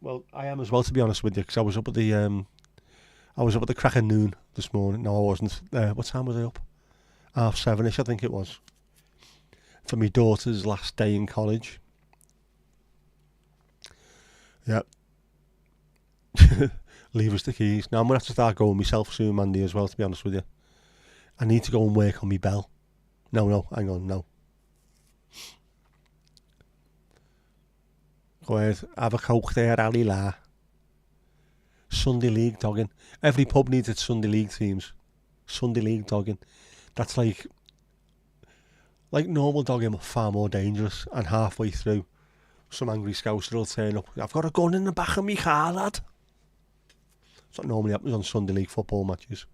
Speaker 2: Well, I am as well, to be honest with you, because I was up at the crack of noon this morning. No, I wasn't. What time was I up? 7:30ish, I think it was. For my daughter's last day in college. Yep. Leave us the keys. Now I'm going to have to start going myself soon, Mandy, as well, to be honest with you. I need to go and work on my bell. No, hang on, no. Go ahead, have a coke there, Ali La. Sunday League dogging. Every pub needs its Sunday League teams. Sunday League dogging. That's like normal dogging, but far more dangerous. And halfway through, some angry scouser will turn up. I've got a gun in the back of me car, lad. That's what normally happens on Sunday League football matches.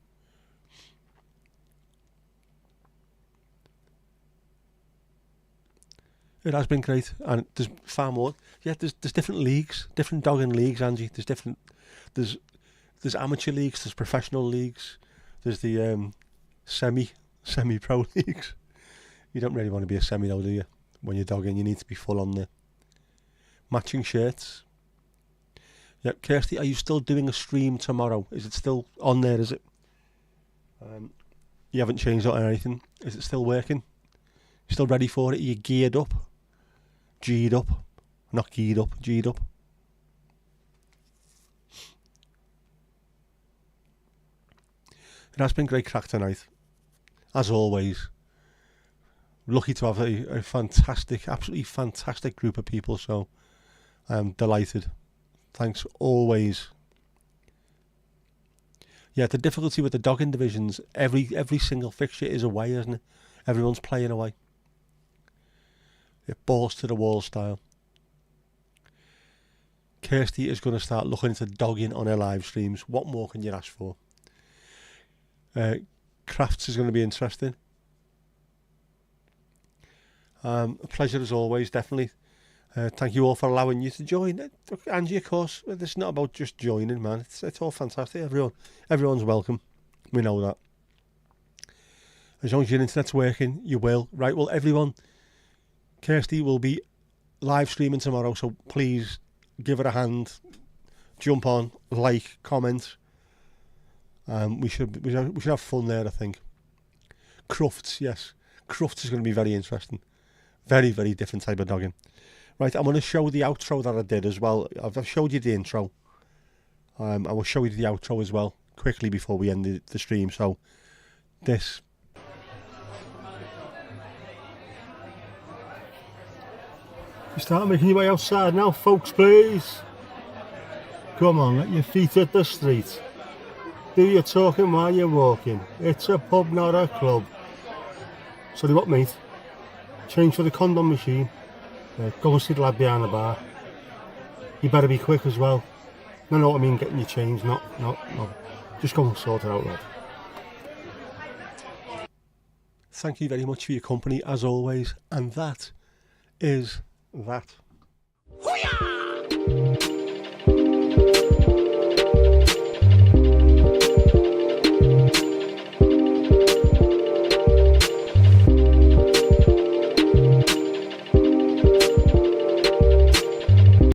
Speaker 2: It has been great, and there's far more. Yeah, there's different leagues, different dogging leagues, Angie. There's amateur leagues, there's professional leagues, there's the semi-pro leagues. You don't really want to be a semi though, do you? When you're dogging, you need to be full on there. Matching shirts. Yep, Kirsty, are you still doing a stream tomorrow? Is it still on there, is it? You haven't changed it or anything. Is it still working? You still ready for it? Are you geared up? G'd up? Not geared up, G'd up. It has been great crack tonight. As always. Lucky to have a fantastic, absolutely fantastic group of people, so I'm delighted. Thanks always. Yeah, the difficulty with the dogging divisions, every single fixture is away, isn't it? Everyone's playing away. It balls to the wall style. Kirsty is going to start looking into dogging on her live streams. What more can you ask for? Crafts is going to be interesting. A pleasure as always, definitely. Thank you all for allowing you to join. Angie, of course, this is not about just joining, man. It's all fantastic. Everyone's welcome. We know that. As long as your internet's working, you will. Right, well, everyone, Kirsty will be live streaming tomorrow, so please give her a hand. Jump on, like, comment. We should have fun there, I think. Crufts, yes. Crufts is going to be very interesting. Very, very different type of dogging. Right, I'm going to show the outro that I did as well. I've showed you the intro. I will show you the outro as well, quickly before we end the stream. So, this.
Speaker 1: You start making your way outside now, folks, please. Come on, let your feet hit the street. Do your talking while you're walking. It's a pub, not a club. So what, mate? Change for the condom machine. Go and see the lad behind the bar. You better be quick as well. No, what I mean, getting your change. No. Just go and sort it out, lad.
Speaker 2: Thank you very much for your company, as always. And that is that.
Speaker 3: Hoo-yah!